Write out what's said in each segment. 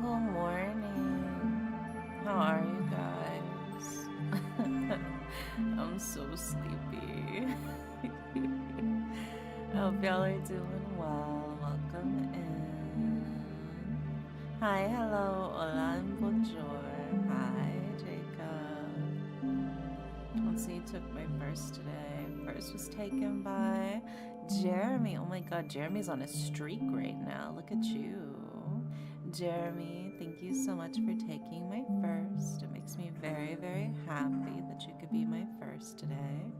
morning. How are you guys? I'm so sleepy. I hope y'all are doing well. Welcome in. Hi, hello, hola, and bonjour. Hi, Jacob. Let's see, you took my first today. First was taken by Jeremy. Oh my god, Jeremy's on a streak right now. Look at you. Jeremy, thank you so much for taking my first. It makes me very, very happy that you could be my first today.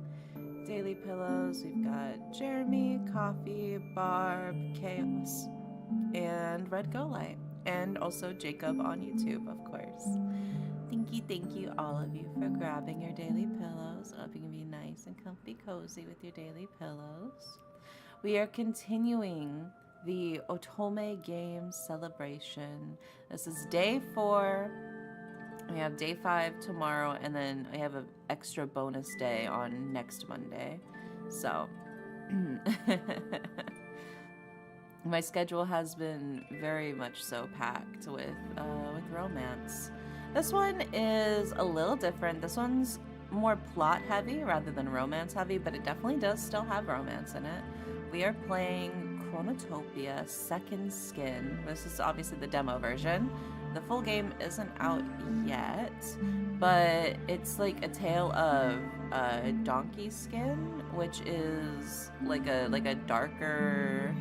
Daily Pillows, we've got Jeremy, Coffee, Barb, Chaos, and Red Go Light. And also Jacob on YouTube, of course. Thank you, all of you, for grabbing your daily pillows. Hope you can be nice and comfy cozy with your daily pillows. We are continuing the Otome game celebration. This is day 4. We have day 5 tomorrow, and then I have an extra bonus day on next Monday. So my schedule has been very much so packed with romance. This one is a little different. This one's more plot heavy rather than romance heavy, but it definitely does still have romance in it. We are playing Chronotopia Second Skin. This is obviously the demo version. The full game isn't out yet, but it's like a tale of Donkeyskin, which is like a darker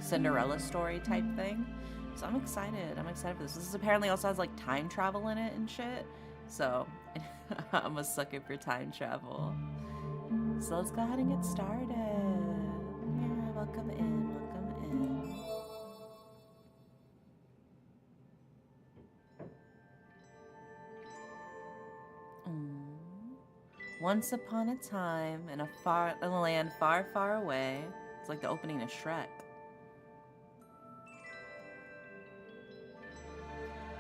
Cinderella story type thing. So I'm excited. I'm excited for this. This apparently also has like time travel in it and shit. So I'm a sucker for time travel. So let's go ahead and get started. Yeah, welcome in, welcome in. Once upon a time, in a land far, far away. It's like the opening of Shrek.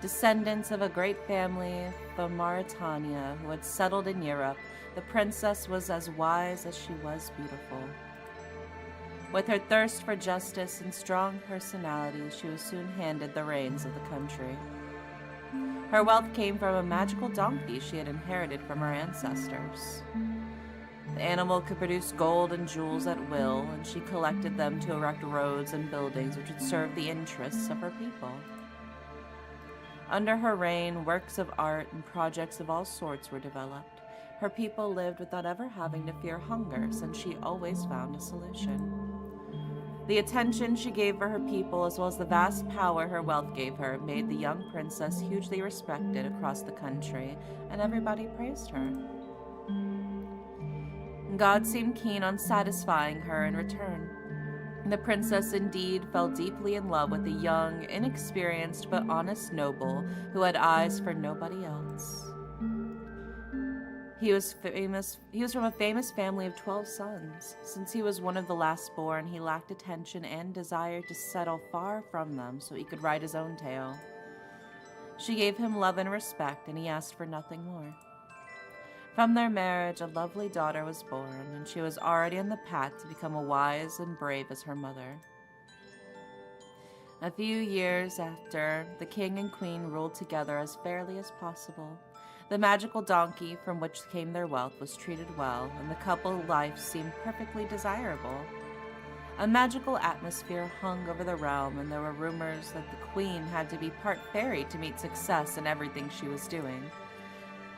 Descendants of a great family from Mauritania who had settled in Europe, the princess was as wise as she was beautiful. With her thirst for justice and strong personality, she was soon handed the reins of the country. Her wealth came from a magical donkey she had inherited from her ancestors. The animal could produce gold and jewels at will, and she collected them to erect roads and buildings which would serve the interests of her people. Under her reign, works of art and projects of all sorts were developed. Her people lived without ever having to fear hunger, since she always found a solution. The attention she gave for her people, as well as the vast power her wealth gave her, made the young princess hugely respected across the country, and everybody praised her. God seemed keen on satisfying her in return. The princess indeed fell deeply in love with a young, inexperienced but honest noble who had eyes for nobody else. He was from a famous family of 12 sons. Since he was one of the last born, he lacked attention and desired to settle far from them so he could write his own tale. She gave him love and respect, and he asked for nothing more. From their marriage, a lovely daughter was born, and she was already on the path to become as wise and brave as her mother. A few years after, the king and queen ruled together as fairly as possible. The magical donkey from which came their wealth was treated well, and the couple life seemed perfectly desirable. A magical atmosphere hung over the realm, and there were rumors that the queen had to be part fairy to meet success in everything she was doing.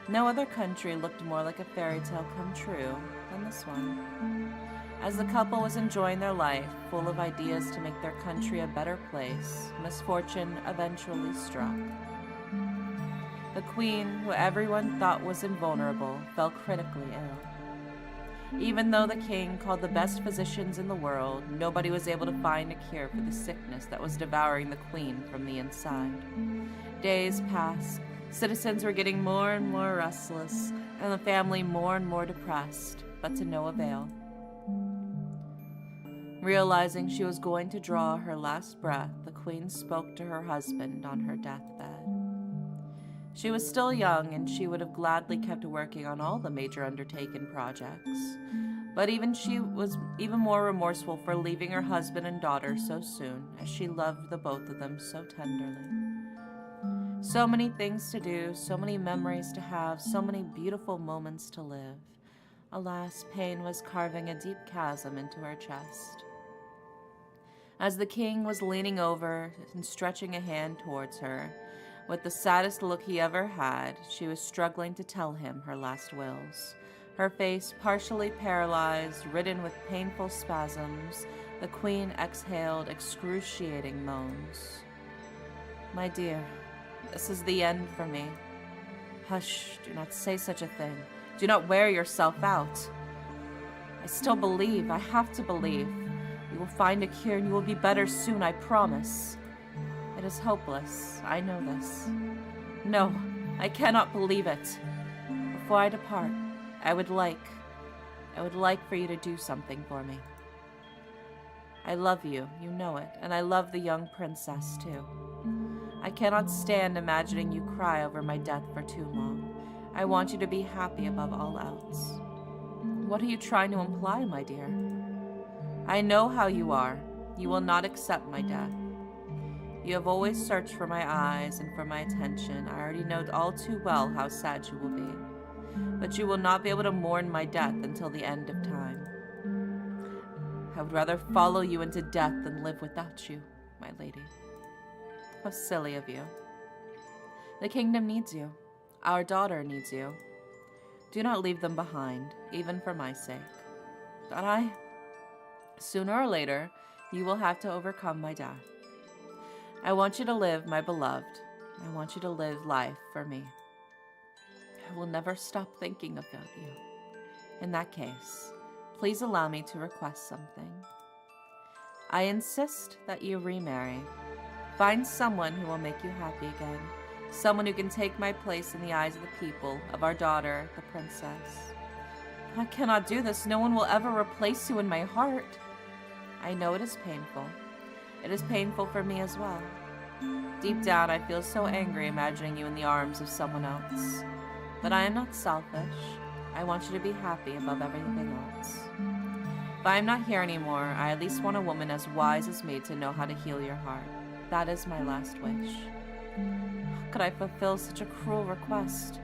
No other country looked more like a fairy tale come true than this one. As the couple was enjoying their life, full of ideas to make their country a better place, misfortune eventually struck. The queen, who everyone thought was invulnerable, fell critically ill. Even though the king called the best physicians in the world, nobody was able to find a cure for the sickness that was devouring the queen from the inside. Days passed. Citizens were getting more and more restless, and the family more and more depressed, but to no avail. Realizing she was going to draw her last breath, the queen spoke to her husband on her deathbed. She was still young, and she would have gladly kept working on all the major undertaken projects. But even she was even more remorseful for leaving her husband and daughter so soon, as she loved the both of them so tenderly. So many things to do, so many memories to have, so many beautiful moments to live. Alas, pain was carving a deep chasm into her chest. As the king was leaning over and stretching a hand towards her, with the saddest look he ever had, she was struggling to tell him her last wills. Her face partially paralyzed, ridden with painful spasms, the queen exhaled excruciating moans. "My dear, this is the end for me. Hush, do not say such a thing. Do not wear yourself out. I still believe, I have to believe. You will find a cure and you will be better soon, I promise. It is hopeless, I know this. No, I cannot believe it. Before I depart, I would like for you to do something for me. I love you, you know it, and I love the young princess too. I cannot stand imagining you cry over my death for too long. I want you to be happy above all else." "What are you trying to imply, my dear?" "I know how you are. You will not accept my death. You have always searched for my eyes and for my attention. I already know all too well how sad you will be. But you will not be able to mourn my death until the end of time. I would rather follow you into death than live without you, my lady." "How silly of you. The kingdom needs you. Our daughter needs you. Do not leave them behind, even for my sake. But sooner or later, you will have to overcome my death. I want you to live, my beloved. I want you to live life for me. I will never stop thinking about you. In that case, please allow me to request something. I insist that you remarry. Find someone who will make you happy again. Someone who can take my place in the eyes of the people, of our daughter, the princess. I cannot do this. No one will ever replace you in my heart. I know it is painful. It is painful for me as well. Deep down, I feel so angry imagining you in the arms of someone else. But I am not selfish. I want you to be happy above everything else. If I am not here anymore, I at least want a woman as wise as me to know how to heal your heart. That is my last wish. How could I fulfill such a cruel request?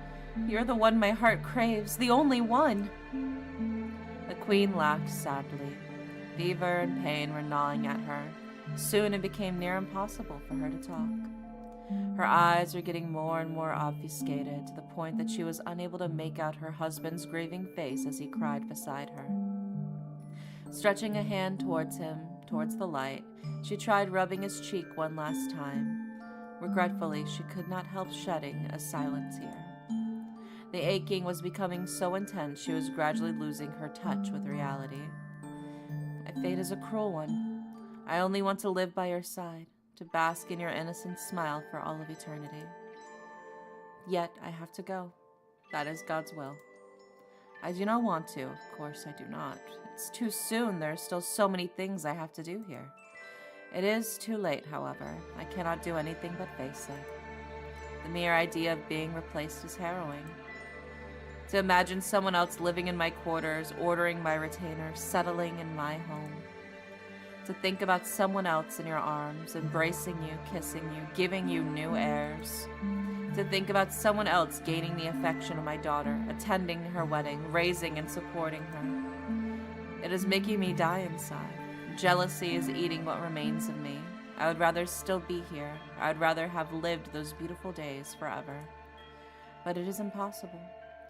You're the one my heart craves, the only one. The queen laughed sadly. Fever and pain were gnawing at her. Soon it became near impossible for her to talk. Her eyes were getting more and more obfuscated, to the point that she was unable to make out her husband's grieving face as he cried beside her. Stretching a hand towards him, towards the light, she tried rubbing his cheek one last time. Regretfully, she could not help shedding a silent tear. The aching was becoming so intense she was gradually losing her touch with reality. My fate is a cruel one. I only want to live by your side, to bask in your innocent smile for all of eternity. Yet I have to go. That is God's will. I do not want to, of course I do not. It's too soon, there are still so many things I have to do here. It is too late, however. I cannot do anything but face it. The mere idea of being replaced is harrowing. To imagine someone else living in my quarters, ordering my retainers, settling in my home. To think about someone else in your arms, embracing you, kissing you, giving you new airs. To think about someone else gaining the affection of my daughter, attending her wedding, raising and supporting her. It is making me die inside. Jealousy is eating what remains of me. I would rather still be here. I would rather have lived those beautiful days forever. But it is impossible.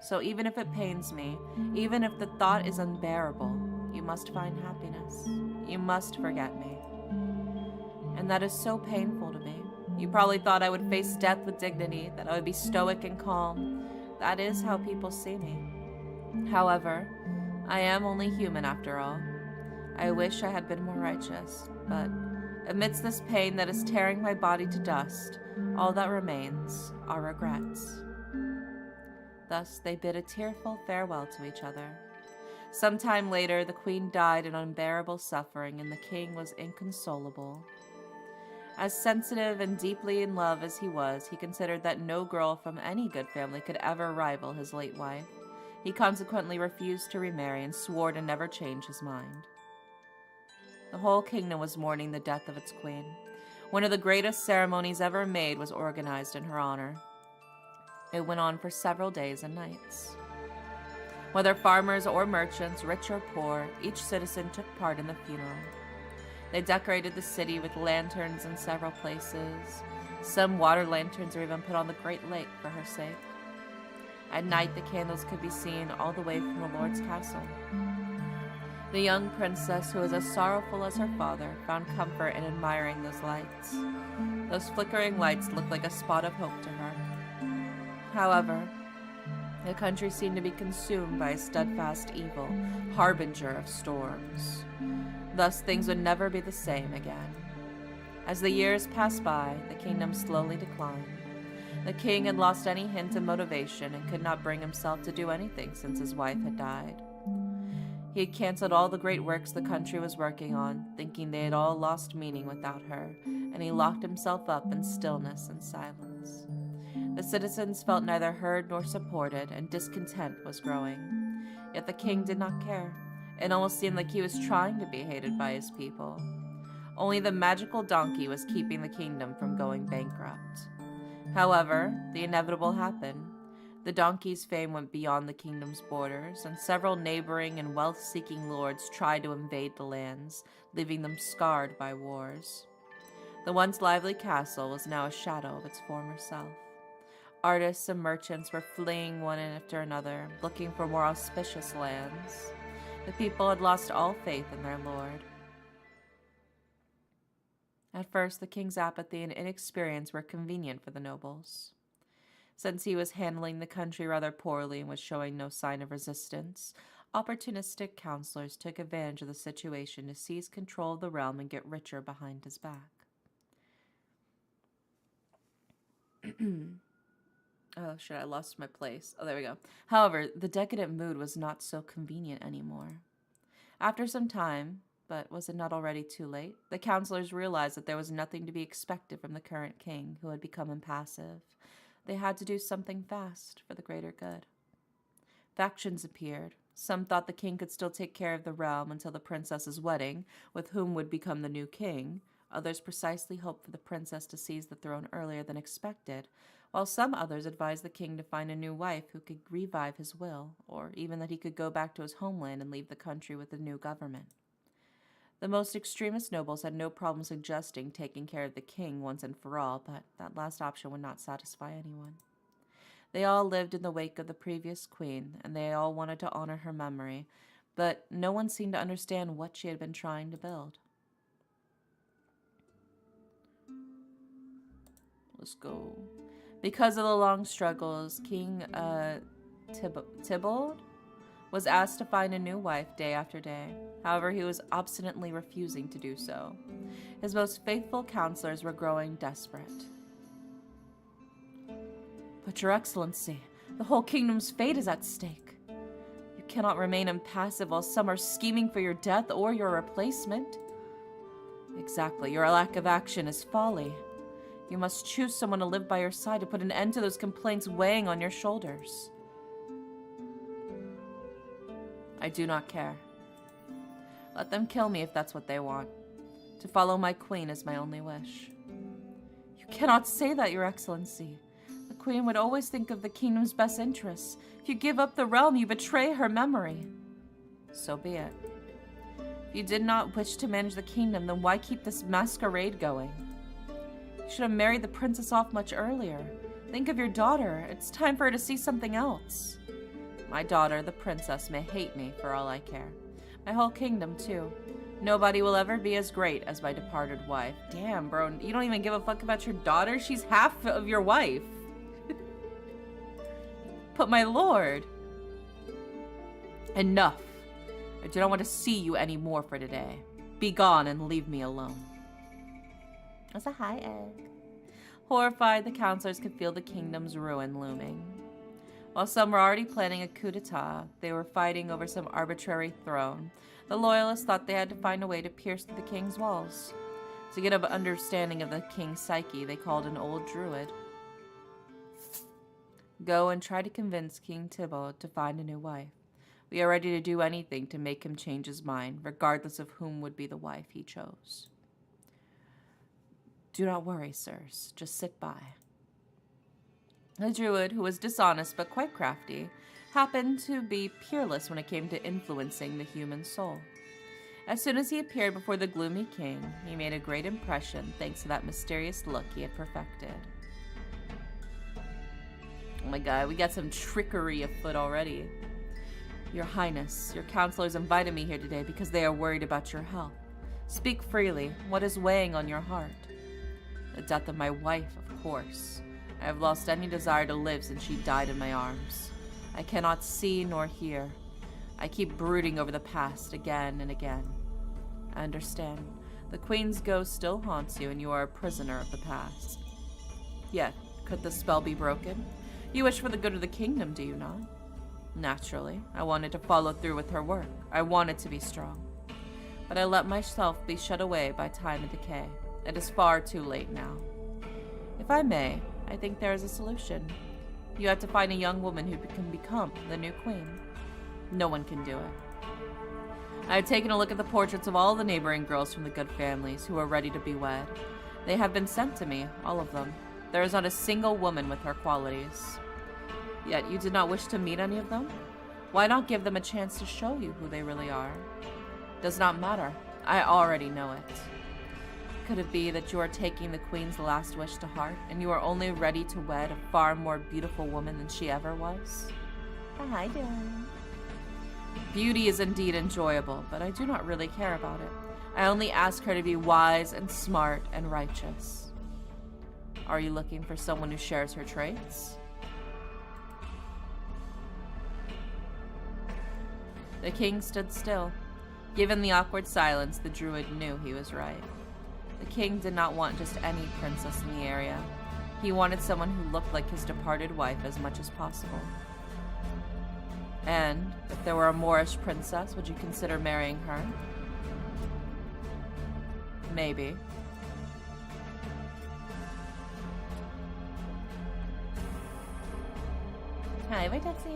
So even if it pains me, even if the thought is unbearable, you must find happiness. You must forget me. And that is so painful to me. You probably thought I would face death with dignity, that I would be stoic and calm. That is how people see me. However, I am only human after all. I wish I had been more righteous, but amidst this pain that is tearing my body to dust, all that remains are regrets. Thus they bid a tearful farewell to each other. Some time later, the queen died in unbearable suffering, and the king was inconsolable. As sensitive and deeply in love as he was, he considered that no girl from any good family could ever rival his late wife. He consequently refused to remarry and swore to never change his mind. The whole kingdom was mourning the death of its queen. One of the greatest ceremonies ever made was organized in her honor. It went on for several days and nights. Whether farmers or merchants, rich or poor, each citizen took part in the funeral. They decorated the city with lanterns in several places. Some water lanterns were even put on the Great Lake for her sake. At night, the candles could be seen all the way from the Lord's castle. The young princess, who was as sorrowful as her father, found comfort in admiring those lights. Those flickering lights looked like a spot of hope to her. However, the country seemed to be consumed by a steadfast evil, harbinger of storms. Thus, things would never be the same again. As the years passed by, the kingdom slowly declined. The king had lost any hint of motivation and could not bring himself to do anything since his wife had died. He had canceled all the great works the country was working on, thinking they had all lost meaning without her, and he locked himself up in stillness and silence. The citizens felt neither heard nor supported, and discontent was growing. Yet the king did not care. It almost seemed like he was trying to be hated by his people. Only the magical donkey was keeping the kingdom from going bankrupt. However, the inevitable happened. The donkey's fame went beyond the kingdom's borders, and several neighboring and wealth-seeking lords tried to invade the lands, leaving them scarred by wars. The once lively castle was now a shadow of its former self. Artists and merchants were fleeing one after another, looking for more auspicious lands. The people had lost all faith in their lord. At first, the king's apathy and inexperience were convenient for the nobles. Since he was handling the country rather poorly and was showing no sign of resistance, opportunistic counselors took advantage of the situation to seize control of the realm and get richer behind his back. Oh, shit, I lost my place. Oh, there we go. However, the decadent mood was not so convenient anymore. After some time, but was it not already too late, the counselors realized that there was nothing to be expected from the current king, who had become impassive. They had to do something fast for the greater good. Factions appeared. Some thought the king could still take care of the realm until the princess's wedding, with whom would become the new king. Others precisely hoped for the princess to seize the throne earlier than expected, while some others advised the king to find a new wife who could revive his will, or even that he could go back to his homeland and leave the country with a new government. The most extremist nobles had no problem suggesting taking care of the king once and for all, but that last option would not satisfy anyone. They all lived in the wake of the previous queen, and they all wanted to honor her memory, but no one seemed to understand what she had been trying to build. Let's go. Because of the long struggles, King Tybalt was asked to find a new wife day after day. However, he was obstinately refusing to do so. His most faithful counselors were growing desperate. But Your Excellency, the whole kingdom's fate is at stake. You cannot remain impassive while some are scheming for your death or your replacement. Exactly, your lack of action is folly. You must choose someone to live by your side to put an end to those complaints weighing on your shoulders. I do not care. Let them kill me if that's what they want. To follow my queen is my only wish. You cannot say that, Your Excellency. The queen would always think of the kingdom's best interests. If you give up the realm, you betray her memory. So be it. If you did not wish to manage the kingdom, then why keep this masquerade going? You should have married the princess off much earlier. Think of your daughter. It's time for her to see something else. My daughter, the princess, may hate me for all I care. My whole kingdom, too. Nobody will ever be as great as my departed wife. Damn, bro, you don't even give a fuck about your daughter? She's half of your wife. But my lord. Enough. I do not want to see you anymore for today. Be gone and leave me alone. That's a high egg. Horrified, the counselors could feel the kingdom's ruin looming. While some were already planning a coup d'etat, they were fighting over some arbitrary throne. The loyalists thought they had to find a way to pierce through the king's walls. To get an understanding of the king's psyche, they called an old druid. Go and try to convince King Tybalt to find a new wife. We are ready to do anything to make him change his mind, regardless of whom would be the wife he chose. Do not worry, sirs. Just sit by. The druid, who was dishonest but quite crafty, happened to be peerless when it came to influencing the human soul. As soon as he appeared before the gloomy king, he made a great impression thanks to that mysterious look he had perfected. Oh my god, we got some trickery afoot already. Your Highness, your counselors invited me here today because they are worried about your health. Speak freely. What is weighing on your heart? The death of my wife, of course. I have lost any desire to live since she died in my arms. I cannot see nor hear. I keep brooding over the past again and again. I understand. The Queen's ghost still haunts you and you are a prisoner of the past. Yet, could the spell be broken? You wish for the good of the kingdom, do you not? Naturally, I wanted to follow through with her work. I wanted to be strong. But I let myself be shut away by time and decay. It is far too late now. If I may, I think there is a solution. You have to find a young woman who can become the new queen. No one can do it. I have taken a look at the portraits of all the neighboring girls from the good families who are ready to be wed. They have been sent to me, all of them. There is not a single woman with her qualities. Yet you did not wish to meet any of them? Why not give them a chance to show you who they really are? Does not matter. I already know it. Could it be that you are taking the Queen's last wish to heart, and you are only ready to wed a far more beautiful woman than she ever was? Hi, darling. Beauty is indeed enjoyable, but I do not really care about it. I only ask her to be wise and smart and righteous. Are you looking for someone who shares her traits? The king stood still. Given the awkward silence, the druid knew he was right. The king did not want just any princess in the area. He wanted someone who looked like his departed wife as much as possible. And if there were a Moorish princess, would you consider marrying her? Maybe. Hi, my taxi.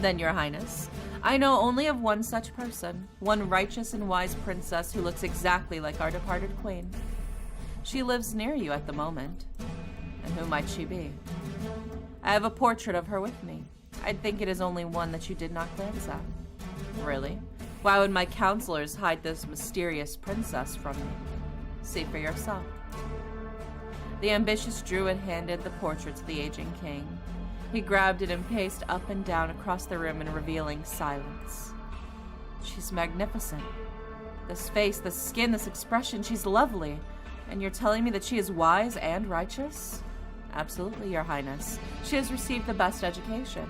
Then, Your Highness, I know only of one such person, one righteous and wise princess who looks exactly like our departed queen. She lives near you at the moment. And who might she be? I have a portrait of her with me. I think it is only one that you did not glance at. Really? Why would my counselors hide this mysterious princess from me? See for yourself. The ambitious druid handed the portrait to the aging king. He grabbed it and paced up and down across the room in revealing silence. She's magnificent. This face, this skin, this expression, she's lovely. And you're telling me that she is wise and righteous? Absolutely, Your Highness. She has received the best education.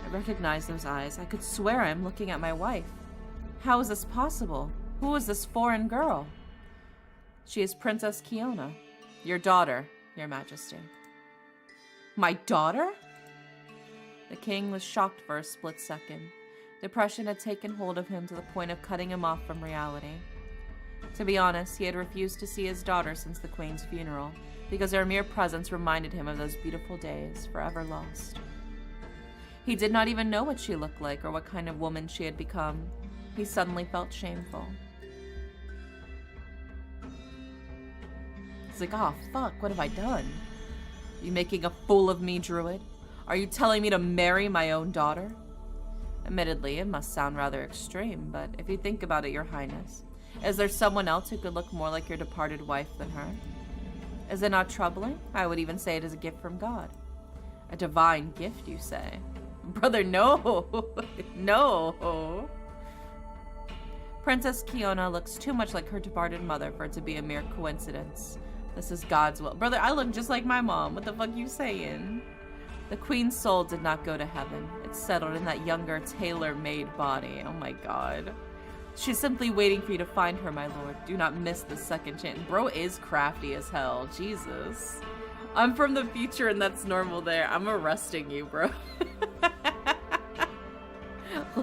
I recognize those eyes. I could swear I'm looking at my wife. How is this possible? Who is this foreign girl? She is Princess Kionna, your daughter, Your Majesty. My daughter? The king was shocked for a split second. Depression had taken hold of him to the point of cutting him off from reality. To be honest, he had refused to see his daughter since the queen's funeral, because her mere presence reminded him of those beautiful days, forever lost. He did not even know what she looked like or what kind of woman she had become. He suddenly felt shameful. He's like, oh fuck, what have I done? You making a fool of me, druid? Are you telling me to marry my own daughter? Admittedly, it must sound rather extreme, but if you think about it, Your Highness, is there someone else who could look more like your departed wife than her? Is it not troubling? I would even say it is a gift from God. A divine gift, you say? Brother, no! No! Princess Kionna looks too much like her departed mother for it to be a mere coincidence. This is God's will. Brother, I look just like my mom. What the fuck you saying? The queen's soul did not go to heaven. It settled in that younger, tailor-made body. Oh my god. She's simply waiting for you to find her, my lord. Do not miss the second chance. Bro is crafty as hell. Jesus. I'm from the future and that's normal there. I'm arresting you, bro.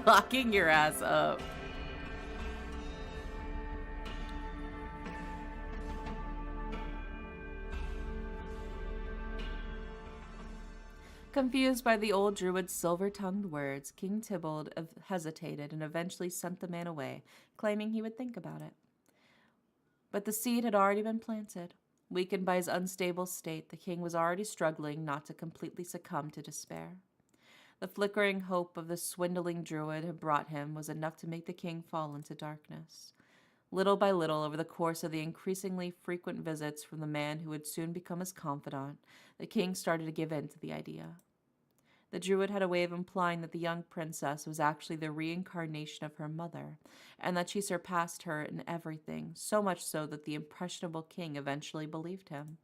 Locking your ass up. Confused by the old druid's silver-tongued words, King Tybalt hesitated and eventually sent the man away, claiming he would think about it. But the seed had already been planted. Weakened by his unstable state, the king was already struggling not to completely succumb to despair. The flickering hope of the swindling druid had brought him was enough to make the king fall into darkness. Little by little, over the course of the increasingly frequent visits from the man who would soon become his confidant, the king started to give in to the idea. The druid had a way of implying that the young princess was actually the reincarnation of her mother, and that she surpassed her in everything, so much so that the impressionable king eventually believed him.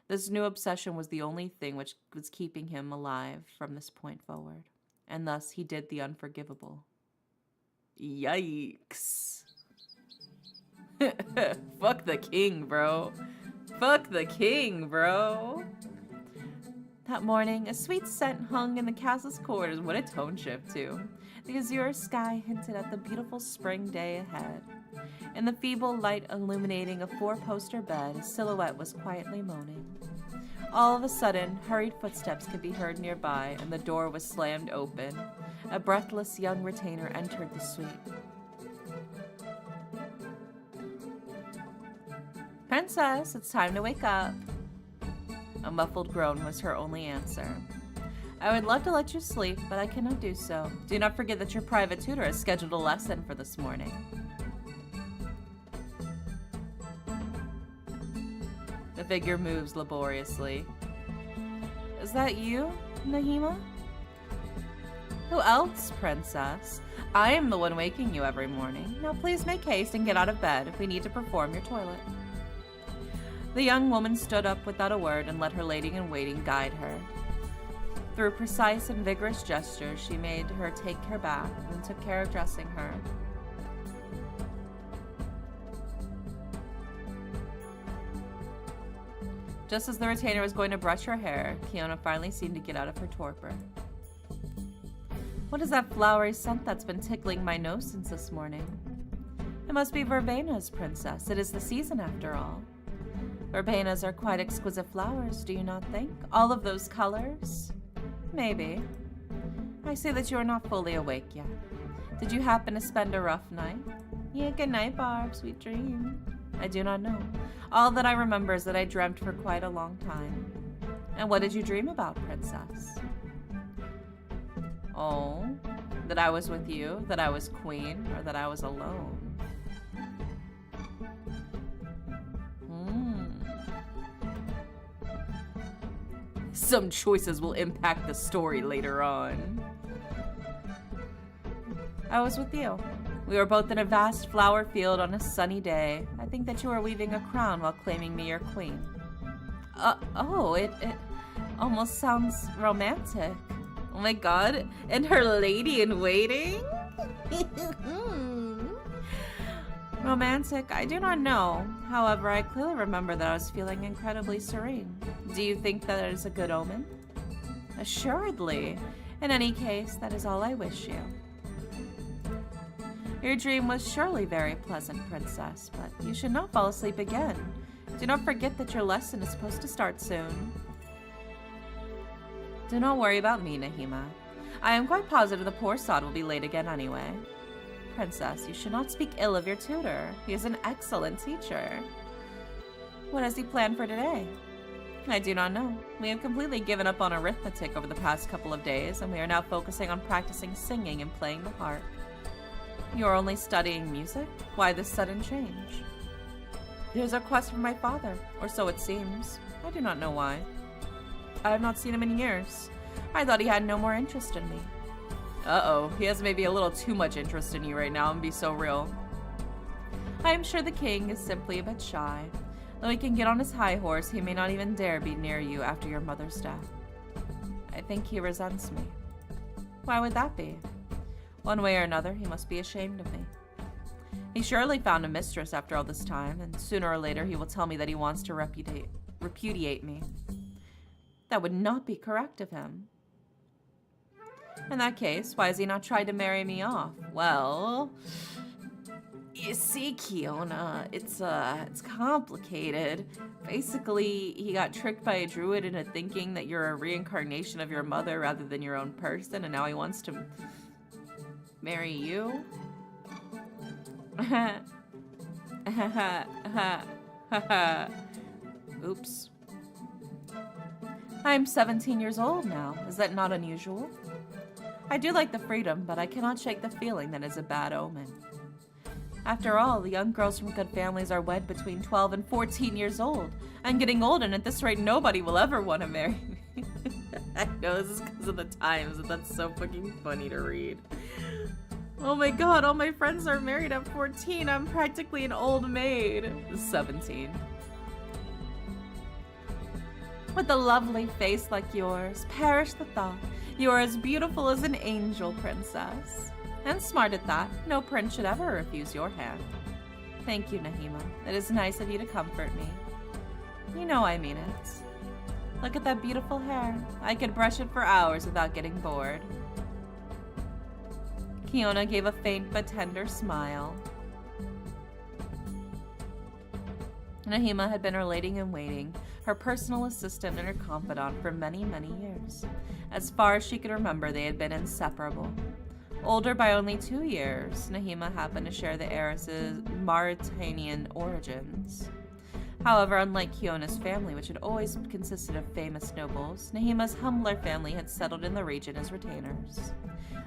This new obsession was the only thing which was keeping him alive from this point forward, and thus he did the unforgivable. Yikes. Fuck the king, bro. Fuck the king, bro. That morning, a sweet scent hung in the castle's corridors. What a tone shift, too. The azure sky hinted at the beautiful spring day ahead. In the feeble light illuminating a four-poster bed, a silhouette was quietly moaning. All of a sudden, hurried footsteps could be heard nearby, and the door was slammed open. A breathless young retainer entered the suite. Princess, it's time to wake up. A muffled groan was her only answer. I would love to let you sleep, but I cannot do so. Do not forget that your private tutor has scheduled a lesson for this morning. The figure moves laboriously. Is that you, Nahima? Who else, princess? I am the one waking you every morning. Now please make haste and get out of bed if we need to perform your toilet. The young woman stood up without a word and let her lady-in-waiting guide her. Through precise and vigorous gestures, she made her take her bath and took care of dressing her. Just as the retainer was going to brush her hair, Kionna finally seemed to get out of her torpor. What is that flowery scent that's been tickling my nose since this morning? It must be verbenas, princess. It is the season after all. Verbenas are quite exquisite flowers, do you not think? All of those colors? Maybe. I see that you are not fully awake yet. Did you happen to spend a rough night? Yeah, good night, Barb. Sweet dream. I do not know. All that I remember is that I dreamt for quite a long time. And what did you dream about, princess? Oh, that I was with you, that I was queen, or that I was alone? Some choices will impact the story later on. I was with you. We were both in a vast flower field on a sunny day. I think that you were weaving a crown while claiming me your queen. It almost sounds romantic. Oh my god, and her lady-in-waiting? Romantic? I do not know. However, I clearly remember that I was feeling incredibly serene. Do you think that it is a good omen? Assuredly. In any case, that is all I wish you. Your dream was surely very pleasant, princess, but you should not fall asleep again. Do not forget that your lesson is supposed to start soon. Do not worry about me, Nahima. I am quite positive the poor sod will be late again anyway. Princess, you should not speak ill of your tutor. He is an excellent teacher. What has he planned for today? I do not know. We have completely given up on arithmetic over the past couple of days, and we are now focusing on practicing singing and playing the harp. You are only studying music? Why this sudden change? It is a request from my father, or so it seems. I do not know why. I have not seen him in years. I thought he had no more interest in me. Uh-oh, he has maybe a little too much interest in you right now, and be so real. I am sure the king is simply a bit shy. Though he can get on his high horse, he may not even dare be near you after your mother's death. I think he resents me. Why would that be? One way or another, he must be ashamed of me. He surely found a mistress after all this time, and sooner or later he will tell me that he wants to repudiate me. That would not be correct of him. In that case, why has he not tried to marry me off? Well, You see, Kionna, it's complicated. Basically, he got tricked by a druid into thinking that you're a reincarnation of your mother rather than your own person, and now he wants to marry you? Oops. I'm 17 years old now. Is that not unusual? I do like the freedom, but I cannot shake the feeling that it's a bad omen. After all, the young girls from good families are wed between 12 and 14 years old. I'm getting old, and at this rate, nobody will ever want to marry me. I know this is because of the times, and that's so fucking funny to read. Oh my god, all my friends are married at 14. I'm practically an old maid. 17. With a lovely face like yours, perish the thought. You are as beautiful as an angel, princess. And smart at that. No prince should ever refuse your hand. Thank you, Nahima. It is nice of you to comfort me. You know I mean it. Look at that beautiful hair. I could brush it for hours without getting bored. Kionna gave a faint but tender smile. Nahima had been her lady-in-waiting, her personal assistant and her confidant for many, many years. As far as she could remember, they had been inseparable. Older by only 2 years, Nahima happened to share the heiress's Mauritanian origins. However, unlike Kionna's family, which had always consisted of famous nobles, Nahima's humbler family had settled in the region as retainers.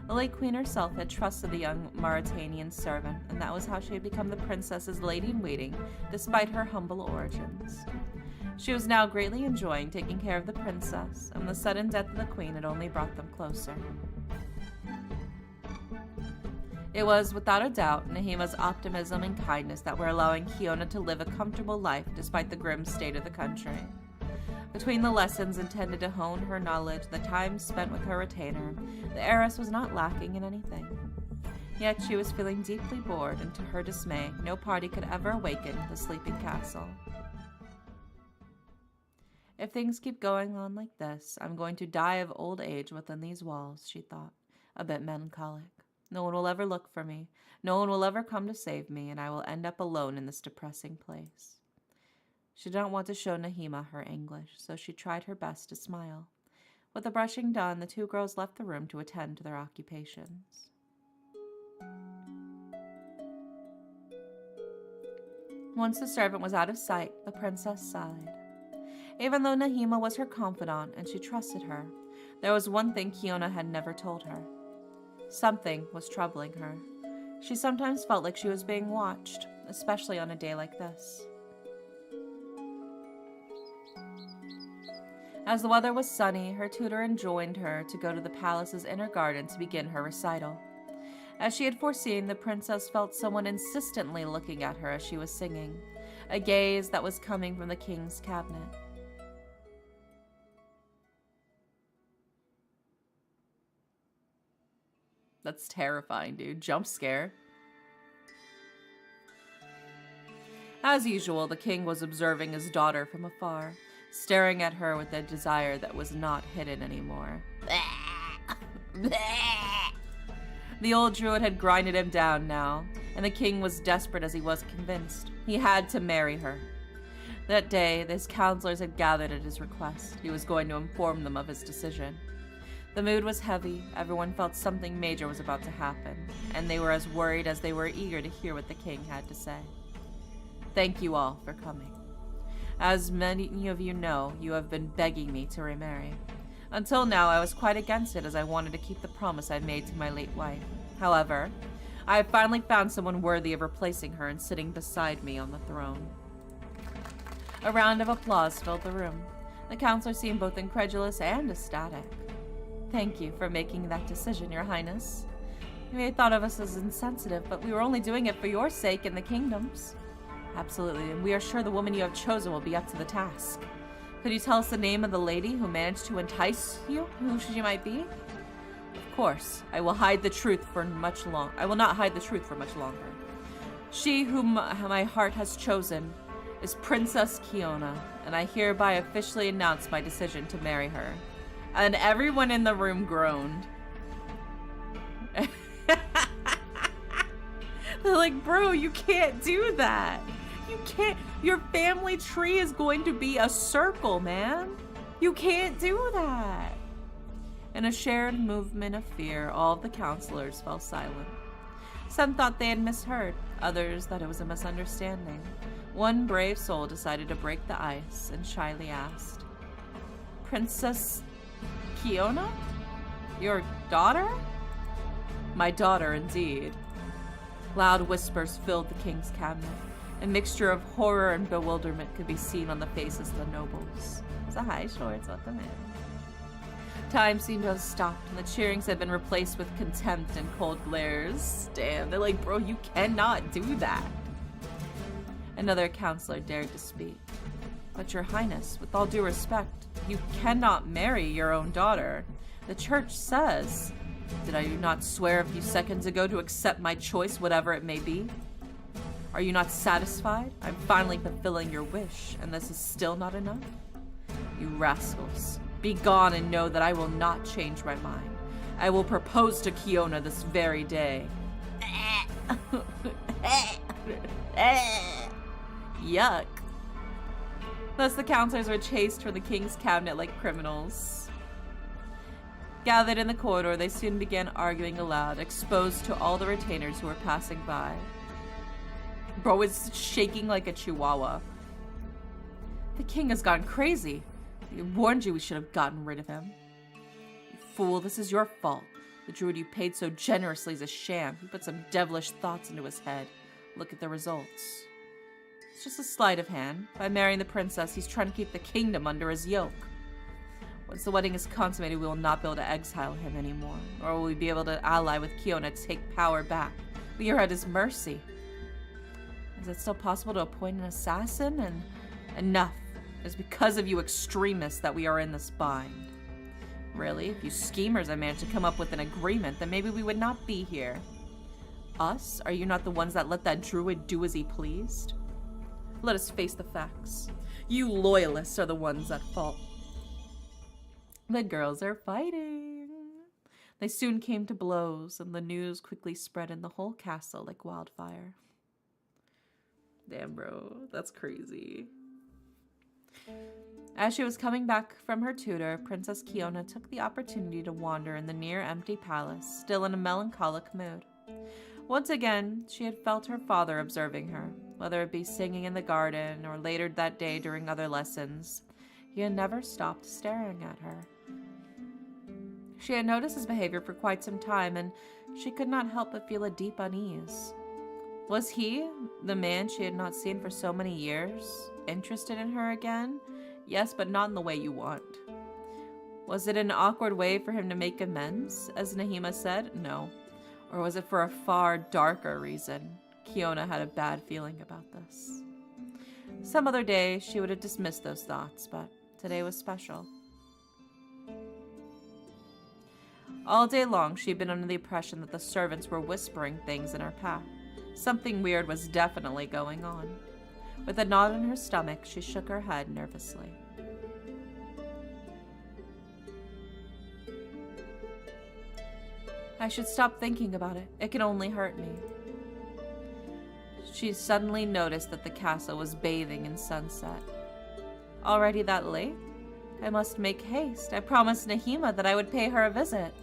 The late queen herself had trusted the young Mauritanian servant, and that was how she had become the princess's lady-in-waiting, despite her humble origins. She was now greatly enjoying taking care of the princess, and the sudden death of the queen had only brought them closer. It was, without a doubt, Nahima's optimism and kindness that were allowing Kionna to live a comfortable life despite the grim state of the country. Between the lessons intended to hone her knowledge and the time spent with her retainer, the heiress was not lacking in anything. Yet she was feeling deeply bored, and to her dismay, no party could ever awaken the sleeping castle. If things keep going on like this, I'm going to die of old age within these walls, she thought, a bit melancholic. No one will ever look for me, no one will ever come to save me, and I will end up alone in this depressing place. She did not want to show Nahima her anguish, so she tried her best to smile. With the brushing done, the two girls left the room to attend to their occupations. Once the servant was out of sight, the princess sighed. Even though Nahima was her confidant and she trusted her, there was one thing Kionna had never told her. Something was troubling her. She sometimes felt like she was being watched, especially on a day like this. As the weather was sunny, her tutor enjoined her to go to the palace's inner garden to begin her recital. As she had foreseen, the princess felt someone insistently looking at her as she was singing, a gaze that was coming from the king's cabinet. That's terrifying, dude. Jump scare. As usual, the king was observing his daughter from afar, staring at her with a desire that was not hidden anymore. The old druid had grinded him down now, and the king was desperate as he was convinced. He had to marry her. That day, his counselors had gathered at his request. He was going to inform them of his decision. The mood was heavy, everyone felt something major was about to happen, and they were as worried as they were eager to hear what the king had to say. Thank you all for coming. As many of you know, you have been begging me to remarry. Until now, I was quite against it as I wanted to keep the promise I made to my late wife. However, I have finally found someone worthy of replacing her and sitting beside me on the throne. A round of applause filled the room. The counselor seemed both incredulous and ecstatic. Thank you for making that decision, Your Highness. You may have thought of us as insensitive, but we were only doing it for your sake and the kingdom's. Absolutely, and we are sure the woman you have chosen will be up to the task. Could you tell us the name of the lady who managed to entice you? Who she might be? Of course, I will hide the truth for much long. I will not hide the truth for much longer. She whom my heart has chosen is Princess Kionna, and I hereby officially announce my decision to marry her. And everyone in the room groaned. They're like, bro, you can't do that. You can't. Your family tree is going to be a circle, man. You can't do that. In a shared movement of fear, all of the counselors fell silent. Some thought they had misheard, others that it was a misunderstanding. One brave soul decided to break the ice and shyly asked, Princess Kionna? Your daughter? My daughter, indeed. Loud whispers filled the king's cabinet. A mixture of horror and bewilderment could be seen on the faces of the nobles. So hi, Shorts, welcome in. Time seemed to have stopped, and the cheerings had been replaced with contempt and cold glares. Damn, they're like, bro, you cannot do that. Another counselor dared to speak. But your highness, with all due respect, you cannot marry your own daughter. The church says, did I not swear a few seconds ago to accept my choice, whatever it may be? Are you not satisfied? I'm finally fulfilling your wish, and this is still not enough? You rascals, be gone and know that I will not change my mind. I will propose to Kionna this very day. Yuck. Thus the counselors were chased from the king's cabinet like criminals. Gathered in the corridor, they soon began arguing aloud, exposed to all the retainers who were passing by. Bro is shaking like a chihuahua. The king has gone crazy. I warned you we should have gotten rid of him. You fool, this is your fault. The druid you paid so generously is a sham. He put some devilish thoughts into his head. Look at the results. It's just a sleight of hand. By marrying the princess, he's trying to keep the kingdom under his yoke. Once the wedding is consummated, we will not be able to exile him anymore, nor will we be able to ally with Kionna to take power back. We are at his mercy. Is it still possible to appoint an assassin? And enough. It's because of you extremists that we are in this bind. Really? If you schemers had managed to come up with an agreement, then maybe we would not be here. Us? Are you not the ones that let that druid do as he pleased? Let us face the facts. You loyalists are the ones at fault. The girls are fighting. They soon came to blows, and the news quickly spread in the whole castle like wildfire. Damn, bro, that's crazy. As she was coming back from her tutor, Princess Kionna took the opportunity to wander in the near-empty palace, still in a melancholic mood. Once again, she had felt her father observing her, whether it be singing in the garden or later that day during other lessons. He had never stopped staring at her. She had noticed his behavior for quite some time, and she could not help but feel a deep unease. Was he, the man she had not seen for so many years, interested in her again? Yes, but not in the way you want. Was it an awkward way for him to make amends, as Nahima said? No. Or was it for a far darker reason? Kionna had a bad feeling about this. Some other day, she would have dismissed those thoughts, but today was special. All day long, she had been under the impression that the servants were whispering things in her path. Something weird was definitely going on. With a knot in her stomach, she shook her head nervously. I should stop thinking about it. It can only hurt me. She suddenly noticed that the castle was bathing in sunset. Already that late? I must make haste. I promised Nahima that I would pay her a visit.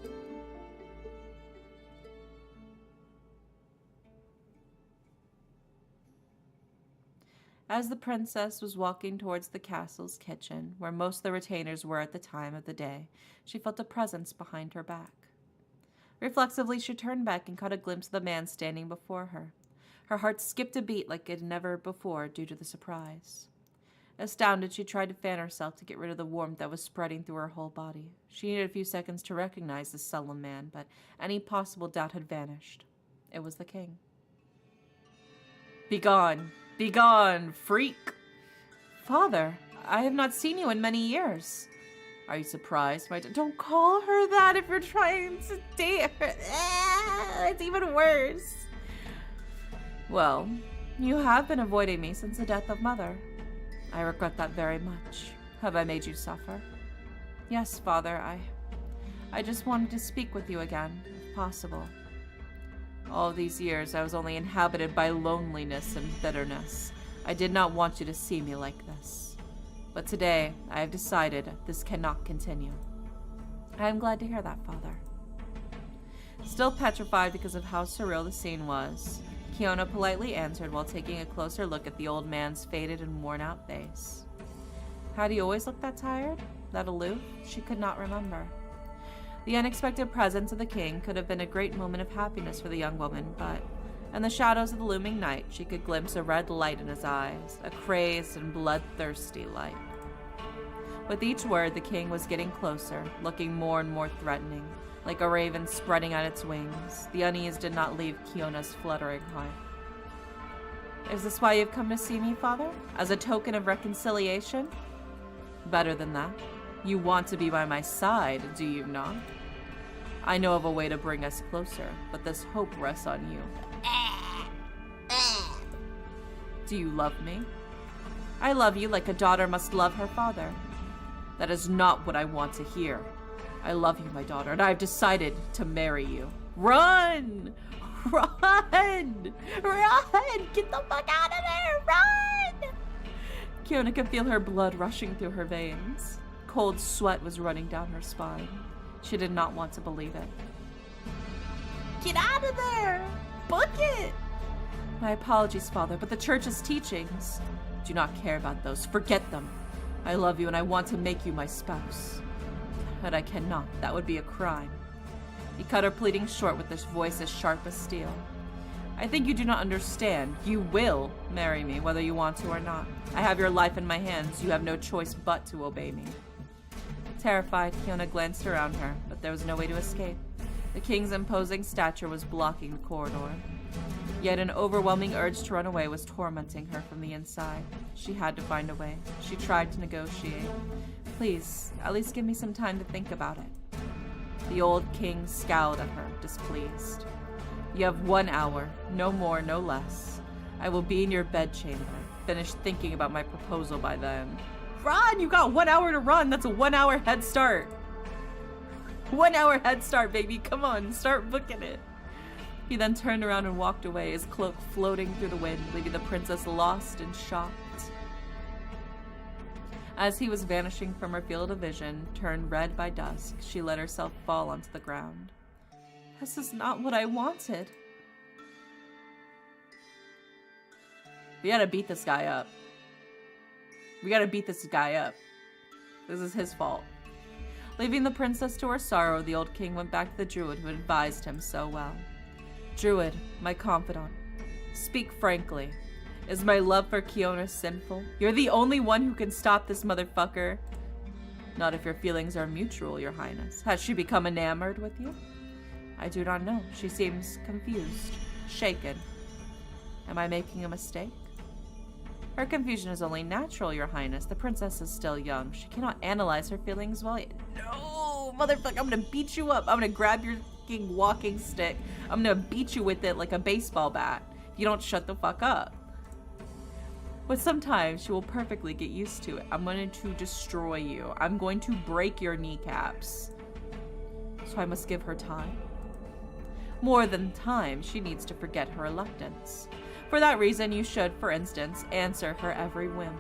As the princess was walking towards the castle's kitchen, where most of the retainers were at the time of the day, she felt a presence behind her back. Reflexively, she turned back and caught a glimpse of the man standing before her. Her heart skipped a beat like it had never before due to the surprise. Astounded, she tried to fan herself to get rid of the warmth that was spreading through her whole body. She needed a few seconds to recognize this sullen man, but any possible doubt had vanished. It was the king. Begone! Begone, freak! Father, I have not seen you in many years. Are you surprised, my dear? Don't call her that if you're trying to date her. It's even worse. Well, you have been avoiding me since the death of Mother. I regret that very much. Have I made you suffer? Yes, Father, I just wanted to speak with you again, if possible. All these years, I was only inhabited by loneliness and bitterness. I did not want you to see me like this. But today, I have decided this cannot continue. I am glad to hear that, Father. Still petrified because of how surreal the scene was, Kionna politely answered while taking a closer look at the old man's faded and worn-out face. Had he always looked that tired? That aloof? She could not remember. The unexpected presence of the king could have been a great moment of happiness for the young woman, but in the shadows of the looming night, she could glimpse a red light in his eyes, a crazed and bloodthirsty light. With each word, the king was getting closer, looking more and more threatening, like a raven spreading out its wings. The unease did not leave Kionna's fluttering heart. Is this why you've come to see me, Father? As a token of reconciliation? Better than that. You want to be by my side, do you not? I know of a way to bring us closer, but this hope rests on you. Do you love me? I love you like a daughter must love her father. That is not what I want to hear. I love you, my daughter, and I've decided to marry you. Run! Run! Run! Get the fuck out of there! Run! Kionna could feel her blood rushing through her veins. Cold sweat was running down her spine. She did not want to believe it. Get out of there! Book it! My apologies, Father, but the church's teachings do not care about those. Forget them. I love you and I want to make you my spouse. But I cannot. That would be a crime. He cut her pleading short with his voice as sharp as steel. I think you do not understand. You will marry me, whether you want to or not. I have your life in my hands. You have no choice but to obey me. Terrified, Kionna glanced around her, but there was no way to escape. The king's imposing stature was blocking the corridor. Yet an overwhelming urge to run away was tormenting her from the inside. She had to find a way. She tried to negotiate. Please, at least give me some time to think about it. The old king scowled at her, displeased. You have 1 hour, no more, no less. I will be in your bedchamber. Finish thinking about my proposal by then. Run! You got 1 hour to run! That's a 1 hour head start! 1 hour head start, baby! Come on, start booking it! He then turned around and walked away, his cloak floating through the wind, leaving the princess lost and shocked. As he was vanishing from her field of vision, turned red by dusk, she let herself fall onto the ground. This is not what I wanted. We gotta beat this guy up. We gotta beat this guy up. This is his fault. Leaving the princess to her sorrow, the old king went back to the druid who had advised him so well. Druid, my confidant, speak frankly. Is my love for Kionna sinful? You're the only one who can stop this motherfucker. Not if your feelings are mutual, your highness. Has she become enamored with you? I do not know. She seems confused, shaken. Am I making a mistake? Her confusion is only natural, your highness. The princess is still young. She cannot analyze her feelings well yet. No, motherfucker, I'm gonna beat you up. I'm gonna grab your fucking walking stick. I'm gonna beat you with it like a baseball bat if you don't shut the fuck up. But sometimes she will perfectly get used to it. I'm going to destroy you. I'm going to break your kneecaps. So I must give her time. More than time, she needs to forget her reluctance. For that reason, you should, for instance, answer her every whim.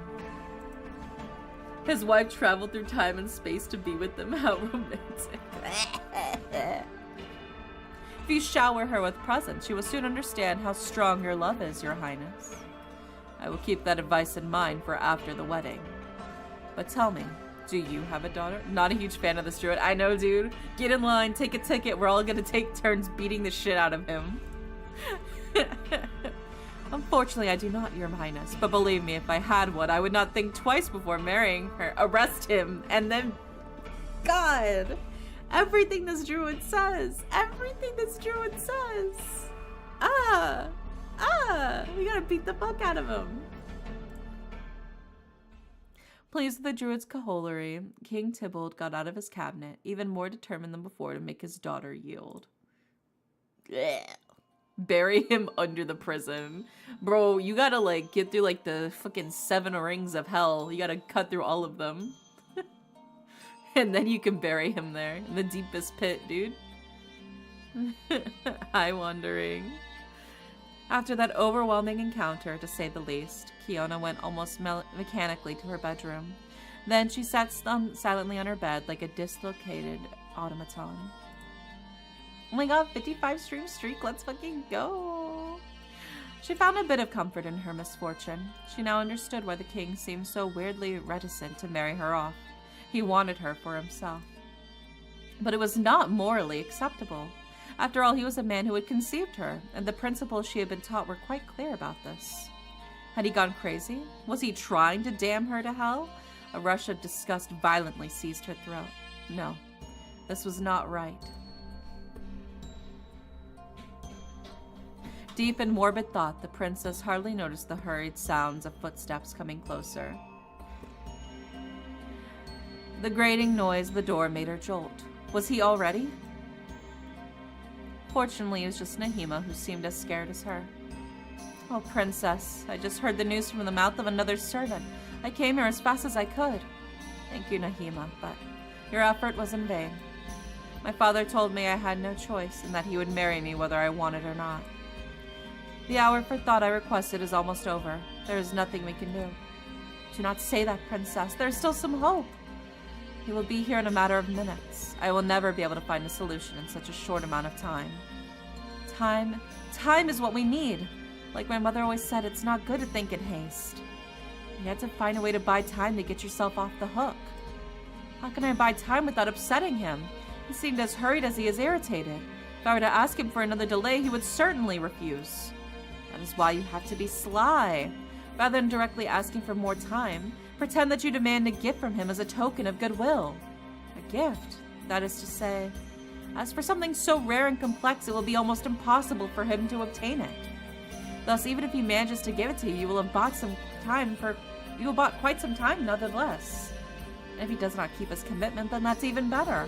His wife traveled through time and space to be with them. How romantic. If you shower her with presents, she will soon understand how strong your love is, your highness. I will keep that advice in mind for after the wedding. But tell me, do you have a daughter? Not a huge fan of this druid. I know, dude. Get in line, take a ticket. We're all gonna take turns beating the shit out of him. Unfortunately, I do not, your highness. But believe me, if I had one, I would not think twice before marrying her. Arrest him, and then... God! Everything this druid says! Everything this druid says! We gotta beat the fuck out of him. Pleased with the druid's cajolery, King Tybalt got out of his cabinet, even more determined than before to make his daughter yield. Blech. Bury him under the prison. Bro, you gotta, like, get through, like, the fucking 7 rings of hell. You gotta cut through all of them. And then you can bury him there, in the deepest pit, dude. Hi, Wandering. After that overwhelming encounter, to say the least, Kionna went almost mechanically to her bedroom. Then she sat silently on her bed like a dislocated automaton. Oh my god, 55 stream streak, let's fucking go! She found a bit of comfort in her misfortune. She now understood why the king seemed so weirdly reticent to marry her off. He wanted her for himself. But it was not morally acceptable. After all, he was a man who had conceived her, and the principles she had been taught were quite clear about this. Had he gone crazy? Was he trying to damn her to hell? A rush of disgust violently seized her throat. No, this was not right. Deep in morbid thought, the princess hardly noticed the hurried sounds of footsteps coming closer. The grating noise of the door made her jolt. Was he already? Fortunately, it was just Nahima, who seemed as scared as her. Oh, princess, I just heard the news from the mouth of another servant. I came here as fast as I could. Thank you, Nahima, but your effort was in vain. My father told me I had no choice and that he would marry me whether I wanted or not. The hour for thought I requested is almost over. There is nothing we can do. Do not say that, princess. There is still some hope. He will be here in a matter of minutes. I will never be able to find a solution in such a short amount of time. Time is what we need. Like my mother always said, it's not good to think in haste. You had to find a way to buy time to get yourself off the hook. How can I buy time without upsetting him? He seemed as hurried as he is irritated. If I were to ask him for another delay, he would certainly refuse. That is why you have to be sly. Rather than directly asking for more time, pretend that you demand a gift from him as a token of goodwill. A gift, that is to say. As for something so rare and complex, it will be almost impossible for him to obtain it. Thus, even if he manages to give it to you, you will have bought quite some time nonetheless. And if he does not keep his commitment, then that's even better.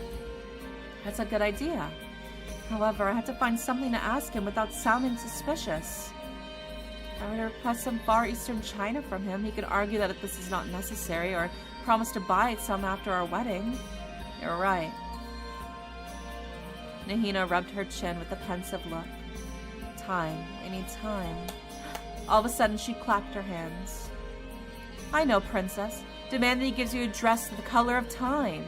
That's a good idea. However, I had to find something to ask him without sounding suspicious. If I were to request some Far Eastern china from him, he could argue that this is not necessary or promise to buy it some after our wedding. You're right. Nahina rubbed her chin with a pensive look. Time. I need time. All of a sudden, she clapped her hands. I know, princess. Demand that he gives you a dress the color of time.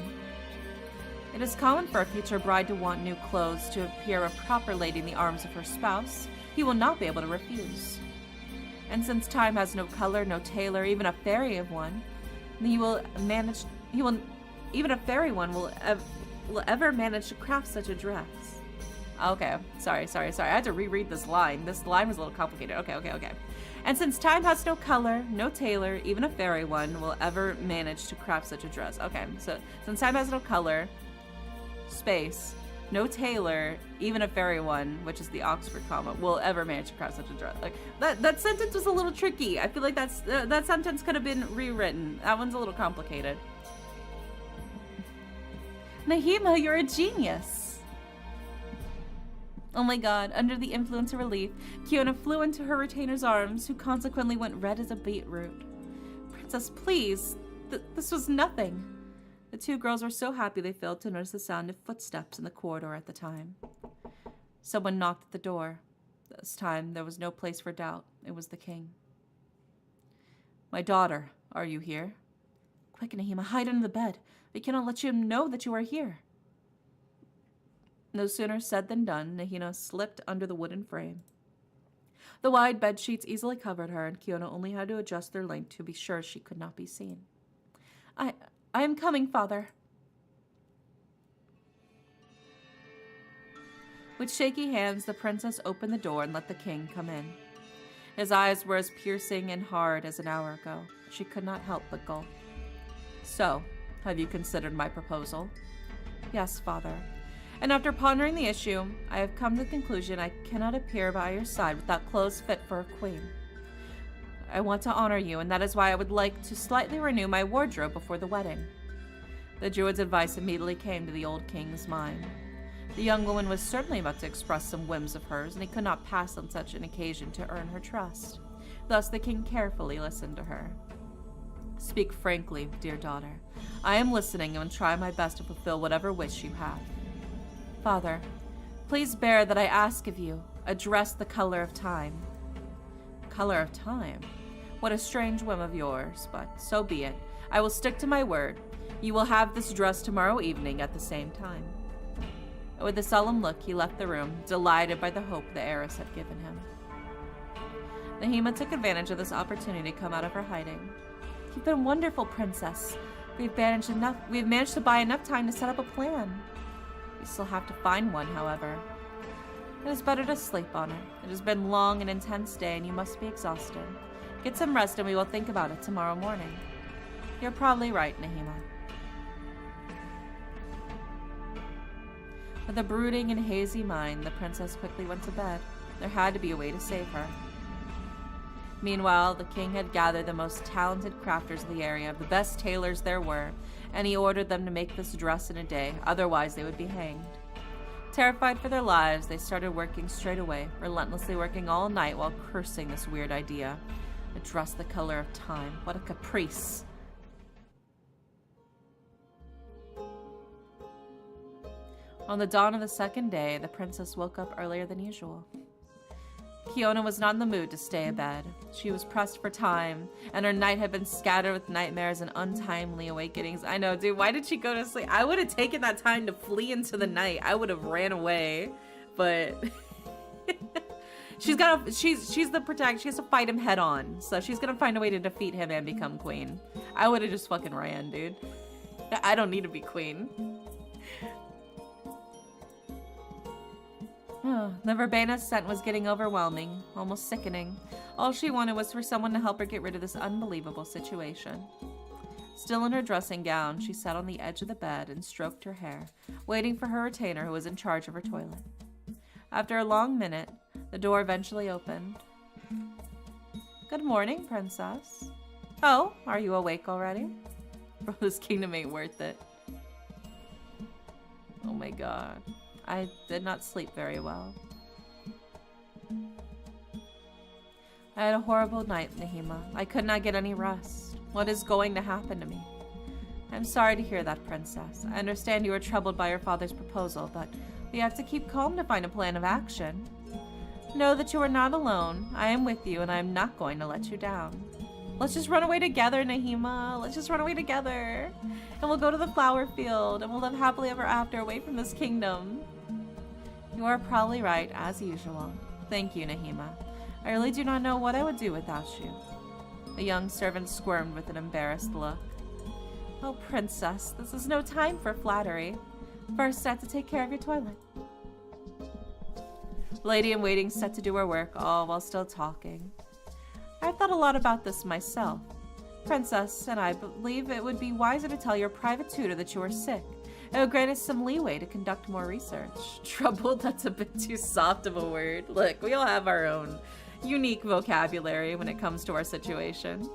It is common for a future bride to want new clothes to appear a proper lady in the arms of her spouse. He will not be able to refuse. And since time has no color, no tailor, even a fairy of one, even a fairy one will ever manage to craft such a dress. Okay, sorry. I had to reread this line. This line was a little complicated. Okay. And since time has no color, no tailor, even a fairy one will ever manage to craft such a dress. Okay, so since time has no color, space, no tailor, even a fairy one, which is the Oxford comma, will ever manage to craft such a dress. Like that sentence was a little tricky. I feel like that sentence could have been rewritten. That one's a little complicated. Nahima, you're a genius. Oh my god, under the influence of relief, Kionna flew into her retainer's arms, who consequently went red as a beetroot. Princess, please, this was nothing. The two girls were so happy they failed to notice the sound of footsteps in the corridor at the time. Someone knocked at the door. This time, there was no place for doubt. It was the king. My daughter, are you here? Quick, Nahima, hide under the bed. We cannot let him know that you are here. No sooner said than done, Nahina slipped under the wooden frame. The wide bed sheets easily covered her, and Kionna only had to adjust their length to be sure she could not be seen. I am coming, father. With shaky hands, the princess opened the door and let the king come in. His eyes were as piercing and hard as an hour ago. She could not help but gulp. So, have you considered my proposal? Yes, father. And after pondering the issue, I have come to the conclusion I cannot appear by your side without clothes fit for a queen. I want to honor you, and that is why I would like to slightly renew my wardrobe before the wedding. The druid's advice immediately came to the old king's mind. The young woman was certainly about to express some whims of hers, and he could not pass on such an occasion to earn her trust. Thus the king carefully listened to her. Speak frankly, dear daughter. I am listening and will try my best to fulfill whatever wish you have. Father, Please bear that I ask of you. Address the color of time. Color of time? What a strange whim of yours, but so be it. I will stick to my word. You will have this dress tomorrow evening at the same time. With a solemn look, he left the room, delighted by the hope the heiress had given him. Nahima took advantage of this opportunity to come out of her hiding. You've been wonderful, princess. We've managed to buy enough time to set up a plan. We still have to find one, however. It is better to sleep on it. It has been a long and intense day, and you must be exhausted. Get some rest, and we will think about it tomorrow morning. You're probably right, Nahima. With a brooding and hazy mind, the princess quickly went to bed. There had to be a way to save her. Meanwhile, the king had gathered the most talented crafters of the area, the best tailors there were, and he ordered them to make this dress in a day, otherwise they would be hanged. Terrified for their lives, they started working straight away, relentlessly working all night while cursing this weird idea. A dress the color of time. What a caprice. On the dawn of the second day, the princess woke up earlier than usual. Kionna was not in the mood to stay abed. She was pressed for time, and her night had been scattered with nightmares and untimely awakenings. I know, dude, why did she go to sleep? I would have taken that time to flee into the night. I would have ran away, but she's the protector. She has to fight him head on, so she's gonna find a way to defeat him and become queen. I would have just fucking ran, dude. I don't need to be queen. The verbena scent was getting overwhelming, almost sickening. All she wanted was for someone to help her get rid of this unbelievable situation. Still in her dressing gown, she sat on the edge of the bed and stroked her hair, waiting for her retainer who was in charge of her toilet. After a long minute, the door eventually opened. Good morning, princess. Oh, are you awake already? Bro, this kingdom ain't worth it. Oh my god. I did not sleep very well. I had a horrible night, Nahima. I could not get any rest. What is going to happen to me? I'm sorry to hear that, princess. I understand you are troubled by your father's proposal, but we have to keep calm to find a plan of action. Know that you are not alone. I am with you, and I am not going to let you down. Let's just run away together, Nahima. Let's just run away together. And we'll go to the flower field, and we'll live happily ever after away from this kingdom. You are probably right, as usual. Thank you, Nahima. I really do not know what I would do without you. The young servant squirmed with an embarrassed look. Oh, princess, this is no time for flattery. First, I have to take care of your toilet. Lady-in-waiting set to do her work, all while still talking. I've thought a lot about this myself. Princess, and I believe it would be wiser to tell your private tutor that you are sick. It would grant us some leeway to conduct more research. Troubled, that's a bit too soft of a word. Look, we all have our own unique vocabulary when it comes to our situation.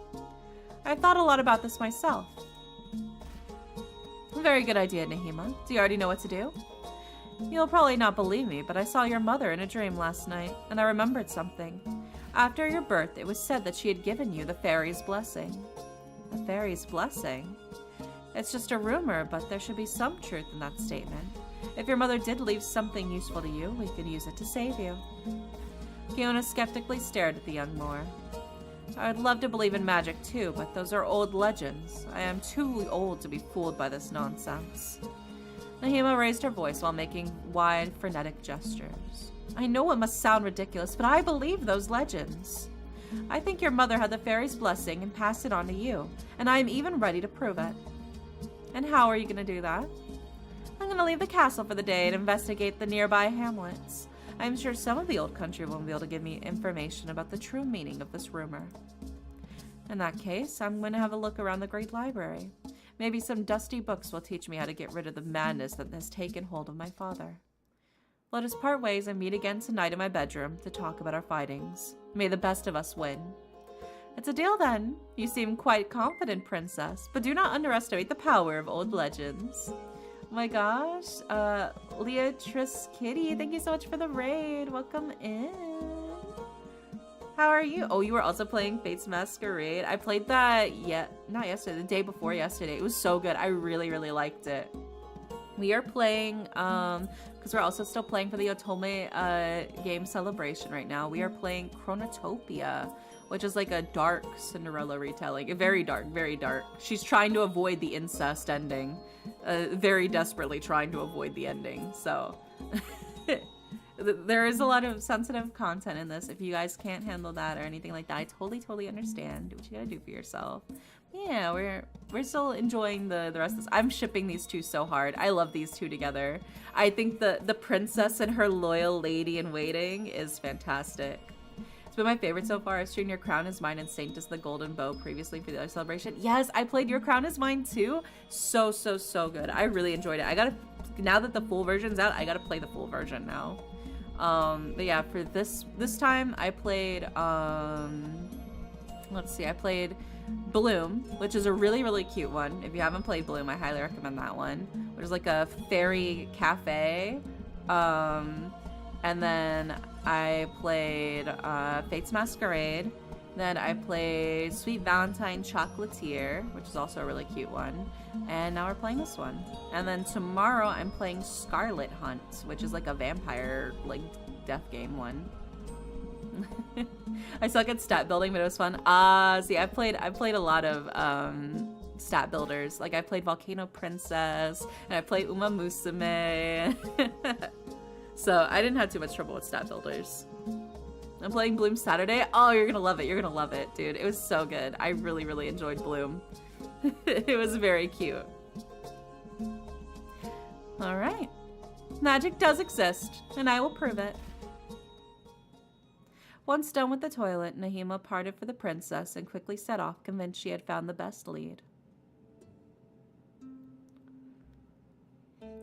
I've thought a lot about this myself. Very good idea, Nahima. Do you already know what to do? You'll probably not believe me, but I saw your mother in a dream last night, and I remembered something. After your birth, it was said that she had given you the fairy's blessing. The fairy's blessing? It's just a rumor, but there should be some truth in that statement. If your mother did leave something useful to you, we could use it to save you. Kionna skeptically stared at the young Moor. I would love to believe in magic too, but those are old legends. I am too old to be fooled by this nonsense. Nahima raised her voice while making wide, frenetic gestures. I know it must sound ridiculous, but I believe those legends. I think your mother had the fairy's blessing and passed it on to you, and I am even ready to prove it. And how are you going to do that? I'm going to leave the castle for the day and investigate the nearby hamlets. I'm sure some of the old country will be able to give me information about the true meaning of this rumor. In that case, I'm going to have a look around the great library. Maybe some dusty books will teach me how to get rid of the madness that has taken hold of my father. Let us part ways and meet again tonight in my bedroom to talk about our fightings. May the best of us win. It's a deal then. You seem quite confident, princess, but do not underestimate the power of old legends. Oh my gosh, Leatrice Kitty, thank you so much for the raid. Welcome in. How are you? Oh, you were also playing Fate's Masquerade. I played that not yesterday, the day before yesterday. It was so good. I really, really liked it. We are playing, because we're also still playing for the Otome game celebration right now. We are playing Chronotopia, which is like a dark Cinderella retelling. Very dark, very dark. She's trying to avoid the incest ending. Very desperately trying to avoid the ending, so... There is a lot of sensitive content in this. If you guys can't handle that or anything like that, I totally understand. Do what you gotta do for yourself. Yeah, we're still enjoying the rest of this. I'm shipping these two so hard. I love these two together. I think the princess and her loyal lady in waiting is fantastic. It's been my favorite so far. I've streamed Your Crown is Mine and Saint is the Golden Bow previously for the other celebration. Yes, I played Your Crown is Mine too. So good. I really enjoyed it. Now that the full version's out, I gotta play the full version now. But yeah, for this time I played, let's see, I played Bloom, which is a really cute one. If you haven't played Bloom, I highly recommend that one. Which is like a fairy cafe. And then I played Fate's Masquerade. Then I played Sweet Valentine Chocolatier, which is also a really cute one. And now we're playing this one. And then tomorrow I'm playing Scarlet Hunt, which is like a vampire, like, death game one. I suck at stat building, but it was fun. See, I played a lot of stat builders. Like I played Volcano Princess, and I played Uma Musume. So I didn't have too much trouble with stat builders. I'm playing Bloom Saturday. Oh, you're gonna love it. You're gonna love it, dude. It was so good. I really enjoyed Bloom. It was very cute. All right. Magic does exist, and I will prove it. Once done with the toilet, Nahima parted for the princess and quickly set off, convinced she had found the best lead.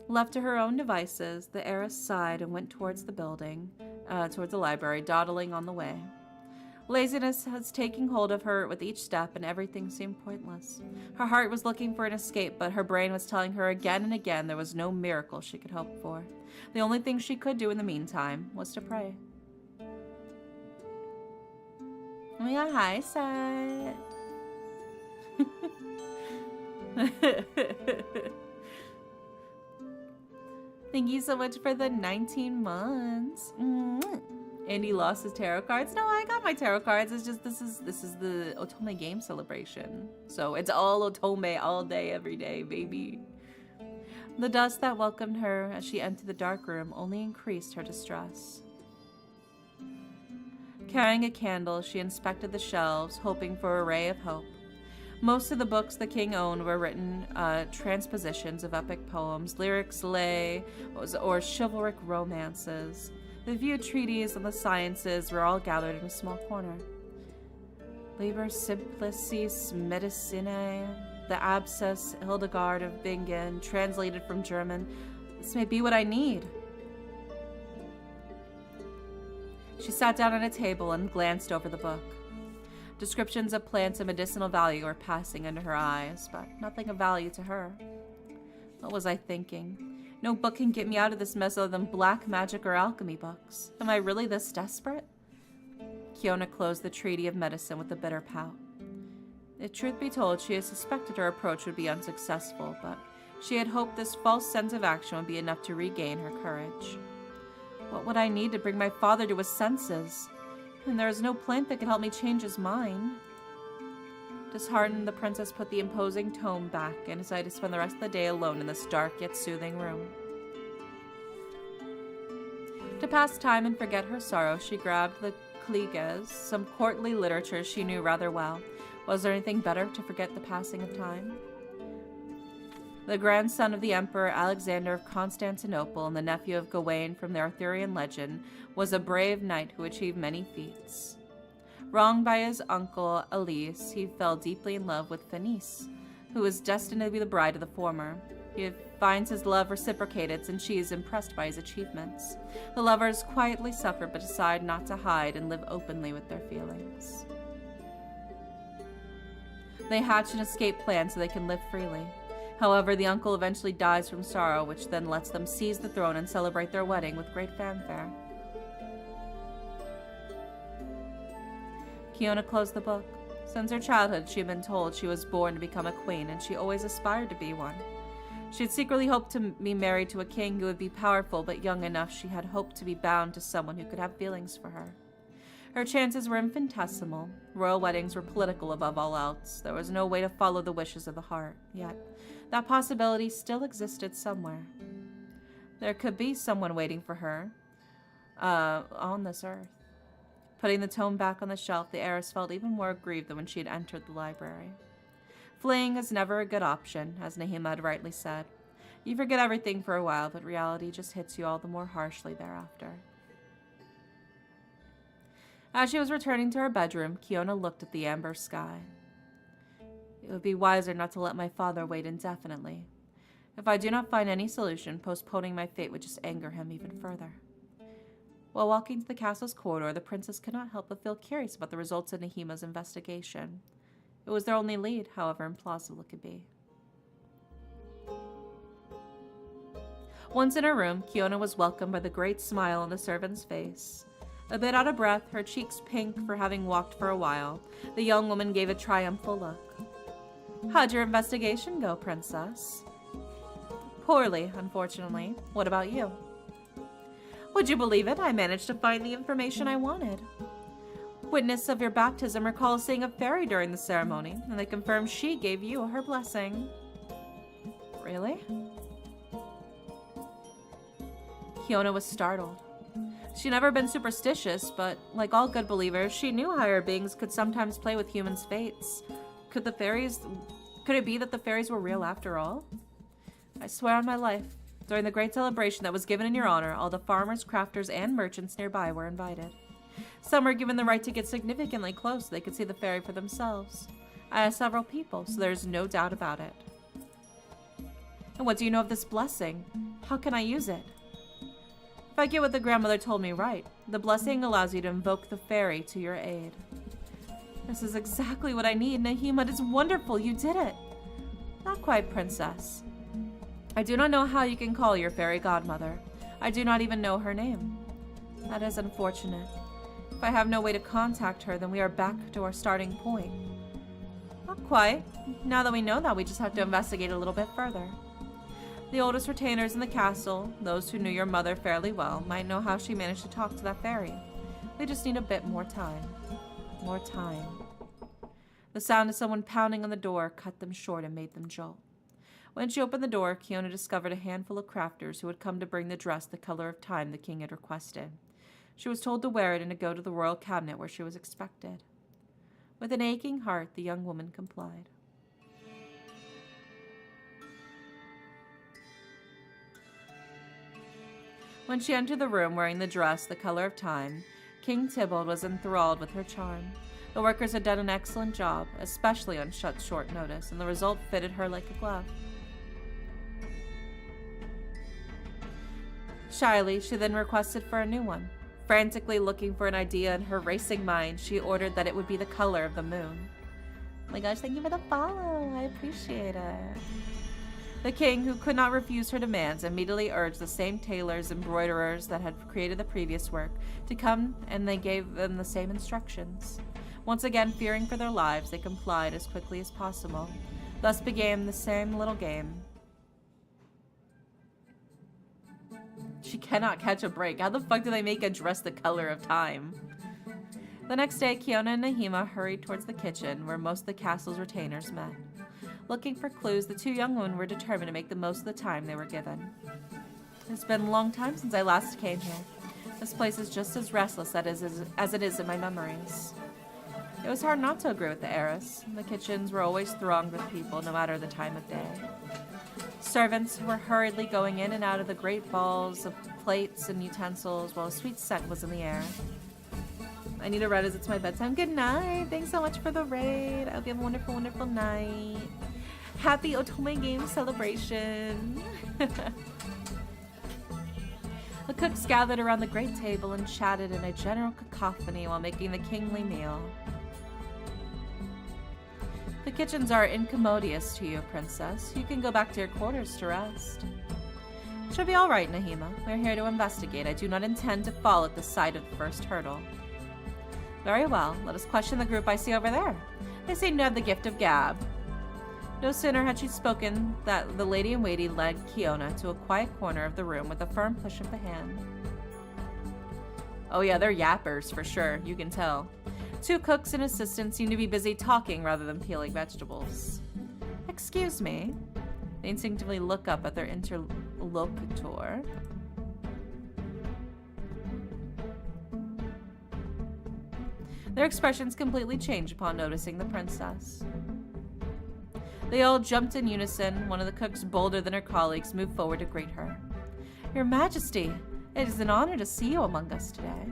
Left to her own devices, the heiress sighed and went towards the building, towards the library, dawdling on the way. Laziness was taking hold of her with each step, and everything seemed pointless. Her heart was looking for an escape, but her brain was telling her again and again there was no miracle she could hope for. The only thing she could do in the meantime was to pray. Oh my god, hi, Seth. Thank you so much for the 19 months. Andy lost his tarot cards. No, I got my tarot cards. It's just this is the Otome game celebration. So it's all Otome all day, every day, baby. The dust that welcomed her as she entered the dark room only increased her distress. Carrying a candle, she inspected the shelves, hoping for a ray of hope. Most of the books the king owned were written transpositions of epic poems, lyrics, lay, or chivalric romances. The few treatises on the sciences were all gathered in a small corner. Liber Simplicis Medicinae, the Abscess Hildegard of Bingen, translated from German. This may be what I need. She sat down at a table and glanced over the book. Descriptions of plants of medicinal value were passing under her eyes, but nothing of value to her. What was I thinking? No book can get me out of this mess other than black magic or alchemy books. Am I really this desperate? Kionna closed the treaty of medicine with a bitter pout. If truth be told, she had suspected her approach would be unsuccessful, but she had hoped this false sense of action would be enough to regain her courage. What would I need to bring my father to his senses? And there is no plant that can help me change his mind. Disheartened, the princess put the imposing tome back and decided to spend the rest of the day alone in this dark yet soothing room. To pass time and forget her sorrow, she grabbed the Kliges, some courtly literature she knew rather well. Was there anything better to forget the passing of time? The grandson of the Emperor Alexander of Constantinople and the nephew of Gawain from the Arthurian legend, was a brave knight who achieved many feats. Wronged by his uncle Elise, he fell deeply in love with Fenice, who was destined to be the bride of the former. He finds his love reciprocated and she is impressed by his achievements. The lovers quietly suffer but decide not to hide and live openly with their feelings. They hatch an escape plan so they can live freely. However, the uncle eventually dies from sorrow, which then lets them seize the throne and celebrate their wedding with great fanfare. Kionna closed the book. Since her childhood, she had been told she was born to become a queen, and she always aspired to be one. She had secretly hoped to be married to a king who would be powerful but young enough. She had hoped to be bound to someone who could have feelings for her. Her chances were infinitesimal. Royal weddings were political above all else. There was no way to follow the wishes of the heart. Yet, that possibility still existed somewhere. There could be someone waiting for her on this earth. Putting the tome back on the shelf, the heiress felt even more aggrieved than when she had entered the library. Fleeing is never a good option, as Nahima had rightly said. You forget everything for a while, but reality just hits you all the more harshly thereafter. As she was returning to her bedroom, Kionna looked at the amber sky. It would be wiser not to let my father wait indefinitely. If I do not find any solution, postponing my fate would just anger him even further. While walking to the castle's corridor, the princess could not help but feel curious about the results of Nahima's investigation. It was their only lead, however implausible it could be. Once in her room, Kionna was welcomed by the great smile on the servant's face. A bit out of breath, her cheeks pink for having walked for a while, the young woman gave a triumphal look. How'd your investigation go, princess? Poorly, unfortunately. What about you? Would you believe it? I managed to find the information I wanted. Witness of your baptism recalls seeing a fairy during the ceremony, and they confirmed she gave you her blessing. Really? Kionna was startled. She'd never been superstitious, but like all good believers, she knew higher beings could sometimes play with humans' fates. Could it be that the fairies were real after all? I swear on my life, during the great celebration that was given in your honor, all the farmers, crafters, and merchants nearby were invited. Some were given the right to get significantly close so they could see the fairy for themselves. I asked several people, so there's no doubt about it. And what do you know of this blessing? How can I use it? If I get what the grandmother told me right, the blessing allows you to invoke the fairy to your aid. This is exactly what I need, Nahima. It is wonderful. You did it. Not quite, princess. I do not know how you can call your fairy godmother. I do not even know her name. That is unfortunate. If I have no way to contact her, then we are back to our starting point. Not quite. Now that we know that, we just have to investigate a little bit further. The oldest retainers in the castle, those who knew your mother fairly well, might know how she managed to talk to that fairy. We just need a bit more time. More time. The sound of someone pounding on the door cut them short and made them jolt. When she opened the door, Kionna discovered a handful of crafters who had come to bring the dress the color of time the king had requested. She was told to wear it and to go to the royal cabinet where she was expected. With an aching heart, the young woman complied. When she entered the room wearing the dress the color of time, King Tybalt was enthralled with her charm. The workers had done an excellent job, especially on such short notice, and the result fitted her like a glove. Shyly, she then requested for a new one. Frantically looking for an idea in her racing mind, she ordered that it would be the color of the moon. Oh my gosh, thank you for the follow. I appreciate it. The king, who could not refuse her demands, immediately urged the same tailors and embroiderers that had created the previous work to come, and they gave them the same instructions. Once again, fearing for their lives, they complied as quickly as possible. Thus began the same little game. She cannot catch a break. How the fuck do they make a dress the color of time? The next day, Kionna and Nahima hurried towards the kitchen, where most of the castle's retainers met. Looking for clues, the two young women were determined to make the most of the time they were given. It's been a long time since I last came here. This place is just as restless as it is in my memories. It was hard not to agree with the heiress. The kitchens were always thronged with people, no matter the time of day. Servants were hurriedly going in and out of the great balls of plates and utensils, while a sweet scent was in the air. I need a red as it's my bedtime. Good night. Thanks so much for the raid. I hope you have a wonderful, wonderful night. Happy Otome game celebration. The cooks gathered around the great table and chatted in a general cacophony while making the kingly meal. The kitchens are incommodious to you, princess. You can go back to your quarters to rest. She'll be all right, Nahima. We're here to investigate. I do not intend to fall at the sight of the first hurdle. Very well. Let us question the group I see over there. They seem to have the gift of gab. No sooner had she spoken that the lady-in-waiting led Kionna to a quiet corner of the room with a firm push of the hand. Oh yeah, they're yappers for sure, you can tell. Two cooks and assistants seem to be busy talking rather than peeling vegetables. Excuse me. They instinctively look up at their interlocutor. Their expressions completely change upon noticing the princess. They all jumped in unison. One of the cooks, bolder than her colleagues, moved forward to greet her. Your Majesty, it is an honor to see you among us today.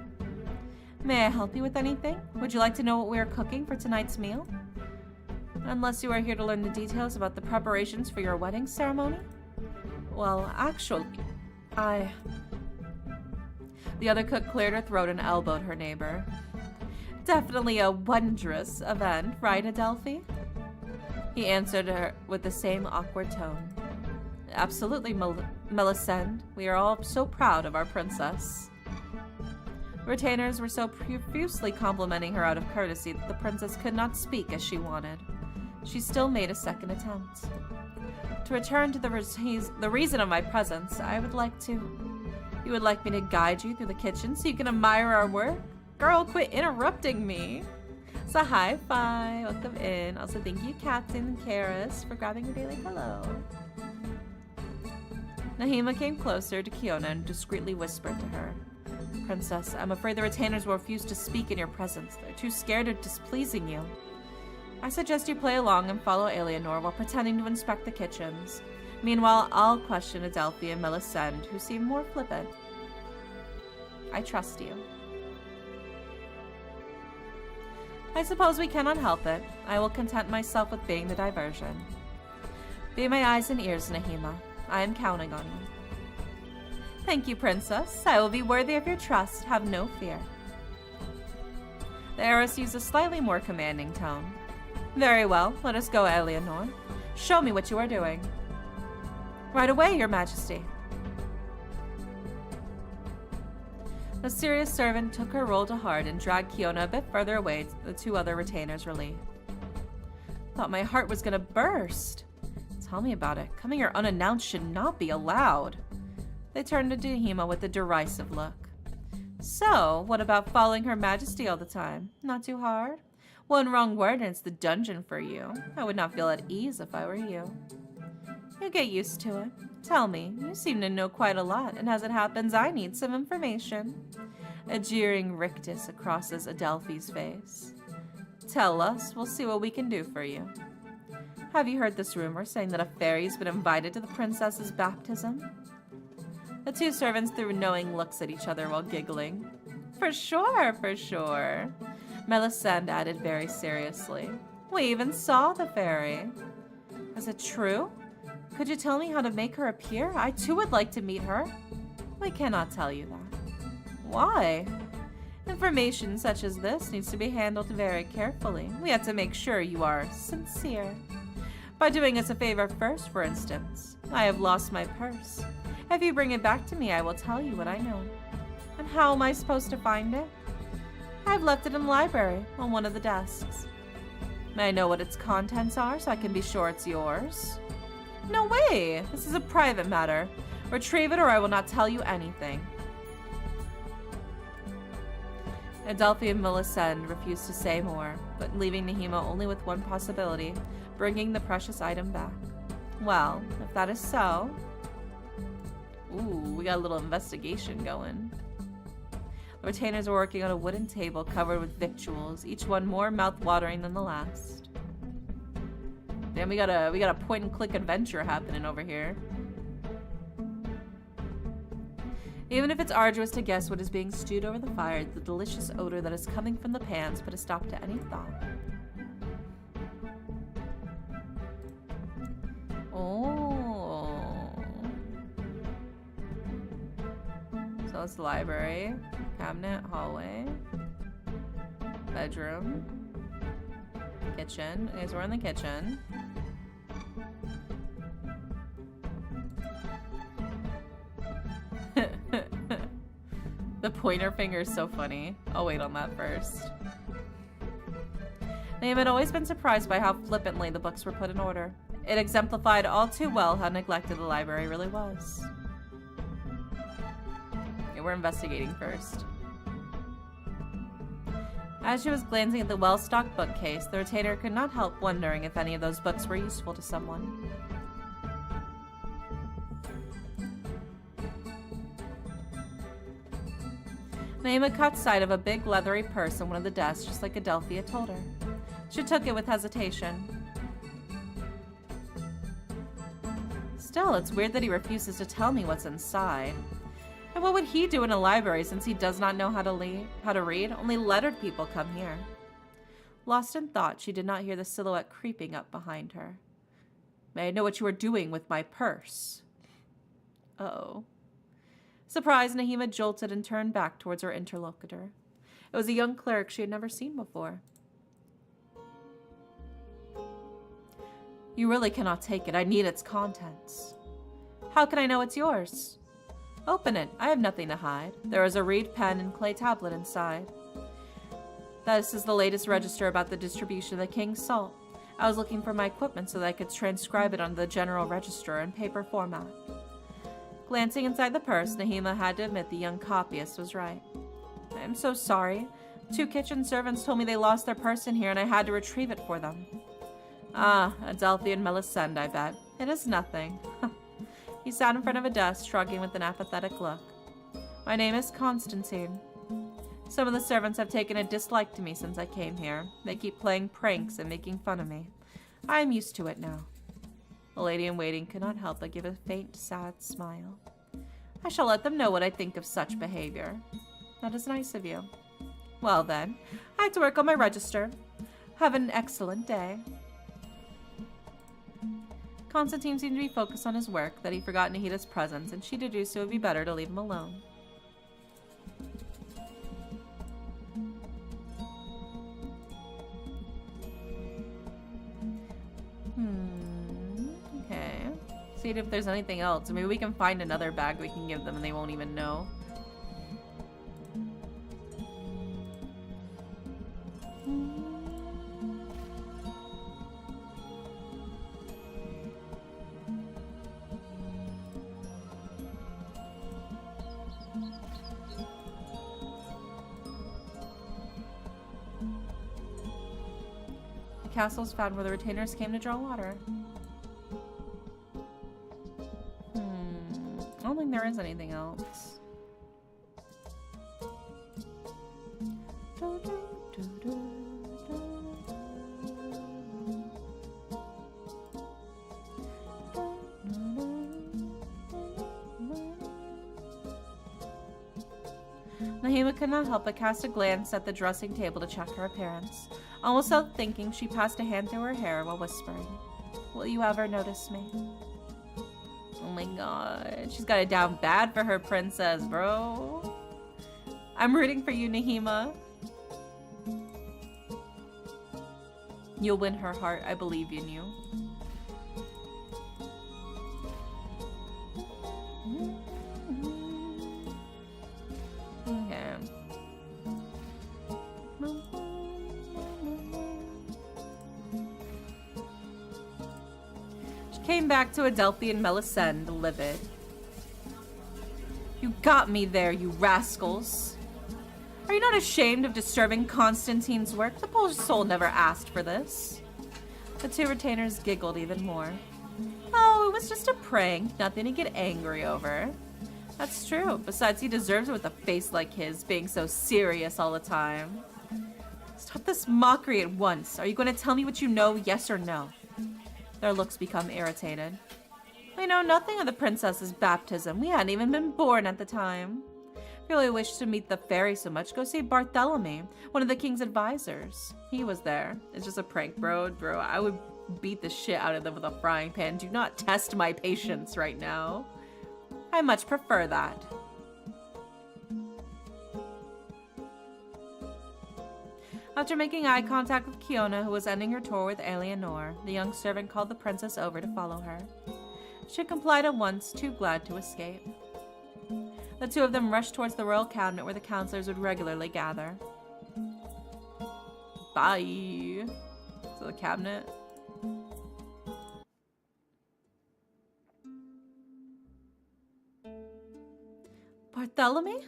May I help you with anything? Would you like to know what we are cooking for tonight's meal? Unless you are here to learn the details about the preparations for your wedding ceremony? Well, actually, The other cook cleared her throat and elbowed her neighbor. Definitely a wondrous event, right, Adelphi? He answered her with the same awkward tone. Absolutely, Melisande. We are all so proud of our princess. The retainers were so profusely complimenting her out of courtesy that the princess could not speak as she wanted. She still made a second attempt. To return to the reason of my presence, you would like me to guide you through the kitchen so you can admire our work? Girl, quit interrupting me. So hi, Fi. Welcome in. Also, thank you, Captain and Karis, for grabbing your daily hello. Nahima came closer to Kionna and discreetly whispered to her. Princess, I'm afraid the retainers will refuse to speak in your presence. They're too scared of displeasing you. I suggest you play along and follow Eleanor while pretending to inspect the kitchens. Meanwhile, I'll question Adelphi and Melisande, who seem more flippant. I trust you. I suppose we cannot help it. I will content myself with being the diversion. Be my eyes and ears, Nahima. I am counting on you. Thank you, Princess. I will be worthy of your trust. Have no fear. The heiress used a slightly more commanding tone. Very well. Let us go, Eleanor. Show me what you are doing. Right away, Your Majesty. The serious servant took her role to heart and dragged Kionna a bit further away to the two other retainers' relief. Thought my heart was gonna burst. Tell me about it. Coming here unannounced should not be allowed. They turned to Nahima with a derisive look. So, what about following Her Majesty all the time? Not too hard? One wrong word and it's the dungeon for you. I would not feel at ease if I were you. You'll get used to it. Tell me, you seem to know quite a lot, and as it happens, I need some information. A jeering rictus crosses Adelphi's face. Tell us, we'll see what we can do for you. Have you heard this rumor saying that a fairy's been invited to the princess's baptism? The two servants threw knowing looks at each other while giggling. For sure, for sure. Melisande added very seriously. We even saw the fairy. Is it true? Could you tell me how to make her appear? I too would like to meet her. We cannot tell you that. Why? Information such as this needs to be handled very carefully. We have to make sure you are sincere. By doing us a favor first, for instance. I have lost my purse. If you bring it back to me, I will tell you what I know. And how am I supposed to find it? I've left it in the library, on one of the desks. May I know what its contents are so I can be sure it's yours? No way! This is a private matter. Retrieve it or I will not tell you anything. Adelphi and Melisande refused to say more, but leaving Nahima only with one possibility, bringing the precious item back. Well, if that is so... Ooh, we got a little investigation going. The retainers are working on a wooden table covered with victuals, each one more mouth-watering than the last. Damn, we got a point-and-click adventure happening over here. Even if it's arduous to guess what is being stewed over the fire, the delicious odor that is coming from the pans put a stop to any thought. Oh. So it's the library, cabinet, hallway, bedroom, kitchen. Okay, so we're in the kitchen. The pointer finger is so funny. I'll wait on that first. Nahima had always been surprised by how flippantly the books were put in order. It exemplified all too well how neglected the library really was. Okay, we're investigating first. As she was glancing at the well-stocked bookcase, the retainer could not help wondering if any of those books were useful to someone. Naima caught sight of a big leathery purse on one of the desks, just like Adelphi had told her. She took it with hesitation. Still, it's weird that he refuses to tell me what's inside. And what would he do in a library since he does not know how to read? Only lettered people come here. Lost in thought, she did not hear the silhouette creeping up behind her. May I know what you are doing with my purse? Uh-oh. Surprised, Naima jolted and turned back towards her interlocutor. It was a young cleric she had never seen before. You really cannot take it. I need its contents. How can I know it's yours? Open it. I have nothing to hide. There is a reed pen and clay tablet inside. This is the latest register about the distribution of the king's salt. I was looking for my equipment so that I could transcribe it onto the general register in paper format. Glancing inside the purse, Naima had to admit the young copyist was right. I am so sorry. 2 kitchen servants told me they lost their purse in here and I had to retrieve it for them. Ah, Adelphi and Melisande, I bet. It is nothing. He sat in front of a desk, shrugging with an apathetic look. My name is Constantine. Some of the servants have taken a dislike to me since I came here. They keep playing pranks and making fun of me. I am used to it now. The lady-in-waiting could not help but give a faint, sad smile. I shall let them know what I think of such behavior. That is nice of you. Well then, I have to work on my register. Have an excellent day. Constantine seemed to be focused on his work, that he forgot Nahida's presence, and she deduced it would be better to leave him alone. Okay. See if there's anything else. Maybe we can find another bag we can give them and they won't even know. Castles found where the retainers came to draw water. I don't think there is anything else. Naima could not help but cast a glance at the dressing table to check her appearance. Almost without thinking, she passed a hand through her hair while whispering, "Will you ever notice me?" Oh my god. She's got it down bad for her princess, bro. I'm rooting for you, Naima. You'll win her heart. I believe in you. Okay. She came back to Adelphi and Melisande, livid. You got me there, you rascals. Are you not ashamed of disturbing Constantine's work? The poor soul never asked for this. The two retainers giggled even more. Oh, it was just a prank. Nothing to get angry over. That's true. Besides, he deserves it with a face like his, being so serious all the time. Stop this mockery at once. Are you going to tell me what you know, yes or no? Their looks become irritated. We know nothing of the princess's baptism. We hadn't even been born at the time. If you really wish to meet the fairy so much, go see Bartholomew, one of the king's advisors. He was there. It's just a prank, bro. Bro, I would beat the shit out of them with a frying pan. Do not test my patience right now. I much prefer that. After making eye contact with Kionna, who was ending her tour with Eleanor, the young servant called the princess over to follow her. She complied at once, too glad to escape. The two of them rushed towards the royal cabinet where the counselors would regularly gather. Bye. So the cabinet. Bartholomew?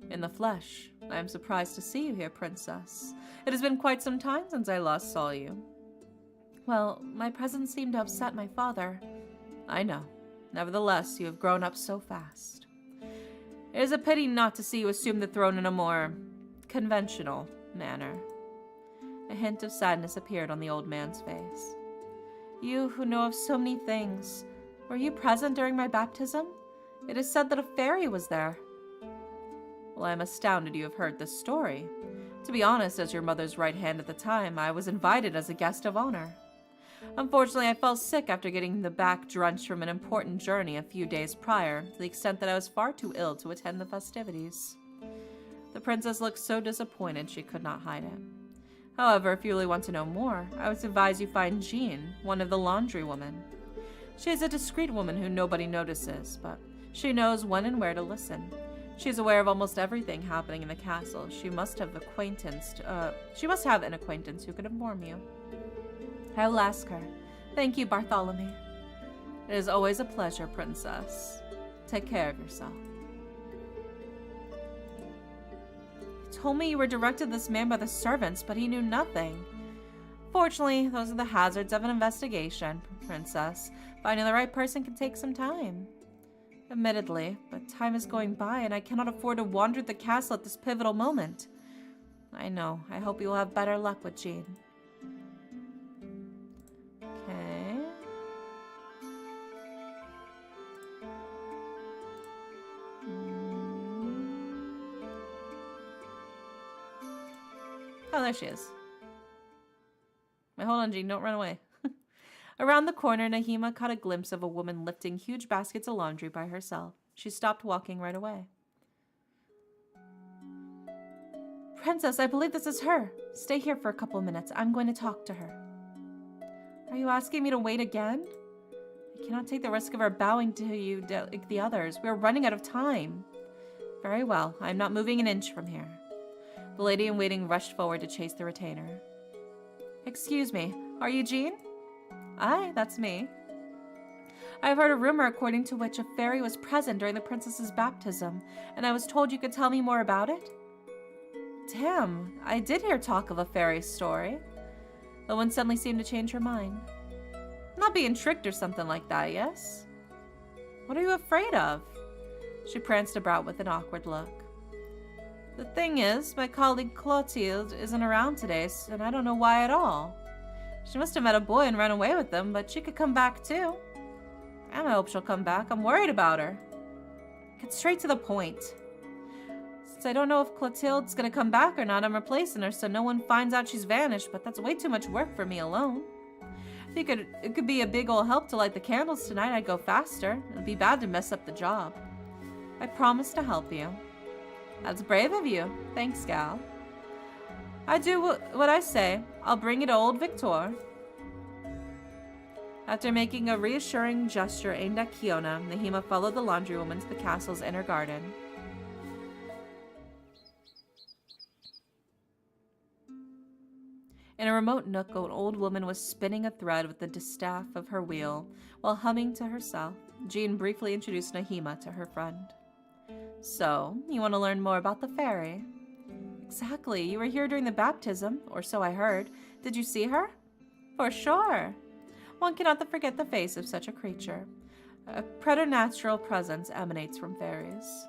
In the flesh. I am surprised to see you here, Princess. It has been quite some time since I last saw you. Well, my presence seemed to upset my father. I know. Nevertheless, you have grown up so fast. It is a pity not to see you assume the throne in a more conventional manner. A hint of sadness appeared on the old man's face. You who know of so many things, were you present during my baptism? It is said that a fairy was there. Well, I am astounded you have heard this story. To be honest, as your mother's right hand at the time, I was invited as a guest of honor. Unfortunately, I fell sick after getting the back drenched from an important journey a few days prior, to the extent that I was far too ill to attend the festivities. The princess looked so disappointed she could not hide it. However, if you really want to know more, I would advise you find Jean, one of the laundry women. She is a discreet woman who nobody notices, but she knows when and where to listen. She is aware of almost everything happening in the castle. She must have an acquaintance who could inform you. I will ask her. Thank you, Bartholomew. It is always a pleasure, Princess. Take care of yourself. You told me you were directed this man by the servants, but he knew nothing. Fortunately, those are the hazards of an investigation, Princess. Finding the right person can take some time. Admittedly, but time is going by and I cannot afford to wander the castle at this pivotal moment. I know. I hope you will have better luck with Jean. Okay. Oh, there she is. Wait, hold on, Jean. Don't run away. Around the corner, Nahima caught a glimpse of a woman lifting huge baskets of laundry by herself. She stopped walking right away. Princess, I believe this is her. Stay here for a couple of minutes. I'm going to talk to her. Are you asking me to wait again? I cannot take the risk of her bowing to you like the others. We are running out of time. Very well. I am not moving an inch from here. The lady in waiting rushed forward to chase the retainer. Excuse me. Are you Jean? Aye, that's me. I have heard a rumor according to which a fairy was present during the princess's baptism, and I was told you could tell me more about it. Damn, I did hear talk of a fairy story. The one suddenly seemed to change her mind. Not being tricked or something like that, yes? What are you afraid of? She pranced about with an awkward look. The thing is, my colleague Clotilde isn't around today, and I don't know why at all. She must have met a boy and run away with him, but she could come back too. And I hope she'll come back. I'm worried about her. Get straight to the point. Since I don't know if Clotilde's gonna come back or not, I'm replacing her so no one finds out she's vanished, but that's way too much work for me alone. I think it could be a big ol' help to light the candles tonight. I'd go faster. It'd be bad to mess up the job. I promise to help you. That's brave of you. Thanks, gal. I do what I say. I'll bring it to old Victor. After making a reassuring gesture aimed at Kionna, Nahima followed the laundrywoman to the castle's inner garden. In a remote nook, an old woman was spinning a thread with the distaff of her wheel, while humming to herself. Jean briefly introduced Nahima to her friend. So, you want to learn more about the fairy? Exactly. You were here during the baptism, or so I heard. Did you see her? For sure. One cannot forget the face of such a creature. A preternatural presence emanates from fairies.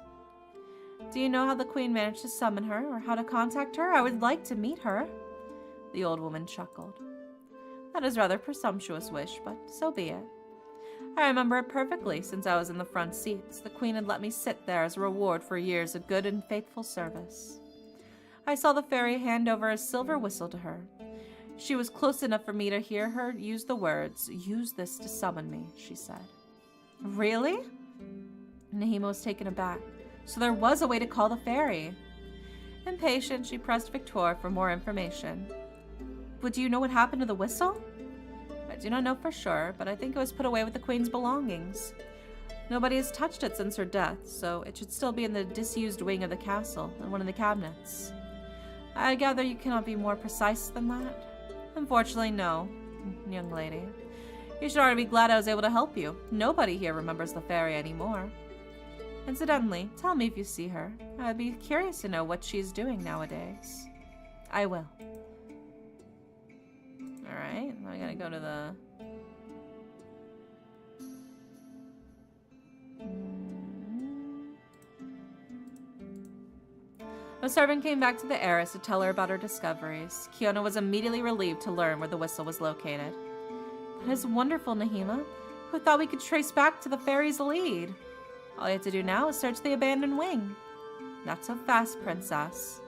Do you know how the queen managed to summon her, or how to contact her? I would like to meet her. The old woman chuckled. That is rather presumptuous wish, but so be it. I remember it perfectly, since I was in the front seats. The queen had let me sit there as a reward for years of good and faithful service. I saw the fairy hand over a silver whistle to her. She was close enough for me to hear her use the words, "Use this to summon me," she said. Really? Nahima was taken aback. So there was a way to call the fairy. Impatient, she pressed Victor for more information. But do you know what happened to the whistle? I do not know for sure, but I think it was put away with the queen's belongings. Nobody has touched it since her death, so it should still be in the disused wing of the castle, in one of the cabinets. I gather you cannot be more precise than that? Unfortunately, no, young lady. You should already be glad I was able to help you. Nobody here remembers the fairy anymore. Incidentally, tell me if you see her. I'd be curious to know what she's doing nowadays. I will. Alright, now I gotta go to the... A servant came back to the heiress to tell her about her discoveries. Kionna was immediately relieved to learn where the whistle was located. That is wonderful, Nahima. Who thought we could trace back to the fairy's lead? All you have to do now is search the abandoned wing. Not so fast, princess.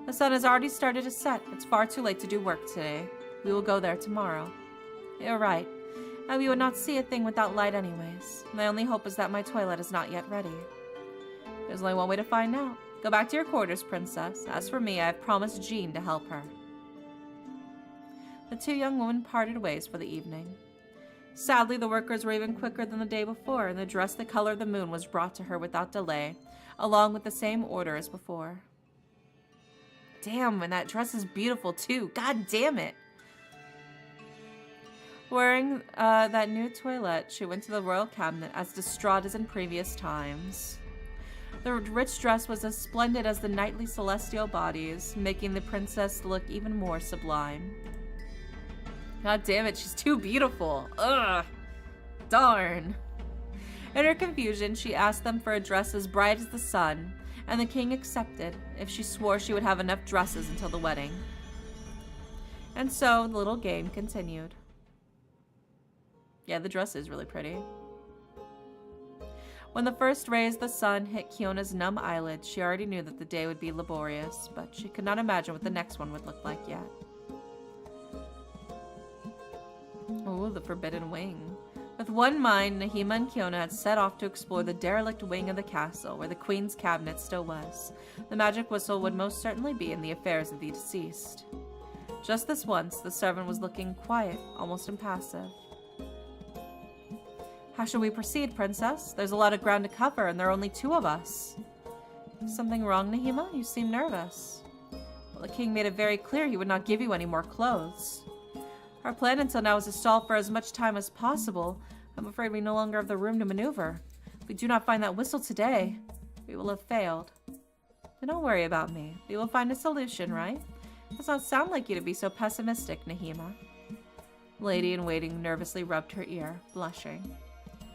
The sun has already started to set. It's far too late to do work today. We will go there tomorrow. You're right. We would not see a thing without light anyways. My only hope is that my toilet is not yet ready. There's only one way to find out. Go back to your quarters, princess. As for me, I have promised Jean to help her. The two young women parted ways for the evening. Sadly, the workers were even quicker than the day before, and the dress the color of the moon was brought to her without delay, along with the same order as before. Damn, and that dress is beautiful too. God damn it. Wearing that new toilette, she went to the royal cabinet as distraught as in previous times. The rich dress was as splendid as the knightly celestial bodies, making the princess look even more sublime. God damn it, she's too beautiful. Ugh. Darn. In her confusion, she asked them for a dress as bright as the sun, and the king accepted if she swore she would have enough dresses until the wedding. And so the little game continued. Yeah, the dress is really pretty. When the first rays of the sun hit Kionna's numb eyelids, she already knew that the day would be laborious, but she could not imagine what the next one would look like yet. Oh, the forbidden wing. With one mind, Nahima and Kionna had set off to explore the derelict wing of the castle, where the queen's cabinet still was. The magic whistle would most certainly be in the affairs of the deceased. Just this once, the servant was looking quiet, almost impassive. How shall we proceed, princess? There's a lot of ground to cover, and there are only two of us. Something wrong, Nahima? You seem nervous. Well, the king made it very clear he would not give you any more clothes. Our plan until now is to stall for as much time as possible. I'm afraid we no longer have the room to maneuver. If we do not find that whistle today, we will have failed. But don't worry about me. We will find a solution, right? It does not sound like you to be so pessimistic, Nahima. Lady-in-waiting nervously rubbed her ear, blushing.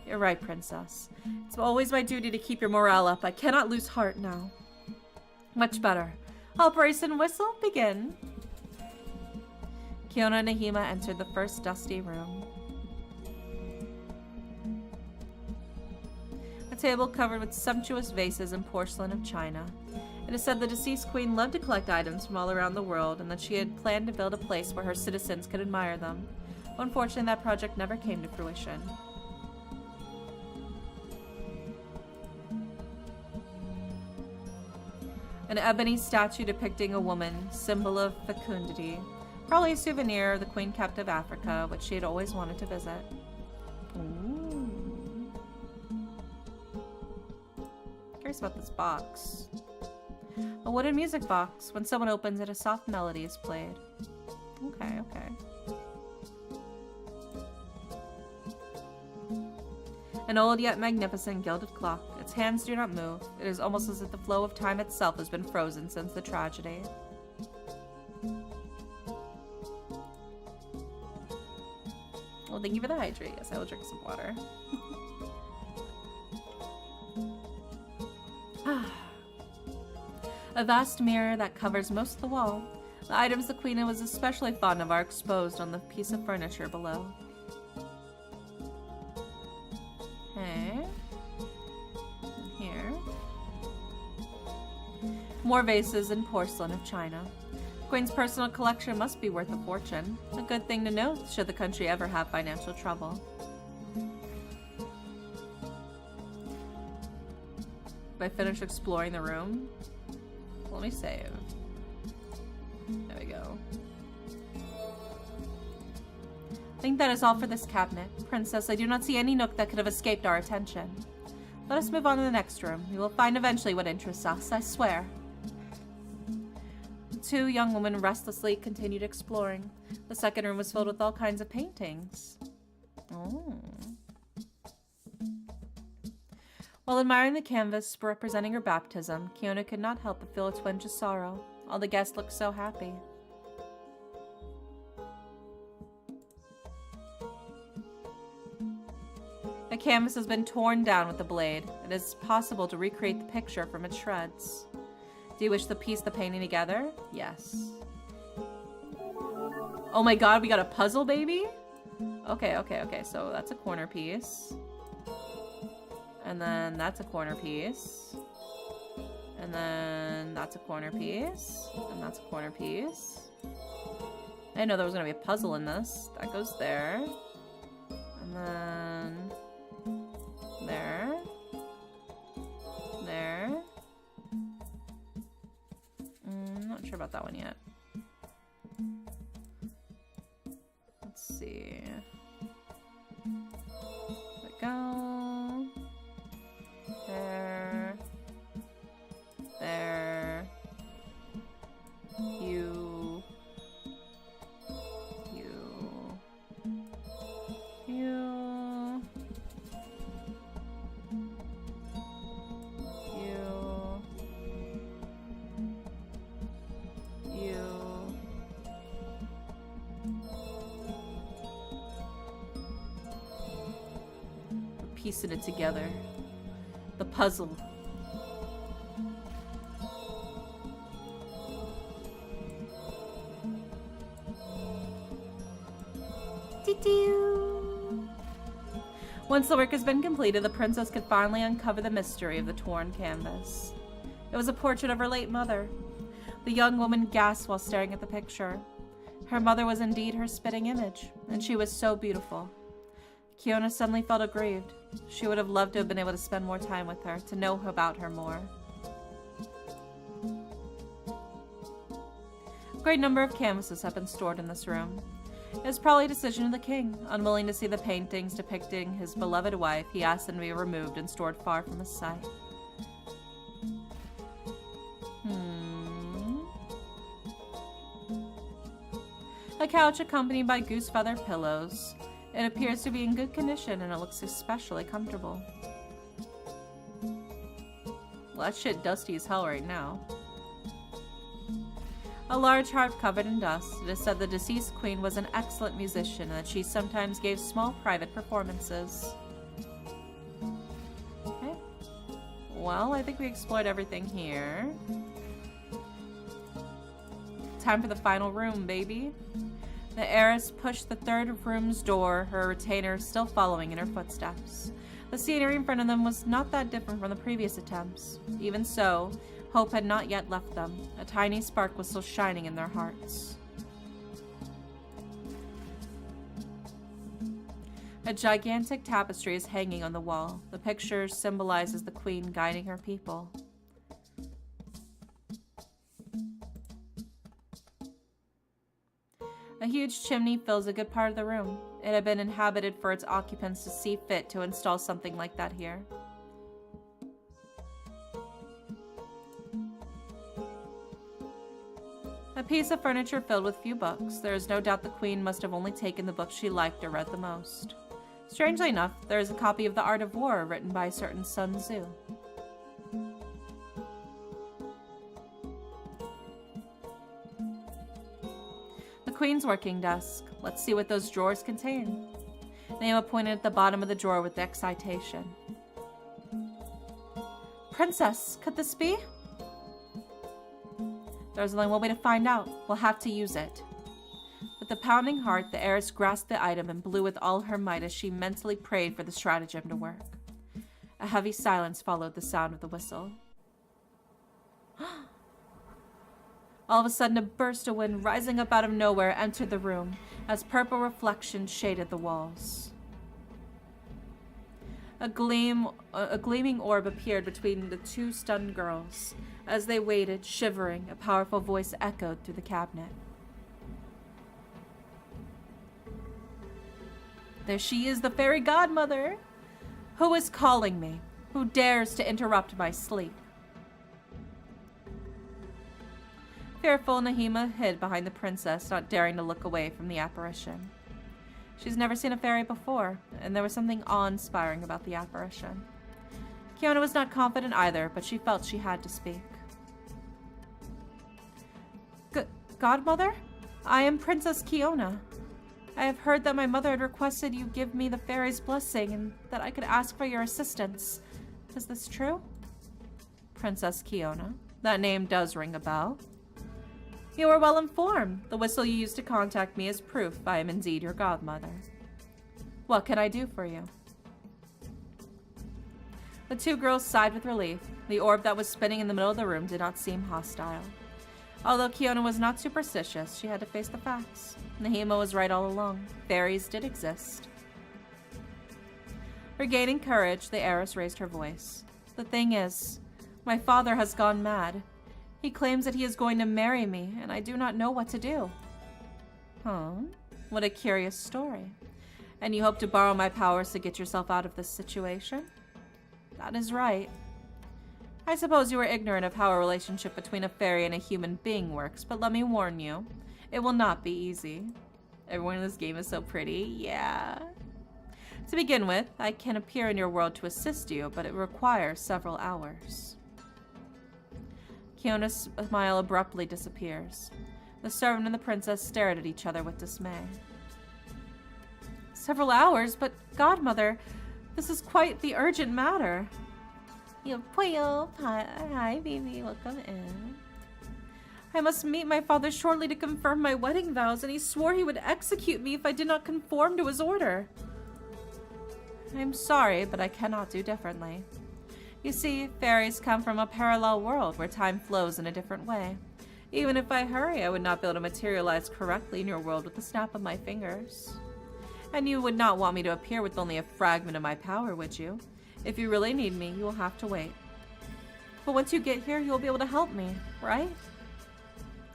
You're right, princess. It's always my duty to keep your morale up. I cannot lose heart now. Much better. Operation Whistle, begin. Kionna and Nahima entered the first dusty room. A table covered with sumptuous vases and porcelain of China. It is said the deceased queen loved to collect items from all around the world, and that she had planned to build a place where her citizens could admire them. Unfortunately, that project never came to fruition. An ebony statue depicting a woman, symbol of fecundity. Probably a souvenir of the queen kept of Africa, which she had always wanted to visit. Ooh. Curious about this box. A wooden music box. When someone opens it, a soft melody is played. Okay, okay. An old yet magnificent gilded clock. Its hands do not move. It is almost as if the flow of time itself has been frozen since the tragedy. Well, thank you for the hydrate. Yes, I will drink some water. A vast mirror that covers most of the wall. The items the queen was especially fond of are exposed on the piece of furniture below. Okay. Here. More vases and porcelain of China. The queen's personal collection must be worth a fortune. A good thing to know should the country ever have financial trouble. Have I finished exploring the room? Let me save. There we go. I think that is all for this cabinet. Princess, I do not see any nook that could have escaped our attention. Let us move on to the next room. We will find eventually what interests us, I swear. The two young women restlessly continued exploring. The second room was filled with all kinds of paintings. Oh. While admiring the canvas representing her baptism, Kionna could not help but feel a twinge of sorrow. All the guests looked so happy. The canvas has been torn down with the blade. It is possible to recreate the picture from its shreds. Do you wish to piece the painting together? Yes. Oh my god, we got a puzzle, baby? Okay. So that's a corner piece. And then that's a corner piece. And then that's a corner piece. And that's a corner piece. I didn't know there was going to be a puzzle in this. That goes there. And then... there. There. Not sure about that one yet. Let's see. There we go. There. There. You. Piecing it together. The puzzle. Once the work has been completed, the princess could finally uncover the mystery of the torn canvas. It was a portrait of her late mother. The young woman gasped while staring at the picture. Her mother was indeed her spitting image, and she was so beautiful. Kionna suddenly felt aggrieved. She would have loved to have been able to spend more time with her, to know about her more. A great number of canvases have been stored in this room. It was probably a decision of the king. Unwilling to see the paintings depicting his beloved wife, he asked them to be removed and stored far from his sight. A couch accompanied by goose feather pillows. It appears to be in good condition and it looks especially comfortable. Well, that shit dusty as hell right now. A large harp covered in dust. It is said the deceased queen was an excellent musician and that she sometimes gave small private performances. Okay. Well, I think we explored everything here. Time for the final room, baby. The heiress pushed the third room's door, her retainer still following in her footsteps. The scenery in front of them was not that different from the previous attempts. Even so, hope had not yet left them. A tiny spark was still shining in their hearts. A gigantic tapestry is hanging on the wall. The picture symbolizes the queen guiding her people. A huge chimney fills a good part of the room. It had been inhabited for its occupants to see fit to install something like that here. A piece of furniture filled with few books. There is no doubt the queen must have only taken the books she liked or read the most. Strangely enough, there is a copy of The Art of War written by a certain Sun Tzu. Queen's working desk. Let's see what those drawers contain. Naima pointed at the bottom of the drawer with excitation. Princess, could this be? There's only one way to find out. We'll have to use it. With a pounding heart, the heiress grasped the item and blew with all her might as she mentally prayed for the stratagem to work. A heavy silence followed the sound of the whistle. All of a sudden, a burst of wind rising up out of nowhere entered the room as purple reflections shaded the walls. A gleaming orb appeared between the two stunned girls. As they waited, shivering, a powerful voice echoed through the cabinet. There she is, the fairy godmother! Who is calling me? Who dares to interrupt my sleep? Fearful, Naima hid behind the princess, not daring to look away from the apparition. She's never seen a fairy before, and there was something awe-inspiring about the apparition. Kionna was not confident either, but she felt she had to speak. Godmother? I am Princess Kionna. I have heard that my mother had requested you give me the fairy's blessing and that I could ask for your assistance. Is this true? Princess Kionna. That name does ring a bell. You are well informed. The whistle you used to contact me is proof I am indeed your godmother. What can I do for you? The two girls sighed with relief. The orb that was spinning in the middle of the room did not seem hostile. Although Kionna was not superstitious, she had to face the facts. Nahima was right all along. Fairies did exist. Regaining courage, the heiress raised her voice. The thing is, my father has gone mad. He claims that he is going to marry me, and I do not know what to do. Huh? What a curious story. And you hope to borrow my powers to get yourself out of this situation? That is right. I suppose you are ignorant of how a relationship between a fairy and a human being works, but let me warn you, it will not be easy. Everyone in this game is so pretty, yeah. To begin with, I can appear in your world to assist you, but it requires several hours. Kionna's smile abruptly disappears. The servant and the princess stared at each other with dismay. Several hours? But, godmother, this is quite the urgent matter. Hi, baby, welcome in. I must meet my father shortly to confirm my wedding vows, and he swore he would execute me if I did not conform to his order. I'm sorry, but I cannot do differently. You see, fairies come from a parallel world where time flows in a different way. Even if I hurry, I would not be able to materialize correctly in your world with the snap of my fingers. And you would not want me to appear with only a fragment of my power, would you? If you really need me, you will have to wait. But once you get here, you will be able to help me, right?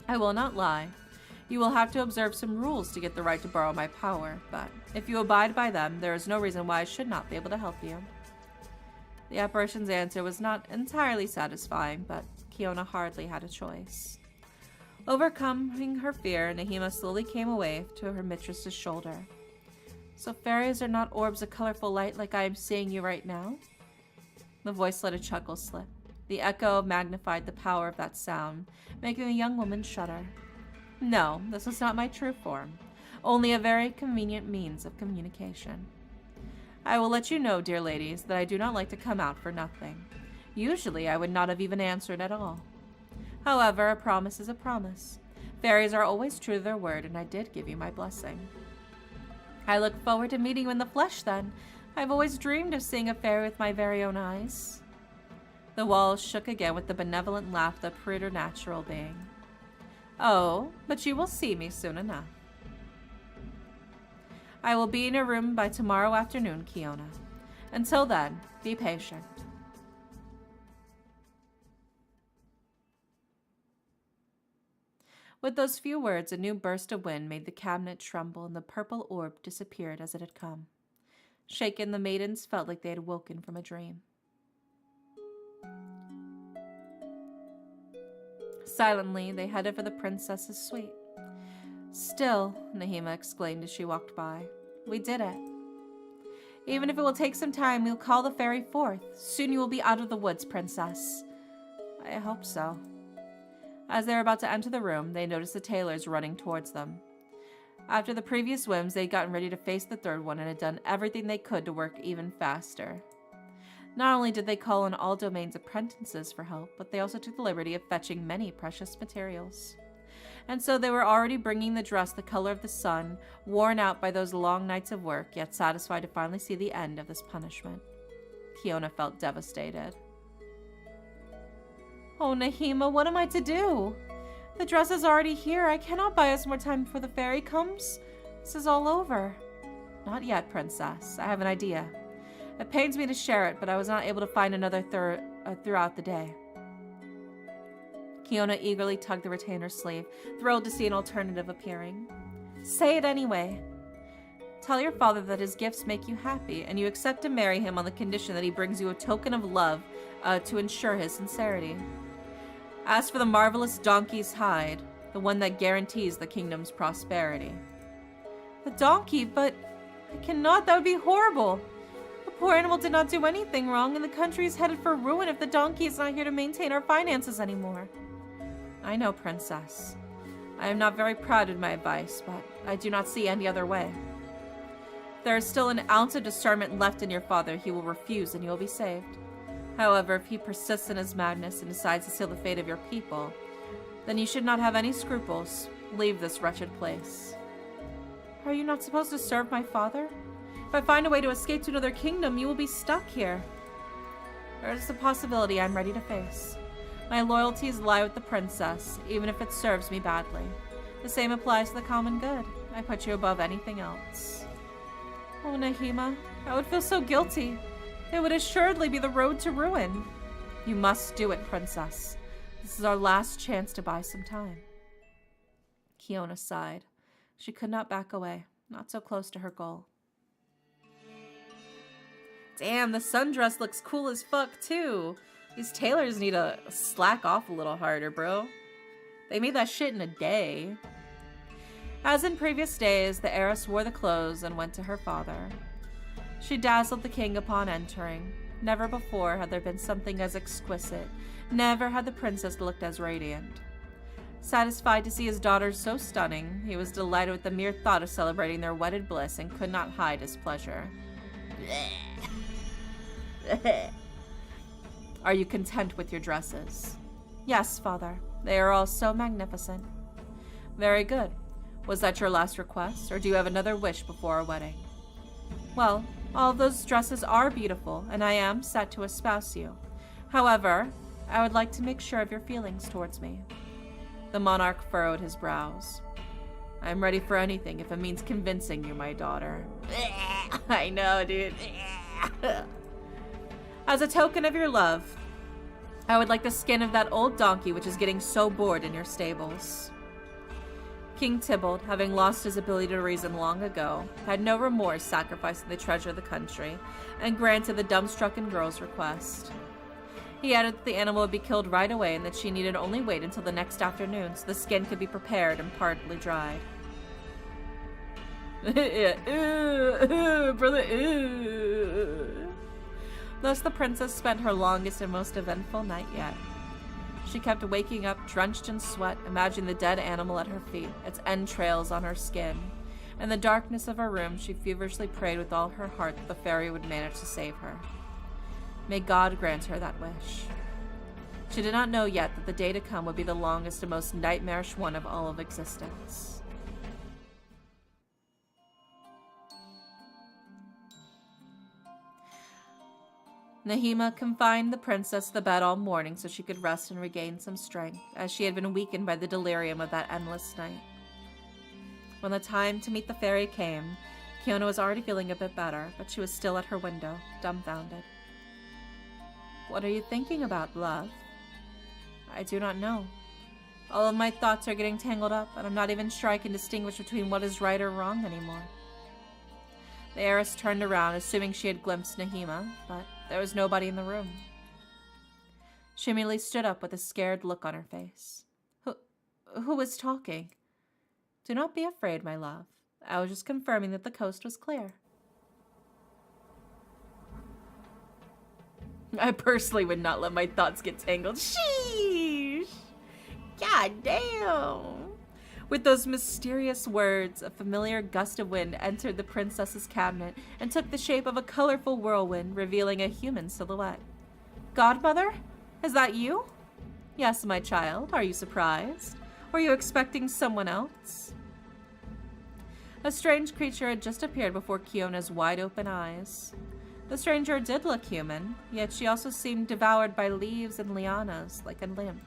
I will not lie. You will have to observe some rules to get the right to borrow my power, but if you abide by them, there is no reason why I should not be able to help you. The apparition's answer was not entirely satisfying, but Kionna hardly had a choice. Overcoming her fear, Nahima slowly came away to her mistress's shoulder. So fairies are not orbs of colorful light like I am seeing you right now? The voice let a chuckle slip. The echo magnified the power of that sound, making the young woman shudder. No, this was not my true form. Only a very convenient means of communication. I will let you know, dear ladies, that I do not like to come out for nothing. Usually I would not have even answered at all. However, a promise is a promise. Fairies are always true to their word, and I did give you my blessing. I look forward to meeting you in the flesh, then. I've always dreamed of seeing a fairy with my very own eyes. The walls shook again with the benevolent laugh of the preternatural being. Oh, but you will see me soon enough. I will be in your room by tomorrow afternoon, Kionna. Until then, be patient. With those few words, a new burst of wind made the cabinet tremble, and the purple orb disappeared as it had come. Shaken, the maidens felt like they had woken from a dream. Silently, they headed for the princess's suite. Still, Nahima exclaimed as she walked by, we did it. Even if it will take some time, we'll call the fairy forth. Soon you will be out of the woods, princess. I hope so. As they were about to enter the room, they noticed the tailors running towards them. After the previous whims, they had gotten ready to face the third one and had done everything they could to work even faster. Not only did they call on all domains apprentices for help, but they also took the liberty of fetching many precious materials. And so they were already bringing the dress the color of the sun, worn out by those long nights of work, yet satisfied to finally see the end of this punishment. Kionna felt devastated. Oh, Nahima, what am I to do? The dress is already here. I cannot buy us more time before the fairy comes. This is all over. Not yet, princess. I have an idea. It pains me to share it, but I was not able to find another throughout the day. Kionna eagerly tugged the retainer's sleeve, thrilled to see an alternative appearing. Say it anyway. Tell your father that his gifts make you happy, and you accept to marry him on the condition that he brings you a token of love to ensure his sincerity. As for the marvelous donkey's hide, the one that guarantees the kingdom's prosperity. The donkey? But I cannot. That would be horrible. The poor animal did not do anything wrong, and the country is headed for ruin if the donkey is not here to maintain our finances anymore. I know, Princess. I am not very proud of my advice, but I do not see any other way. If there is still an ounce of discernment left in your father, he will refuse and you will be saved. However, if he persists in his madness and decides to seal the fate of your people, then you should not have any scruples. Leave this wretched place. Are you not supposed to serve my father? If I find a way to escape to another kingdom, you will be stuck here. There is a possibility I'm ready to face. My loyalties lie with the princess, even if it serves me badly. The same applies to the common good. I put you above anything else. Oh, Nahima, I would feel so guilty. It would assuredly be the road to ruin. You must do it, Princess. This is our last chance to buy some time. Kionna sighed. She could not back away, not so close to her goal. Damn, the sundress looks cool as fuck, too. These tailors need to slack off a little harder, bro. They made that shit in a day. As in previous days, the heiress wore the clothes and went to her father. She dazzled the king upon entering. Never before had there been something as exquisite. Never had the princess looked as radiant. Satisfied to see his daughter so stunning, he was delighted with the mere thought of celebrating their wedded bliss and could not hide his pleasure. Are you content with your dresses? Yes, father. They are all so magnificent. Very good. Was that your last request, or do you have another wish before our wedding? Well, all of those dresses are beautiful, and I am set to espouse you. However, I would like to make sure of your feelings towards me. The monarch furrowed his brows. I am ready for anything if it means convincing you, my daughter. I know, dude. As a token of your love, I would like the skin of that old donkey which is getting so bored in your stables. King Tybalt, having lost his ability to reason long ago, had no remorse sacrificing the treasure of the country, and granted the dumbstrucken girl's request. He added that the animal would be killed right away and that she needed only wait until the next afternoon so the skin could be prepared and partly dried. Brother, Thus the princess spent her longest and most eventful night yet. She kept waking up drenched in sweat, imagining the dead animal at her feet, its entrails on her skin. In the darkness of her room, she feverishly prayed with all her heart that the fairy would manage to save her. May God grant her that wish. She did not know yet that the day to come would be the longest and most nightmarish one of all of existence. Nahima confined the princess to the bed all morning so she could rest and regain some strength, as she had been weakened by the delirium of that endless night. When the time to meet the fairy came, Kionna was already feeling a bit better, but she was still at her window, dumbfounded. What are you thinking about, love? I do not know. All of my thoughts are getting tangled up, and I'm not even sure I can distinguish between what is right or wrong anymore. The heiress turned around, assuming she had glimpsed Nahima, but there was nobody in the room. She immediately stood up with a scared look on her face. Who was talking? Do not be afraid, my love. I was just confirming that the coast was clear. I personally would not let my thoughts get tangled. Sheesh! God damn! With those mysterious words, a familiar gust of wind entered the princess's cabinet and took the shape of a colorful whirlwind, revealing a human silhouette. Godmother? Is that you? Yes, my child. Are you surprised? Were you expecting someone else? A strange creature had just appeared before Kionna's wide-open eyes. The stranger did look human, yet she also seemed devoured by leaves and lianas, like a nymph.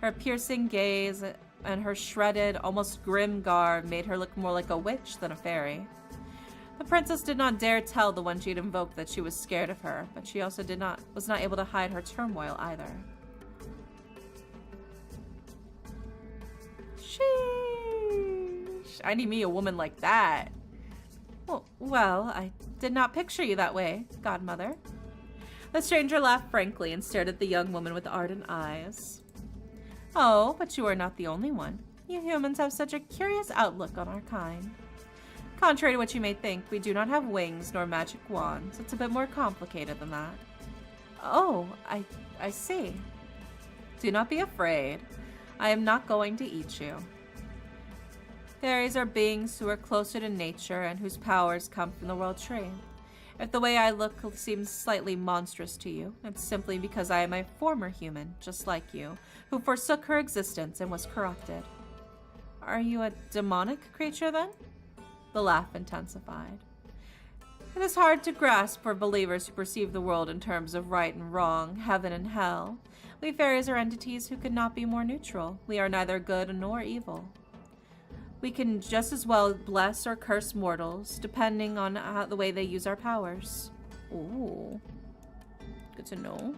Her piercing gaze and her shredded, almost grim garb made her look more like a witch than a fairy. The princess did not dare tell the one she had invoked that she was scared of her, but she also was not able to hide her turmoil either. Sheesh. I need me a woman like that. Well, I did not picture you that way, godmother. The stranger laughed frankly and stared at the young woman with ardent eyes. Oh, but you are not the only one. You humans have such a curious outlook on our kind. Contrary to what you may think, we do not have wings nor magic wands. It's a bit more complicated than that. Oh, I see. Do not be afraid. I am not going to eat you. Fairies are beings who are closer to nature and whose powers come from the world tree. If the way I look seems slightly monstrous to you, it's simply because I am a former human, just like you, who forsook her existence and was corrupted. Are you a demonic creature, then? The laugh intensified. It is hard to grasp for believers who perceive the world in terms of right and wrong, heaven and hell. We fairies are entities who could not be more neutral. We are neither good nor evil. We can just as well bless or curse mortals, depending on the way they use our powers. Ooh. Good to know.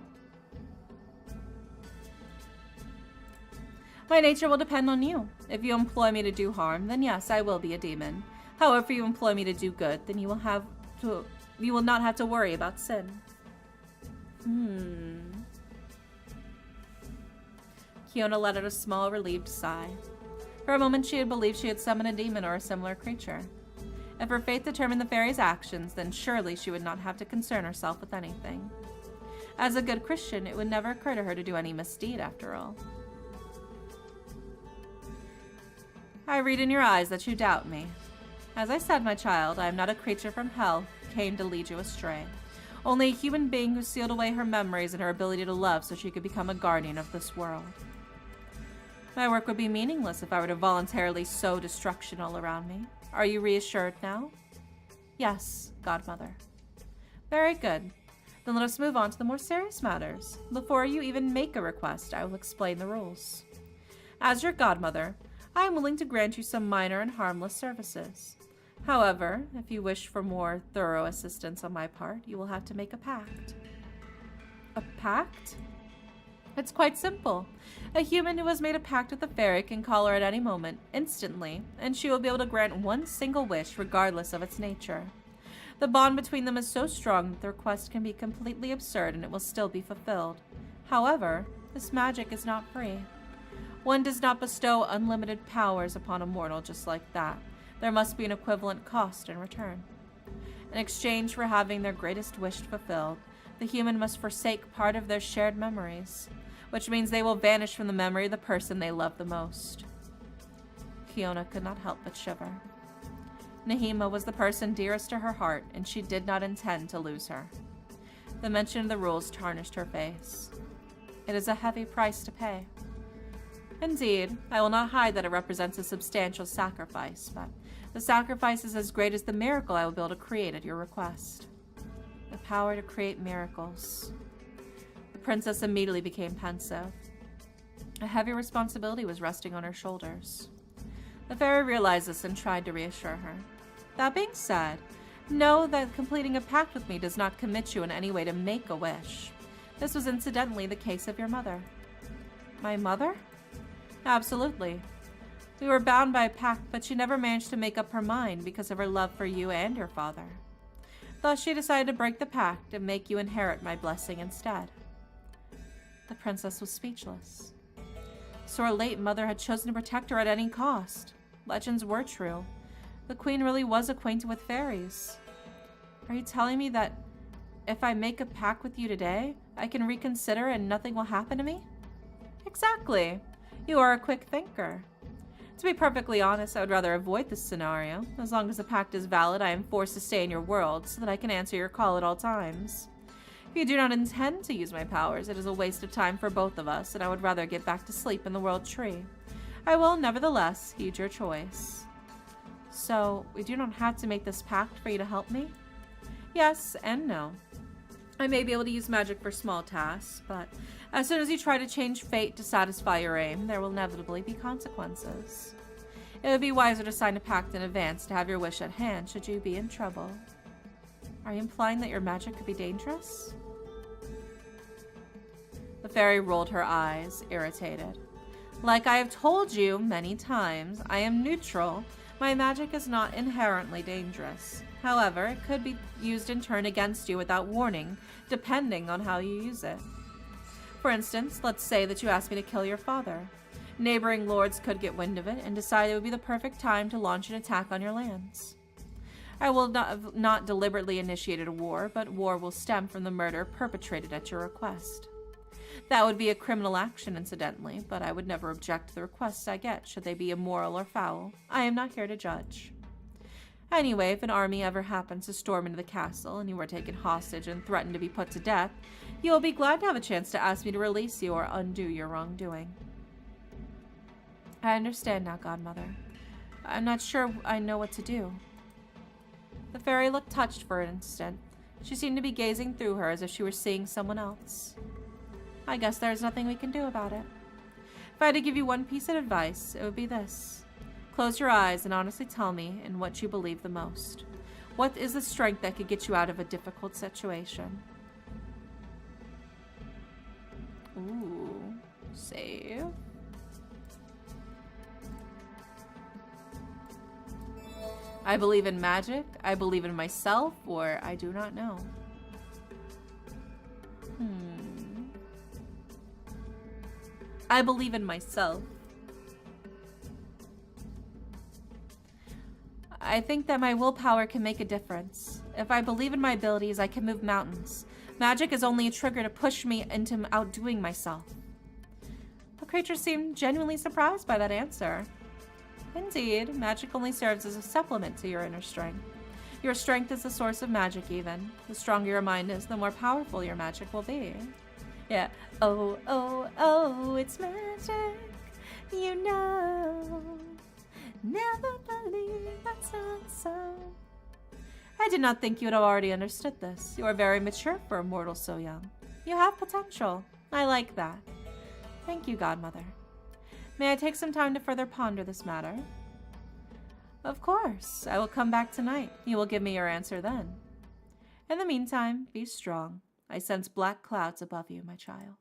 My nature will depend on you. If you employ me to do harm, then yes, I will be a demon. However, if you employ me to do good, then you will not have to worry about sin. Kionna let out a small, relieved sigh. For a moment, she had believed she had summoned a demon or a similar creature. If her fate determined the fairy's actions, then surely she would not have to concern herself with anything. As a good Christian, it would never occur to her to do any misdeed, after all. I read in your eyes that you doubt me. As I said, my child, I am not a creature from hell who came to lead you astray. Only a human being who sealed away her memories and her ability to love so she could become a guardian of this world. My work would be meaningless if I were to voluntarily sow destruction all around me. Are you reassured now? Yes, Godmother. Very good. Then let us move on to the more serious matters. Before you even make a request, I will explain the rules. As your Godmother, I am willing to grant you some minor and harmless services. However, if you wish for more thorough assistance on my part, you will have to make a pact. A pact? It's quite simple. A human who has made a pact with a fairy can call her at any moment, instantly, and she will be able to grant one single wish regardless of its nature. The bond between them is so strong that the request can be completely absurd and it will still be fulfilled. However, this magic is not free. One does not bestow unlimited powers upon a mortal just like that. There must be an equivalent cost in return. In exchange for having their greatest wish fulfilled, the human must forsake part of their shared memories, which means they will vanish from the memory of the person they love the most. Kionna could not help but shiver. Nahima was the person dearest to her heart, and she did not intend to lose her. The mention of the rules tarnished her face. It is a heavy price to pay. Indeed, I will not hide that it represents a substantial sacrifice, but the sacrifice is as great as the miracle I will be able to create at your request. The power to create miracles. The princess immediately became pensive. A heavy responsibility was resting on her shoulders. The fairy realized this and tried to reassure her. That being said, know that completing a pact with me does not commit you in any way to make a wish. This was incidentally the case of your mother. My mother? Absolutely. We were bound by a pact, but she never managed to make up her mind because of her love for you and your father. Thus, she decided to break the pact and make you inherit my blessing instead. The princess was speechless. So her late mother had chosen to protect her at any cost. Legends were true. The queen really was acquainted with fairies. Are you telling me that if I make a pact with you today, I can reconsider and nothing will happen to me? Exactly. You are a quick thinker. To be perfectly honest, I would rather avoid this scenario. As long as the pact is valid, I am forced to stay in your world so that I can answer your call at all times. If you do not intend to use my powers, it is a waste of time for both of us, and I would rather get back to sleep in the world tree. I will, nevertheless, heed your choice. So, we do not have to make this pact for you to help me? Yes and no. I may be able to use magic for small tasks, but as soon as you try to change fate to satisfy your aim, there will inevitably be consequences. It would be wiser to sign a pact in advance to have your wish at hand should you be in trouble. Are you implying that your magic could be dangerous? The fairy rolled her eyes, irritated. Like I have told you many times, I am neutral. My magic is not inherently dangerous. However, it could be used in turn against you without warning, depending on how you use it. For instance, let's say that you asked me to kill your father. Neighboring lords could get wind of it and decide it would be the perfect time to launch an attack on your lands. I will not deliberately initiated a war, but war will stem from the murder perpetrated at your request. That would be a criminal action, incidentally, but I would never object to the requests I get, should they be immoral or foul. I am not here to judge. Anyway, if an army ever happens to storm into the castle and you are taken hostage and threatened to be put to death, you will be glad to have a chance to ask me to release you or undo your wrongdoing. I understand now, Godmother. I'm not sure I know what to do. The fairy looked touched for an instant. She seemed to be gazing through her as if she were seeing someone else. I guess there's nothing we can do about it. If I had to give you one piece of advice, it would be this. Close your eyes and honestly tell me in what you believe the most. What is the strength that could get you out of a difficult situation? Ooh, save. I believe in magic, I believe in myself, or I do not know. I believe in myself. I think that my willpower can make a difference. If I believe in my abilities, I can move mountains. Magic is only a trigger to push me into outdoing myself. The creature seemed genuinely surprised by that answer. Indeed, magic only serves as a supplement to your inner strength. Your strength is the source of magic even. The stronger your mind is, the more powerful your magic will be. Yeah. Oh, oh, oh, it's magic, you know. Never believe that's not so. I did not think you had already understood this. You are very mature for a mortal so young. You have potential. I like that. Thank you, Godmother. May I take some time to further ponder this matter? Of course. I will come back tonight. You will give me your answer then. In the meantime, be strong. I sense black clouds above you, my child.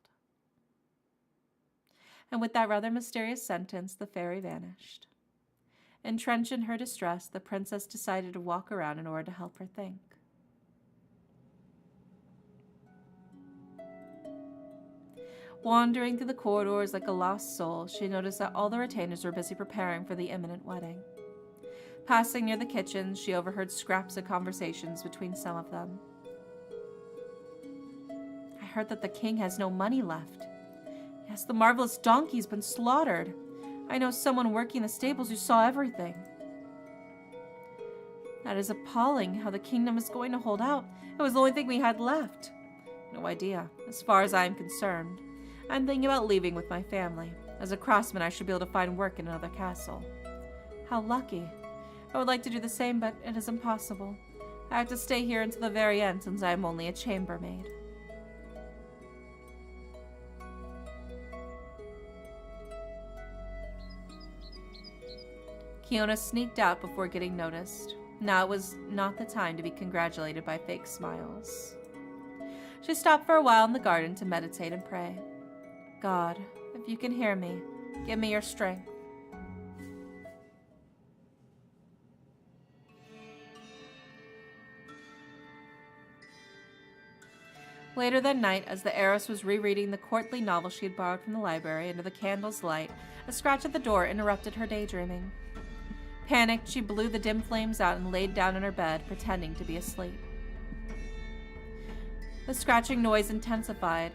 And with that rather mysterious sentence, the fairy vanished. Entrenched in her distress, the princess decided to walk around in order to help her think. Wandering through the corridors like a lost soul, she noticed that all the retainers were busy preparing for the imminent wedding. Passing near the kitchen, she overheard scraps of conversations between some of them. I heard that the king has no money left. Yes, the marvelous donkey's been slaughtered. I know someone working in the stables who saw everything. That is appalling how the kingdom is going to hold out. It was the only thing we had left. No idea, as far as I am concerned. I'm thinking about leaving with my family. As a craftsman, I should be able to find work in another castle. How lucky. I would like to do the same, but it is impossible. I have to stay here until the very end since I am only a chambermaid. Kionna sneaked out before getting noticed. Now it was not the time to be congratulated by fake smiles. She stopped for a while in the garden to meditate and pray. God, if you can hear me, give me your strength. Later that night, as the heiress was rereading the courtly novel she had borrowed from the library under the candle's light, a scratch at the door interrupted her daydreaming. Panicked, she blew the dim flames out and laid down in her bed, pretending to be asleep. The scratching noise intensified.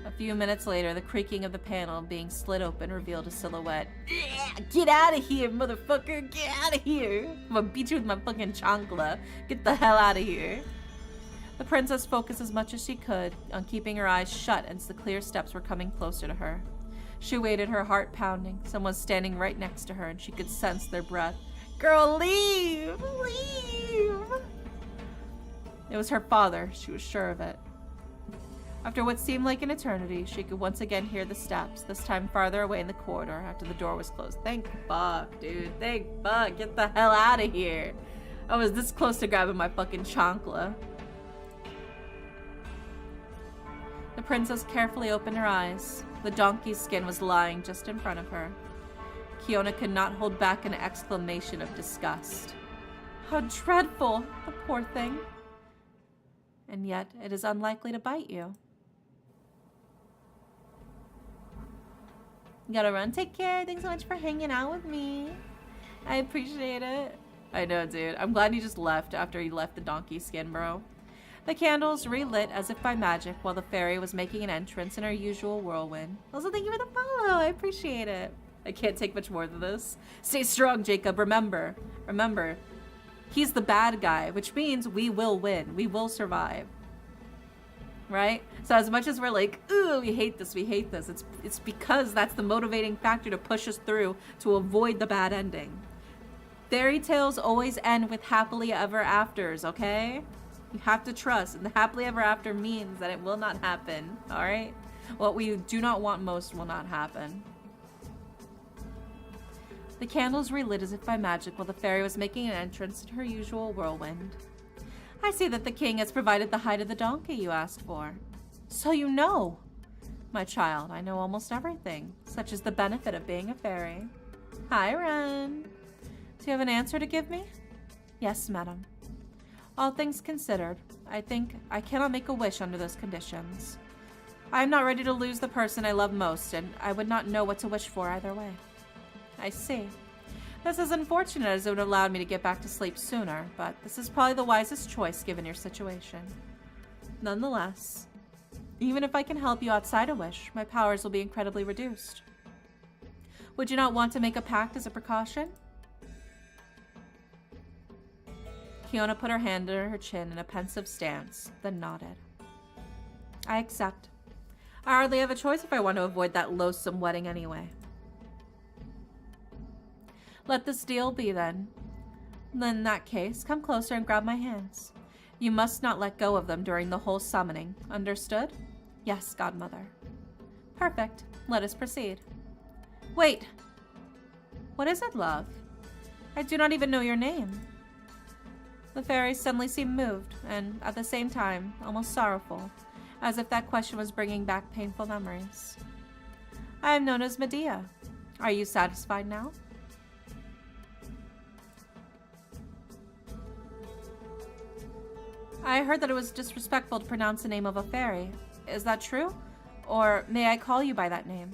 A few minutes later, the creaking of the panel being slid open revealed a silhouette. Get out of here, motherfucker! Get out of here! I'm gonna beat you with my fucking chancla. Get the hell out of here! The princess focused as much as she could on keeping her eyes shut as the clear steps were coming closer to her. She waited, her heart pounding. Someone was standing right next to her, and she could sense their breath. Girl, leave! Leave! It was her father. She was sure of it. After what seemed like an eternity, she could once again hear the steps, this time farther away in the corridor after the door was closed. Thank fuck, dude. Thank fuck. Get the hell out of here. I was this close to grabbing my fucking chancla. The princess carefully opened her eyes. The donkey's skin was lying just in front of her. Kionna could not hold back an exclamation of disgust. How dreadful, the poor thing. And yet, it is unlikely to bite you. You gotta run. Take care. Thanks so much for hanging out with me. I appreciate it. I know, dude. I'm glad he just left after he left the Donkeyskin, bro. The candles relit as if by magic while the fairy was making an entrance in her usual whirlwind. Also, thank you for the follow. I appreciate it. I can't take much more than this. Stay strong, Jacob. Remember, he's the bad guy, which means we will win. We will survive. Right? So as much as we're like, ooh, we hate this, it's because that's the motivating factor to push us through to avoid the bad ending. Fairy tales always end with happily ever afters, okay? You have to trust, and the happily ever after means that it will not happen, alright? What we do not want most will not happen. The candles relit as if by magic while the fairy was making an entrance in her usual whirlwind. I see that the king has provided the hide of the donkey you asked for. So you know. My child, I know almost everything, such as the benefit of being a fairy. Hi, Ren. Do you have an answer to give me? Yes, madam. All things considered, I think I cannot make a wish under those conditions. I am not ready to lose the person I love most, and I would not know what to wish for either way. I see. This is unfortunate as it would have allowed me to get back to sleep sooner, but this is probably the wisest choice given your situation. Nonetheless, even if I can help you outside a wish, my powers will be incredibly reduced. Would you not want to make a pact as a precaution? Kionna put her hand under her chin in a pensive stance, then nodded. I accept. I hardly have a choice if I want to avoid that loathsome wedding anyway. Let this deal be then. Then in that case, come closer and grab my hands. You must not let go of them during the whole summoning. Understood? Yes, godmother. Perfect. Let us proceed. Wait. What is it, love? I do not even know your name. The fairy suddenly seemed moved, and at the same time, almost sorrowful, as if that question was bringing back painful memories. I am known as Medea. Are you satisfied now? I heard that it was disrespectful to pronounce the name of a fairy. Is that true? Or may I call you by that name?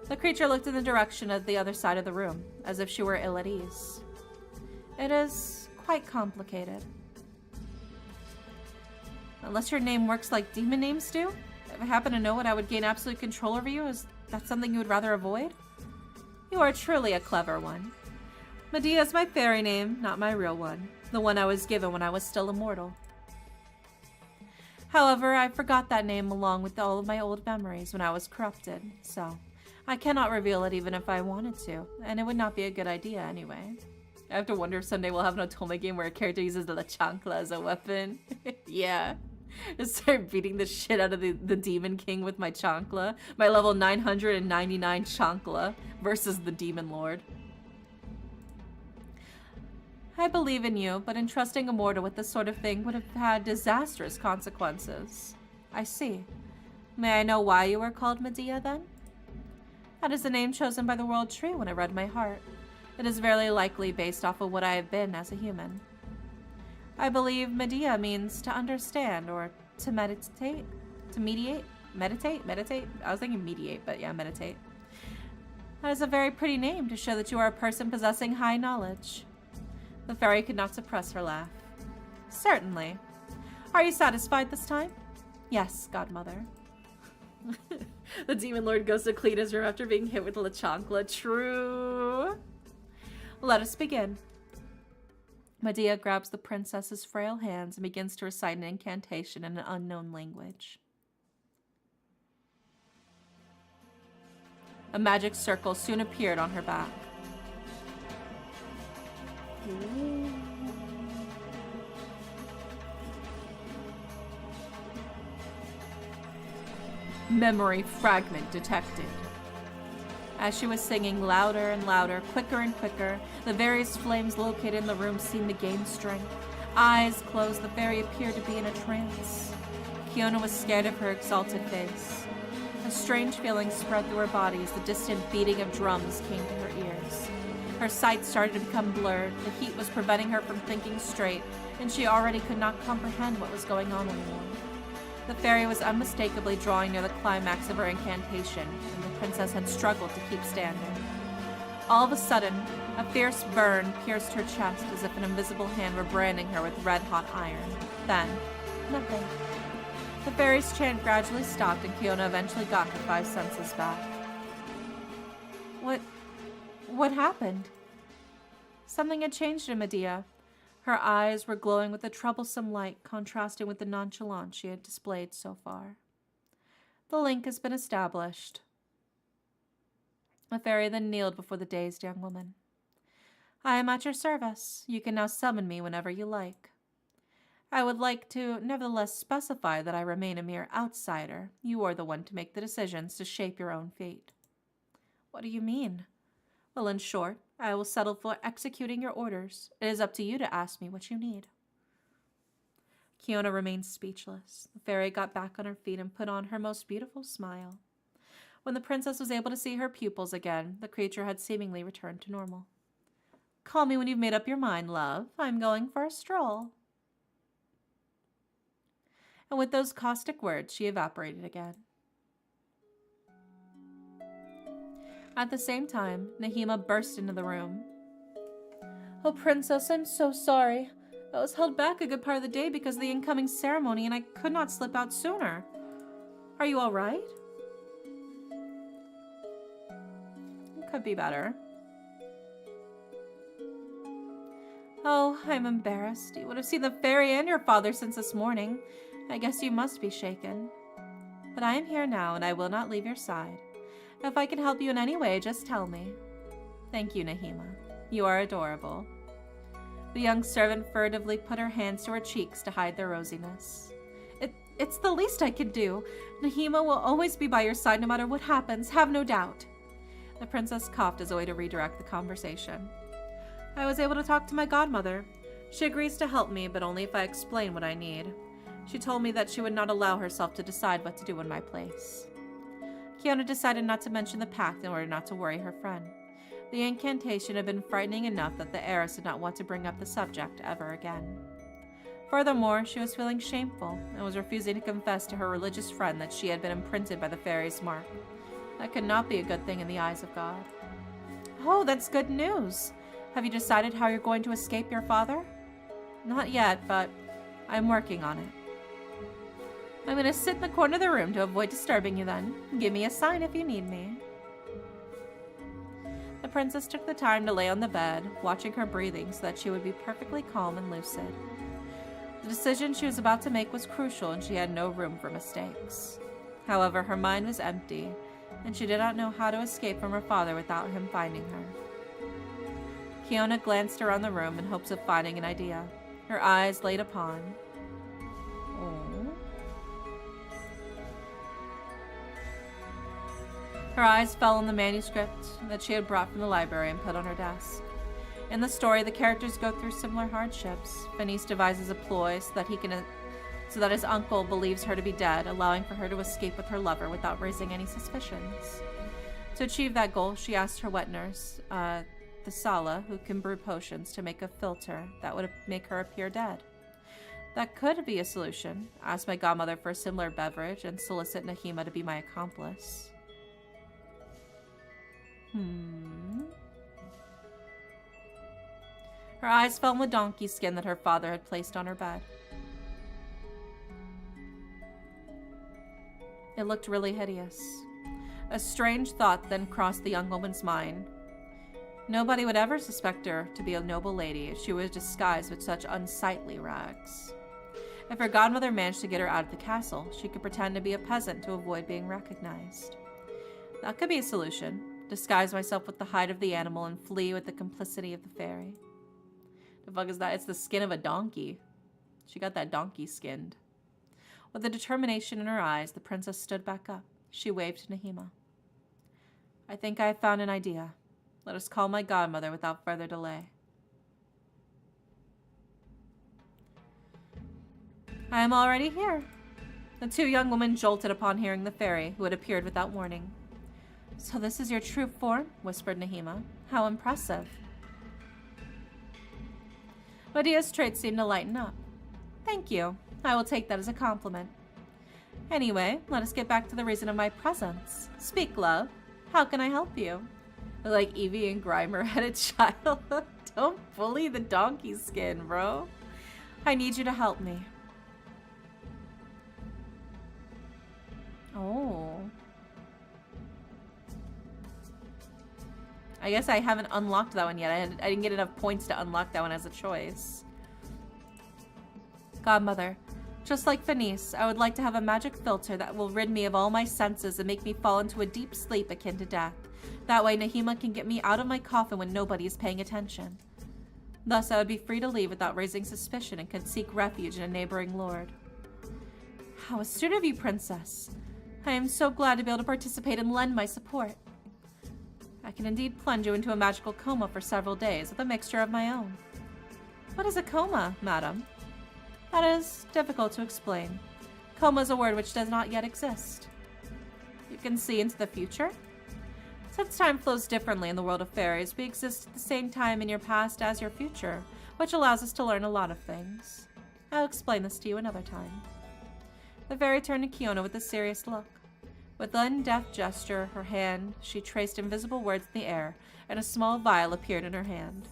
The creature looked in the direction of the other side of the room, as if she were ill at ease. It is quite complicated. Unless your name works like demon names do? If I happen to know it, I would gain absolute control over you. Is that something you would rather avoid? You are truly a clever one. Medea is my fairy name, not my real one. The one I was given when I was still immortal. However, I forgot that name along with all of my old memories when I was corrupted, so I cannot reveal it even if I wanted to, and it would not be a good idea anyway. I have to wonder if someday we'll have an otome game where a character uses the chancla as a weapon. Yeah. Just start beating the shit out of the Demon King with my chancla. My level 999 chancla versus the Demon Lord. I believe in you, but entrusting a mortal with this sort of thing would have had disastrous consequences. I see. May I know why you were called Medea, then? That is the name chosen by the world tree when it read my heart. It is very likely based off of what I have been as a human. I believe Medea means to understand or to meditate. To mediate? Meditate? Meditate? I was thinking mediate, but yeah, meditate. That is a very pretty name to show that you are a person possessing high knowledge. The fairy could not suppress her laugh. Certainly. Are you satisfied this time? Yes, godmother. The Demon Lord goes to Cletus room after being hit with La Chancla. True. Let us begin. Medea grabs the princess's frail hands and begins to recite an incantation in an unknown language. A magic circle soon appeared on her back. Memory fragment detected. As she was singing louder and louder, quicker and quicker, the various flames located in the room seemed to gain strength. Eyes closed, the fairy appeared to be in a trance. Kionna was scared of her exalted face. A strange feeling spread through her body as the distant beating of drums came to her ears. Her sight started to become blurred, the heat was preventing her from thinking straight, and she already could not comprehend what was going on anymore. The fairy was unmistakably drawing near the climax of her incantation, and the princess had struggled to keep standing. All of a sudden, a fierce burn pierced her chest as if an invisible hand were branding her with red-hot iron. Then, nothing. The fairy's chant gradually stopped and Kionna eventually got her 5 senses back. What happened? Something had changed in Medea. Her eyes were glowing with a troublesome light, contrasting with the nonchalance she had displayed so far. The link has been established. The fairy then kneeled before the dazed young woman. I am at your service. You can now summon me whenever you like. I would like to nevertheless specify that I remain a mere outsider. You are the one to make the decisions to shape your own fate. What do you mean? Well, in short, I will settle for executing your orders. It is up to you to ask me what you need. Kionna remained speechless. The fairy got back on her feet and put on her most beautiful smile. When the princess was able to see her pupils again, the creature had seemingly returned to normal. Call me when you've made up your mind, love. I'm going for a stroll. And with those caustic words, she evaporated again. At the same time, Nahima burst into the room. Oh, princess, I'm so sorry. I was held back a good part of the day because of the incoming ceremony, and I could not slip out sooner. Are you all right? It could be better. Oh, I'm embarrassed. You would have seen the fairy and your father since this morning. I guess you must be shaken. But I am here now, and I will not leave your side. If I can help you in any way, just tell me. Thank you, Nahima. You are adorable. The young servant furtively put her hands to her cheeks to hide their rosiness. It's the least I can do. Nahima will always be by your side no matter what happens, have no doubt. The princess coughed as a way to redirect the conversation. I was able to talk to my godmother. She agrees to help me, but only if I explain what I need. She told me that she would not allow herself to decide what to do in my place. Kionna decided not to mention the pact in order not to worry her friend. The incantation had been frightening enough that the heiress did not want to bring up the subject ever again. Furthermore, she was feeling shameful and was refusing to confess to her religious friend that she had been imprinted by the fairy's mark. That could not be a good thing in the eyes of God. Oh, that's good news. Have you decided how you're going to escape your father? Not yet, but I'm working on it. I'm going to sit in the corner of the room to avoid disturbing you then. Give me a sign if you need me. The princess took the time to lay on the bed, watching her breathing so that she would be perfectly calm and lucid. The decision she was about to make was crucial and she had no room for mistakes. However, her mind was empty, and she did not know how to escape from her father without him finding her. Kionna glanced around the room in hopes of finding an idea. Her eyes laid upon... Her eyes fell on the manuscript that she had brought from the library and put on her desk. In the story, the characters go through similar hardships. Phineas devises a ploy so that his uncle believes her to be dead, allowing for her to escape with her lover without raising any suspicions. To achieve that goal, she asked her wet nurse, the Sala, who can brew potions, to make a filter that would make her appear dead. That could be a solution. Ask my godmother for a similar beverage and solicit Nahima to be my accomplice. Her eyes fell on the Donkeyskin that her father had placed on her bed. It looked really hideous. A strange thought then crossed the young woman's mind. Nobody would ever suspect her to be a noble lady if she was disguised with such unsightly rags. If her godmother managed to get her out of the castle, she could pretend to be a peasant to avoid being recognized. That could be a solution. Disguise myself with the hide of the animal and flee with the complicity of the fairy. The fuck is that? It's the skin of a donkey. She got that donkey skinned. With the determination in her eyes, the princess stood back up. She waved to Nahima. I think I have found an idea. Let us call my godmother without further delay. I am already here. The two young women jolted upon hearing the fairy, who had appeared without warning. So this is your true form? Whispered Nahima. How impressive. Medea's traits seemed to lighten up. Thank you. I will take that as a compliment. Anyway, let us get back to the reason of my presence. Speak, love. How can I help you? Like Evie and Grimer had a child. Don't bully the Donkeyskin, bro. I need you to help me. Oh. I guess I haven't unlocked that one yet. I didn't get enough points to unlock that one as a choice. Godmother, just like Venice, I would like to have a magic filter that will rid me of all my senses and make me fall into a deep sleep akin to death. That way Nahima can get me out of my coffin when nobody is paying attention. Thus I would be free to leave without raising suspicion and could seek refuge in a neighboring lord. How astute of you, Princess. I am so glad to be able to participate and lend my support. I can indeed plunge you into a magical coma for several days with a mixture of my own. What is a coma, madam? That is difficult to explain. Coma is a word which does not yet exist. You can see into the future? Since time flows differently in the world of fairies, we exist at the same time in your past as your future, which allows us to learn a lot of things. I'll explain this to you another time. The fairy turned to Kionna with a serious look. With one deft gesture, her hand, she traced invisible words in the air, and a small vial appeared in her hand.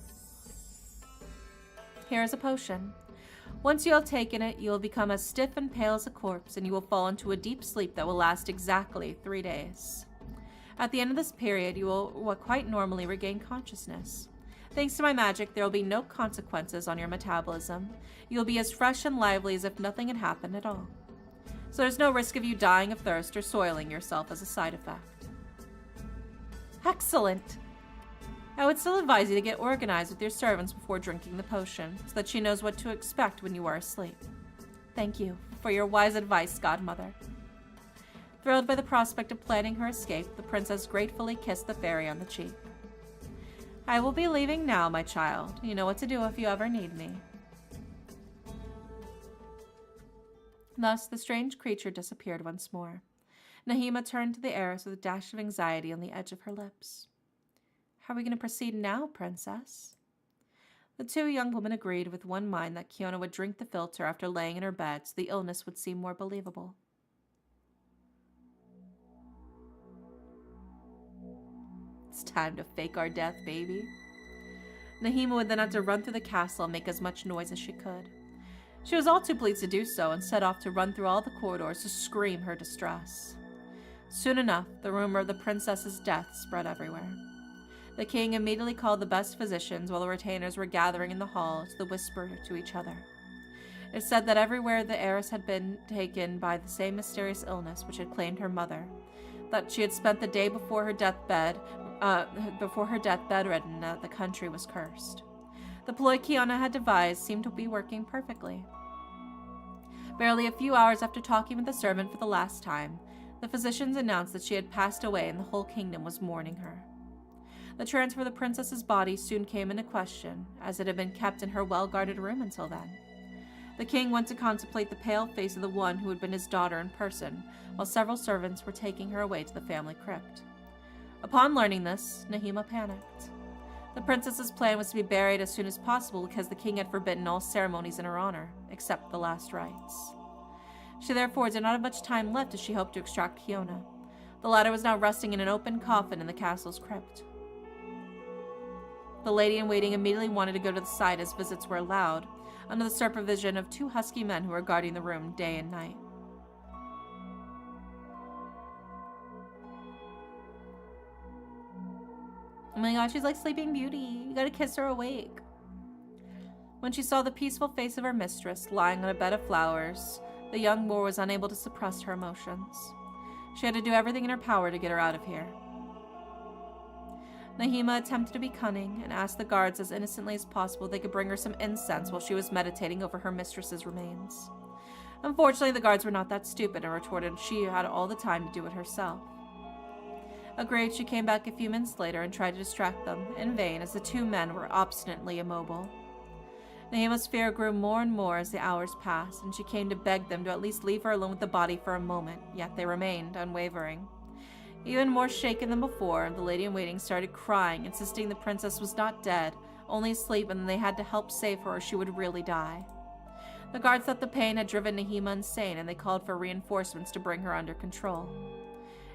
Here is a potion. Once you have taken it, you will become as stiff and pale as a corpse, and you will fall into a deep sleep that will last exactly 3 days. At the end of this period, you will quite normally regain consciousness. Thanks to my magic, there will be no consequences on your metabolism. You will be as fresh and lively as if nothing had happened at all. So there's no risk of you dying of thirst or soiling yourself as a side effect. Excellent! I would still advise you to get organized with your servants before drinking the potion, so that she knows what to expect when you are asleep. Thank you for your wise advice, Godmother. Thrilled by the prospect of planning her escape, the princess gratefully kissed the fairy on the cheek. I will be leaving now, my child. You know what to do if you ever need me. Thus, the strange creature disappeared once more. Nahima turned to the heiress with a dash of anxiety on the edge of her lips. How are we going to proceed now, princess? The two young women agreed with one mind that Kionna would drink the filter after laying in her bed so the illness would seem more believable. It's time to fake our death, baby. Nahima would then have to run through the castle and make as much noise as she could. She was all too pleased to do so and set off to run through all the corridors to scream her distress. Soon enough, the rumor of the princess's death spread everywhere. The king immediately called the best physicians while the retainers were gathering in the hall to whisper to each other. It said that everywhere the heiress had been taken by the same mysterious illness which had claimed her mother, that she had spent the day before her deathbed bedridden, the country was cursed. The ploy Kionna had devised seemed to be working perfectly. Barely a few hours after talking with the servant for the last time, the physicians announced that she had passed away and the whole kingdom was mourning her. The transfer of the princess's body soon came into question, as it had been kept in her well-guarded room until then. The king went to contemplate the pale face of the one who had been his daughter in person, while several servants were taking her away to the family crypt. Upon learning this, Nahima panicked. The princess's plan was to be buried as soon as possible because the king had forbidden all ceremonies in her honor, except the last rites. She therefore did not have much time left as she hoped to extract Kionna. The latter was now resting in an open coffin in the castle's crypt. The lady-in-waiting immediately wanted to go to the site as visits were allowed, under the supervision of 2 husky men who were guarding the room day and night. Oh my gosh, she's like Sleeping Beauty. You gotta kiss her awake. When she saw the peaceful face of her mistress lying on a bed of flowers, the young Moor was unable to suppress her emotions. She had to do everything in her power to get her out of here. Nahima attempted to be cunning and asked the guards as innocently as possible if they could bring her some incense while she was meditating over her mistress's remains. Unfortunately, the guards were not that stupid and retorted she had all the time to do it herself. Agreed, she came back a few minutes later and tried to distract them, in vain, as the 2 men were obstinately immobile. Nahima's fear grew more and more as the hours passed, and she came to beg them to at least leave her alone with the body for a moment, yet they remained unwavering. Even more shaken than before, the lady-in-waiting started crying, insisting the princess was not dead, only asleep, and they had to help save her or she would really die. The guards thought the pain had driven Nahima insane, and they called for reinforcements to bring her under control.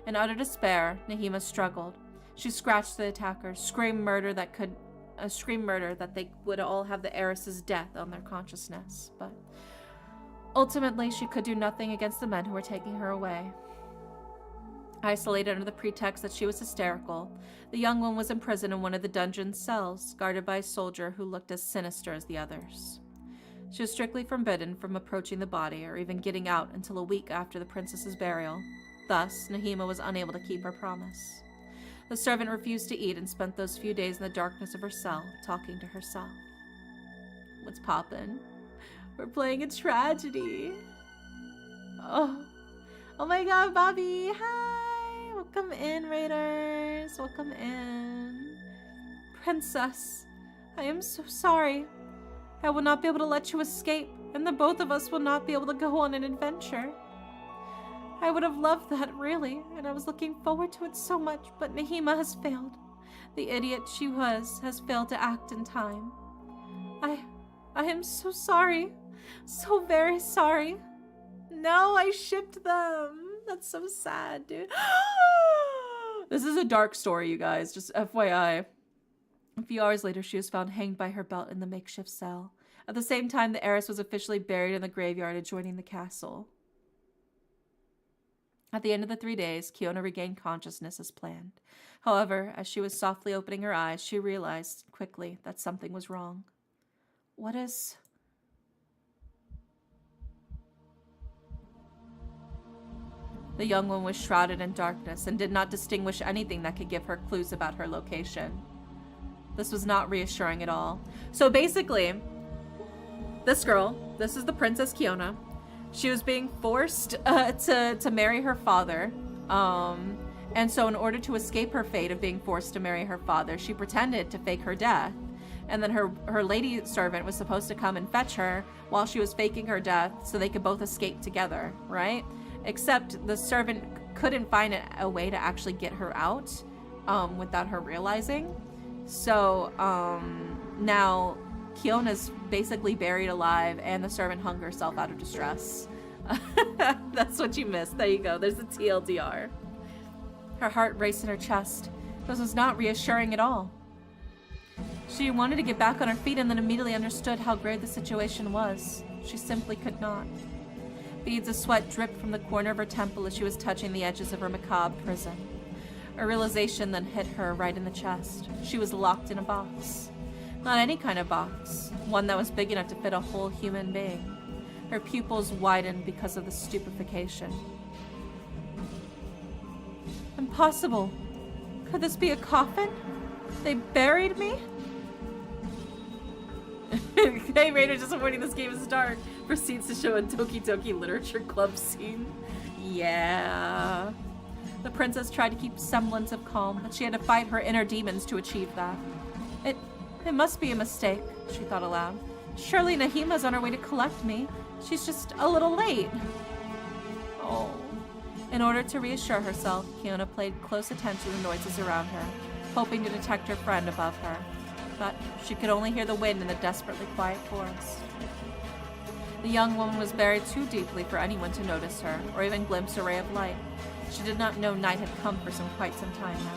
In utter despair, Nahima struggled. She scratched the attacker, screamed murder that they would all have the heiress's death on their consciousness. But ultimately, she could do nothing against the men who were taking her away. Isolated under the pretext that she was hysterical, the young one was imprisoned in one of the dungeon's cells, guarded by a soldier who looked as sinister as the others. She was strictly forbidden from approaching the body or even getting out until a week after the princess's burial. Thus, Nahima was unable to keep her promise. The servant refused to eat and spent those few days in the darkness of her cell, talking to herself. What's poppin'? We're playing a tragedy. Oh my god, Bobby! Hi! Welcome in, Raiders! Welcome in. Princess, I am so sorry. I will not be able to let you escape, and the both of us will not be able to go on an adventure. I would have loved that, really, and I was looking forward to it so much, but Nahima has failed. The idiot she was has failed to act in time. I am so sorry. So very sorry. No, I shipped them. That's so sad, dude. This is a dark story, you guys, just FYI. A few hours later, she was found hanged by her belt in the makeshift cell. At the same time, the heiress was officially buried in the graveyard adjoining the castle. At the end of the 3 days, Kionna regained consciousness as planned. However, as she was softly opening her eyes, she realized quickly that something was wrong. What is... The young one was shrouded in darkness and did not distinguish anything that could give her clues about her location. This was not reassuring at all. So basically, this girl, this is the Princess Kionna. She was being forced to marry her father. And so in order to escape her fate of being forced to marry her father, she pretended to fake her death. And then her lady servant was supposed to come and fetch her while she was faking her death so they could both escape together, right? Except the servant couldn't find a way to actually get her out without her realizing. So now Kionna's basically buried alive and the servant hung herself out of distress. That's what you missed. There you go. There's the TLDR. Her heart raced in her chest. This was not reassuring at all. She wanted to get back on her feet and then immediately understood how grave the situation was. She simply could not. Beads of sweat dripped from the corner of her temple as she was touching the edges of her macabre prison. A realization then hit her right in the chest. She was locked in a box. Not any kind of box. One that was big enough to fit a whole human being. Her pupils widened because of the stupefaction. Impossible. Could this be a coffin? They buried me? Hey, Raider, just avoiding this game is dark. Proceeds to show a Doki Doki Literature Club scene. Yeah. The princess tried to keep semblance of calm, but she had to fight her inner demons to achieve that. It must be a mistake, she thought aloud. Surely Nahima's on her way to collect me. She's just a little late. Oh. In order to reassure herself, Kionna paid close attention to the noises around her, hoping to detect her friend above her. But she could only hear the wind in the desperately quiet forest. The young woman was buried too deeply for anyone to notice her, or even glimpse a ray of light. She did not know night had come for quite some time now.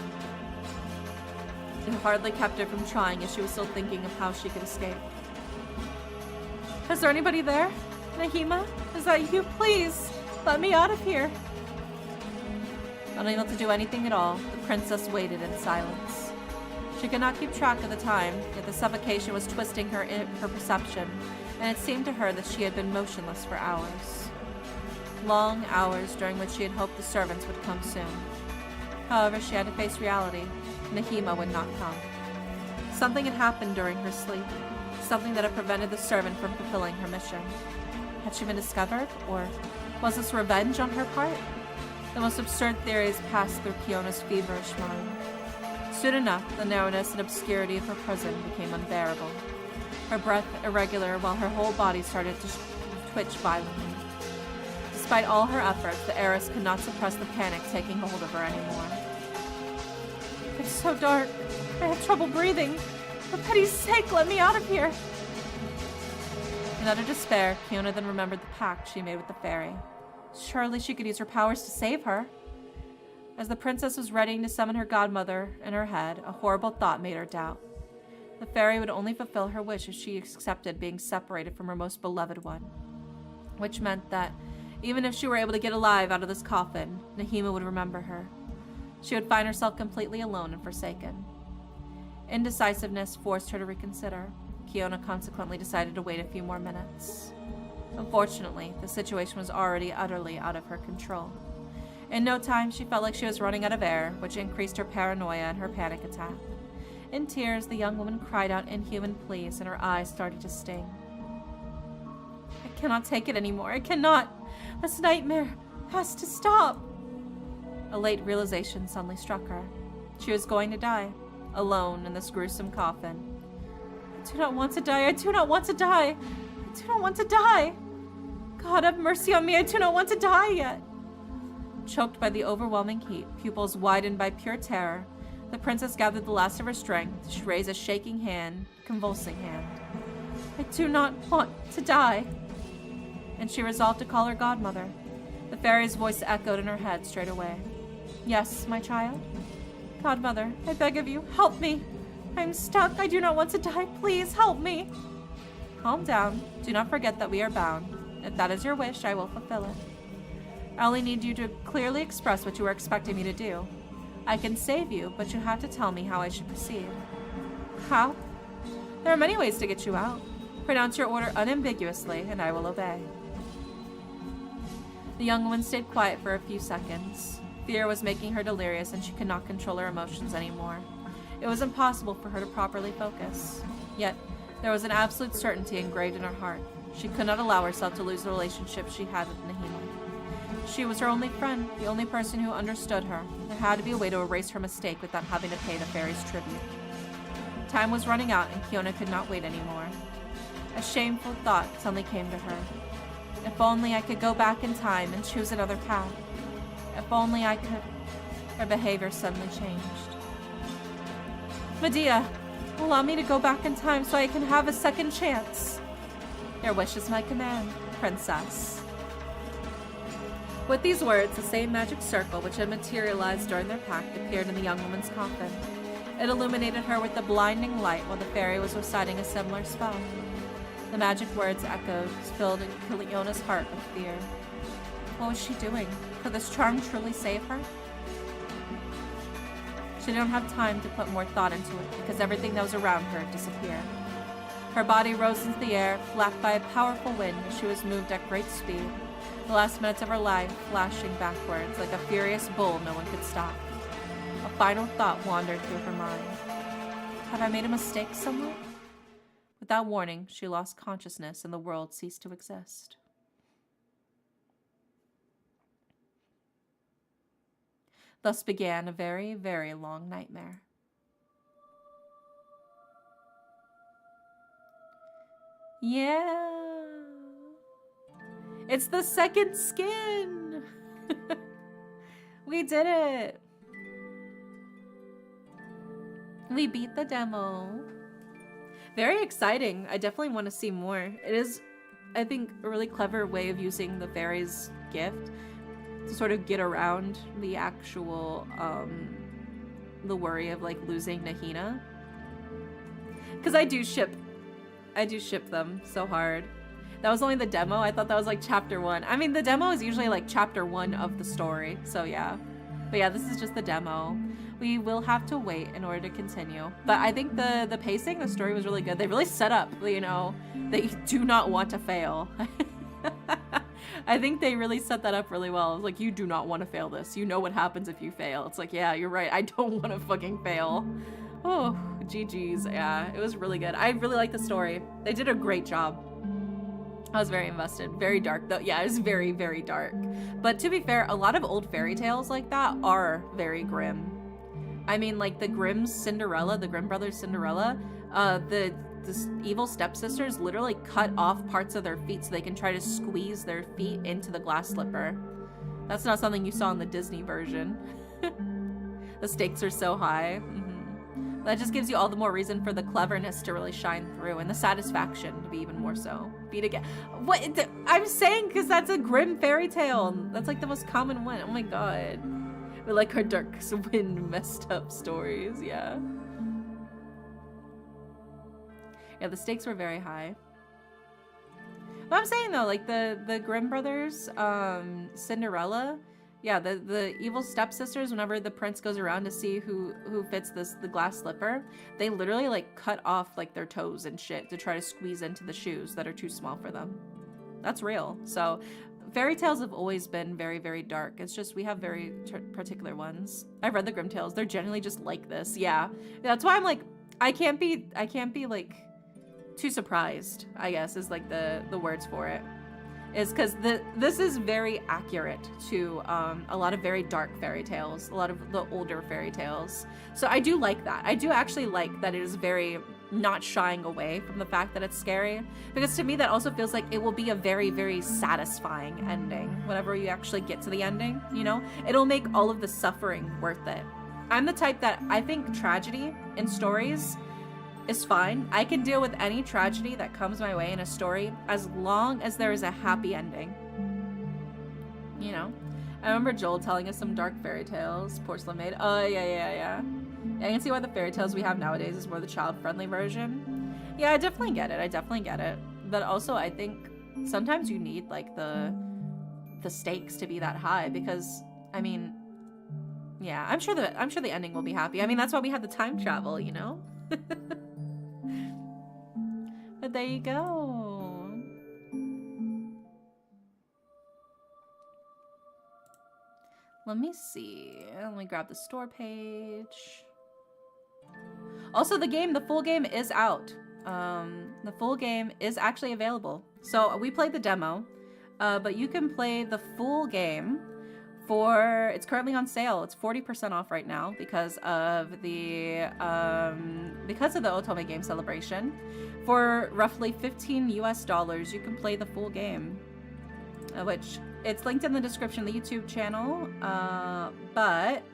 It hardly kept her from trying as she was still thinking of how she could escape. Is there anybody there? Nahima? Is that you? Please, let me out of here. Unable to do anything at all, the princess waited in silence. She could not keep track of the time, yet the suffocation was twisting her perception, and it seemed to her that she had been motionless for hours. Long hours during which she had hoped the servants would come soon. However, she had to face reality. Nahima would not come. Something had happened during her sleep, something that had prevented the servant from fulfilling her mission. Had she been discovered, or was this revenge on her part? The most absurd theories passed through Kionna's feverish mind. Soon enough, the narrowness and obscurity of her prison became unbearable. Her breath irregular while her whole body started to twitch violently. Despite all her efforts, the heiress could not suppress the panic taking hold of her anymore. It's so dark. I have trouble breathing. For pity's sake, let me out of here. In utter despair, Kionna then remembered the pact she made with the fairy. Surely she could use her powers to save her. As the princess was readying to summon her godmother in her head, a horrible thought made her doubt. The fairy would only fulfill her wish if she accepted being separated from her most beloved one. Which meant that, even if she were able to get alive out of this coffin, Nahima would remember her. She would find herself completely alone and forsaken. Indecisiveness forced her to reconsider. Kionna consequently decided to wait a few more minutes. Unfortunately, the situation was already utterly out of her control. In no time, she felt like she was running out of air, which increased her paranoia and her panic attack. In tears, the young woman cried out inhuman pleas, and her eyes started to sting. I cannot take it anymore. I cannot. This nightmare has to stop. A late realization suddenly struck her. She was going to die, alone in this gruesome coffin. I do not want to die. I do not want to die. I do not want to die. God, have mercy on me. I do not want to die yet. Choked by the overwhelming heat, pupils widened by pure terror, the princess gathered the last of her strength. She raised a shaking hand, convulsing hand. I do not want to die. And she resolved to call her godmother. The fairy's voice echoed in her head straight away. Yes, my child? Godmother, I beg of you, help me. I'm stuck. I do not want to die. Please help me. Calm down. Do not forget that we are bound. If that is your wish, I will fulfill it. I only need you to clearly express what you are expecting me to do. I can save you, but you have to tell me how I should proceed. How? There are many ways to get you out. Pronounce your order unambiguously, and I will obey. The young woman stayed quiet for a few seconds. Fear was making her delirious, and she could not control her emotions anymore. It was impossible for her to properly focus. Yet, there was an absolute certainty engraved in her heart. She could not allow herself to lose the relationship she had with Nahima. She was her only friend, the only person who understood her. There had to be a way to erase her mistake without having to pay the fairy's tribute. Time was running out, and Kionna could not wait anymore. A shameful thought suddenly came to her. If only I could go back in time and choose another path. If only I could... Her behavior suddenly changed. Medea, allow me to go back in time so I can have a second chance. Your wish is my command, princess. With these words, the same magic circle which had materialized during their pact appeared in the young woman's coffin. It illuminated her with a blinding light while the fairy was reciting a similar spell. The magic words echoed, filled Kionna's heart with fear. What was she doing? Could this charm truly save her? She didn't have time to put more thought into it because everything that was around her disappeared. Her body rose into the air, flapped by a powerful wind as she was moved at great speed. The last minutes of her life flashing backwards like a furious bull no one could stop. A final thought wandered through her mind. Have I made a mistake somewhere? Without warning, she lost consciousness and the world ceased to exist. Thus began a very, very long nightmare. Yeah. It's the second skin. We did it. We beat the demo. Very exciting. I definitely want to see more. It is, I think, a really clever way of using the fairy's gift to sort of get around the actual, the worry of like losing Nahina. Because I do ship them so hard. That was only the demo. I thought that was like chapter 1. I mean, the demo is usually like chapter 1 of the story. So yeah. But yeah, this is just the demo. We will have to wait in order to continue. But I think the pacing, the story was really good. They really set up, you know, they do not want to fail. I think they really set that up really well. It's like, you do not want to fail this. You know what happens if you fail. It's like, yeah, you're right. I don't want to fucking fail. Oh, GG's. Yeah, it was really good. I really like the story. They did a great job. I was very invested. Very dark though. Yeah, it was very, very dark. But to be fair, a lot of old fairy tales like that are very grim. I mean, like the Grimm's Cinderella, the Grimm brothers' Cinderella, the evil stepsisters literally cut off parts of their feet so they can try to squeeze their feet into the glass slipper. That's not something you saw in the Disney version. The stakes are so high. That just gives you all the more reason for the cleverness to really shine through and the satisfaction to be even more so. Beat again. What? I'm saying because that's a Grimm fairy tale. That's like the most common one. Oh my god. We like our dark wind messed up stories, yeah. Yeah, the stakes were very high. But I'm saying though, like the Grimm brothers, Cinderella, yeah, the evil stepsisters, whenever the prince goes around to see who fits the glass slipper, they literally like cut off like their toes and shit to try to squeeze into the shoes that are too small for them. That's real. So fairy tales have always been very, very dark. It's just we have very particular ones. I've read the Grimm tales. They're generally just like this. Yeah. That's why I'm like, I can't be like too surprised, I guess, is like the words for it. Is because this is very accurate to a lot of very dark fairy tales, a lot of the older fairy tales. So I do like that. I do actually like that it is very not shying away from the fact that it's scary, because to me that also feels like it will be a very, very satisfying ending whenever you actually get to the ending, you know? It'll make all of the suffering worth it. I'm the type that I think tragedy in stories is fine. I can deal with any tragedy that comes my way in a story as long as there is a happy ending. You know? I remember Joel telling us some dark fairy tales. Porcelain Maid. Oh, yeah. I can see why the fairy tales we have nowadays is more the child-friendly version. Yeah, I definitely get it. But also, I think sometimes you need, like, the stakes to be that high, because, I mean, yeah, I'm sure the ending will be happy. I mean, that's why we had the time travel, you know? But there you go. Let me see. Let me grab the store page. Also, the full game is out. The full game is actually available. So we played the demo, but you can play the full game it's currently on sale. It's 40% off right now because of the otome game celebration. For roughly $15 US, you can play the full game, which it's linked in the description of the YouTube channel. But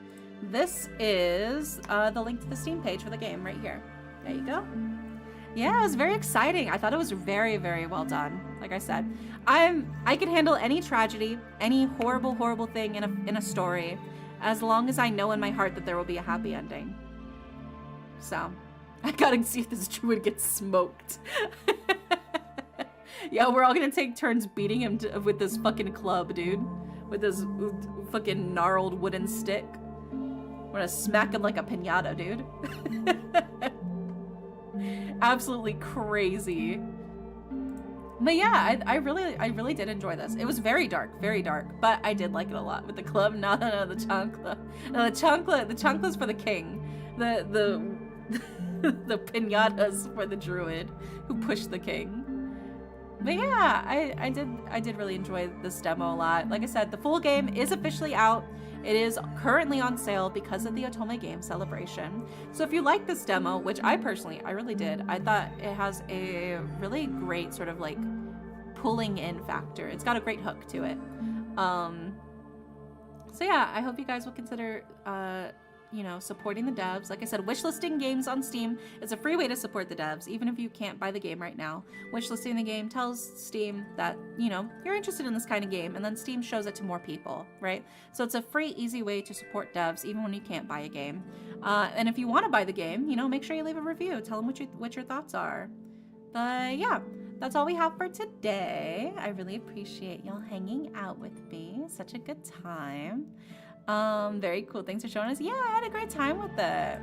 this is the link to the Steam page for the game right here. There you go. Yeah, it was very exciting. I thought it was very, very well done. Like I said, I can handle any tragedy, any horrible thing in a story, as long as I know in my heart that there will be a happy ending. So, I gotta see if this druid gets smoked. Yeah, we're all gonna take turns beating him with this fucking club, dude. With this fucking gnarled wooden stick. We're gonna smack him like a piñata, dude. Absolutely crazy. But yeah, I really did enjoy this. It was very dark, but I did like it a lot. With the club, no, the chancla. No, the chancla's for the king. The piñatas for the druid who pushed the king. But yeah, I did really enjoy this demo a lot. Like I said, the full game is officially out. It is currently on sale because of the Otome game celebration. So if you like this demo, which I really did, I thought it has a really great sort of like pulling in factor. It's got a great hook to it. So yeah, I hope you guys will consider you know, supporting the devs. Like I said, wishlisting games on Steam is a free way to support the devs, even if you can't buy the game right now. Wishlisting the game tells Steam that, you know, you're interested in this kind of game, and then Steam shows it to more people, right? So it's a free, easy way to support devs, even when you can't buy a game. And if you want to buy the game, you know, make sure you leave a review. Tell them what your thoughts are. But yeah, that's all we have for today. I really appreciate y'all hanging out with me. Such a good time. Very cool. Thanks for showing us. Yeah, I had a great time with it.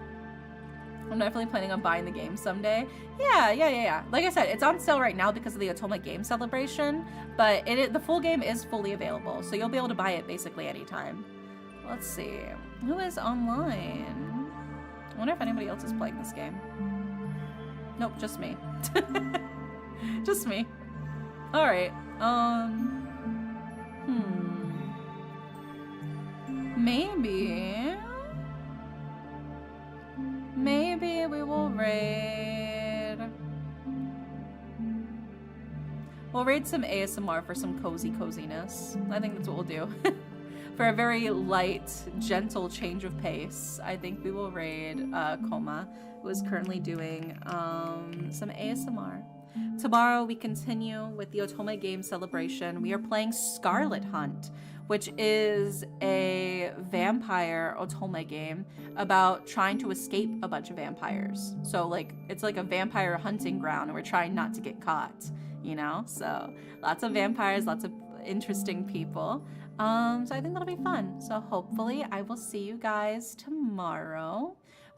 I'm definitely planning on buying the game someday. Yeah. Like I said, it's on sale right now because of the Otome game celebration, but the full game is fully available, so you'll be able to buy it basically anytime. Let's see. Who is online? I wonder if anybody else is playing this game. Nope, just me. Just me. Alright. Maybe we will raid. We'll raid some ASMR for some coziness. I think that's what we'll do. For a very light, gentle change of pace, I think we will raid Koma, who is currently doing some ASMR. Tomorrow we continue with the Otome game celebration. We are playing Scarlet Hunt, which is a vampire Otome game about trying to escape a bunch of vampires. So like it's like a vampire hunting ground and we're trying not to get caught, you know? So lots of vampires, lots of interesting people. So I think that'll be fun. So hopefully I will see you guys tomorrow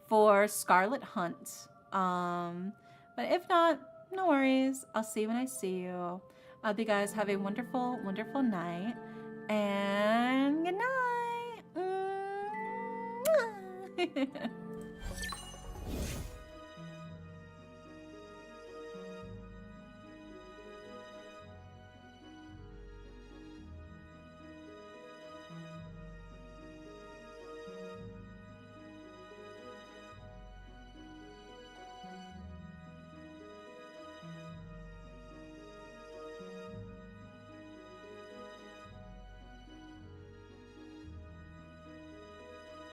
for Scarlet Hunt. But if not, no worries. I'll see you when I see you. I hope you guys have a wonderful, wonderful night. And good night.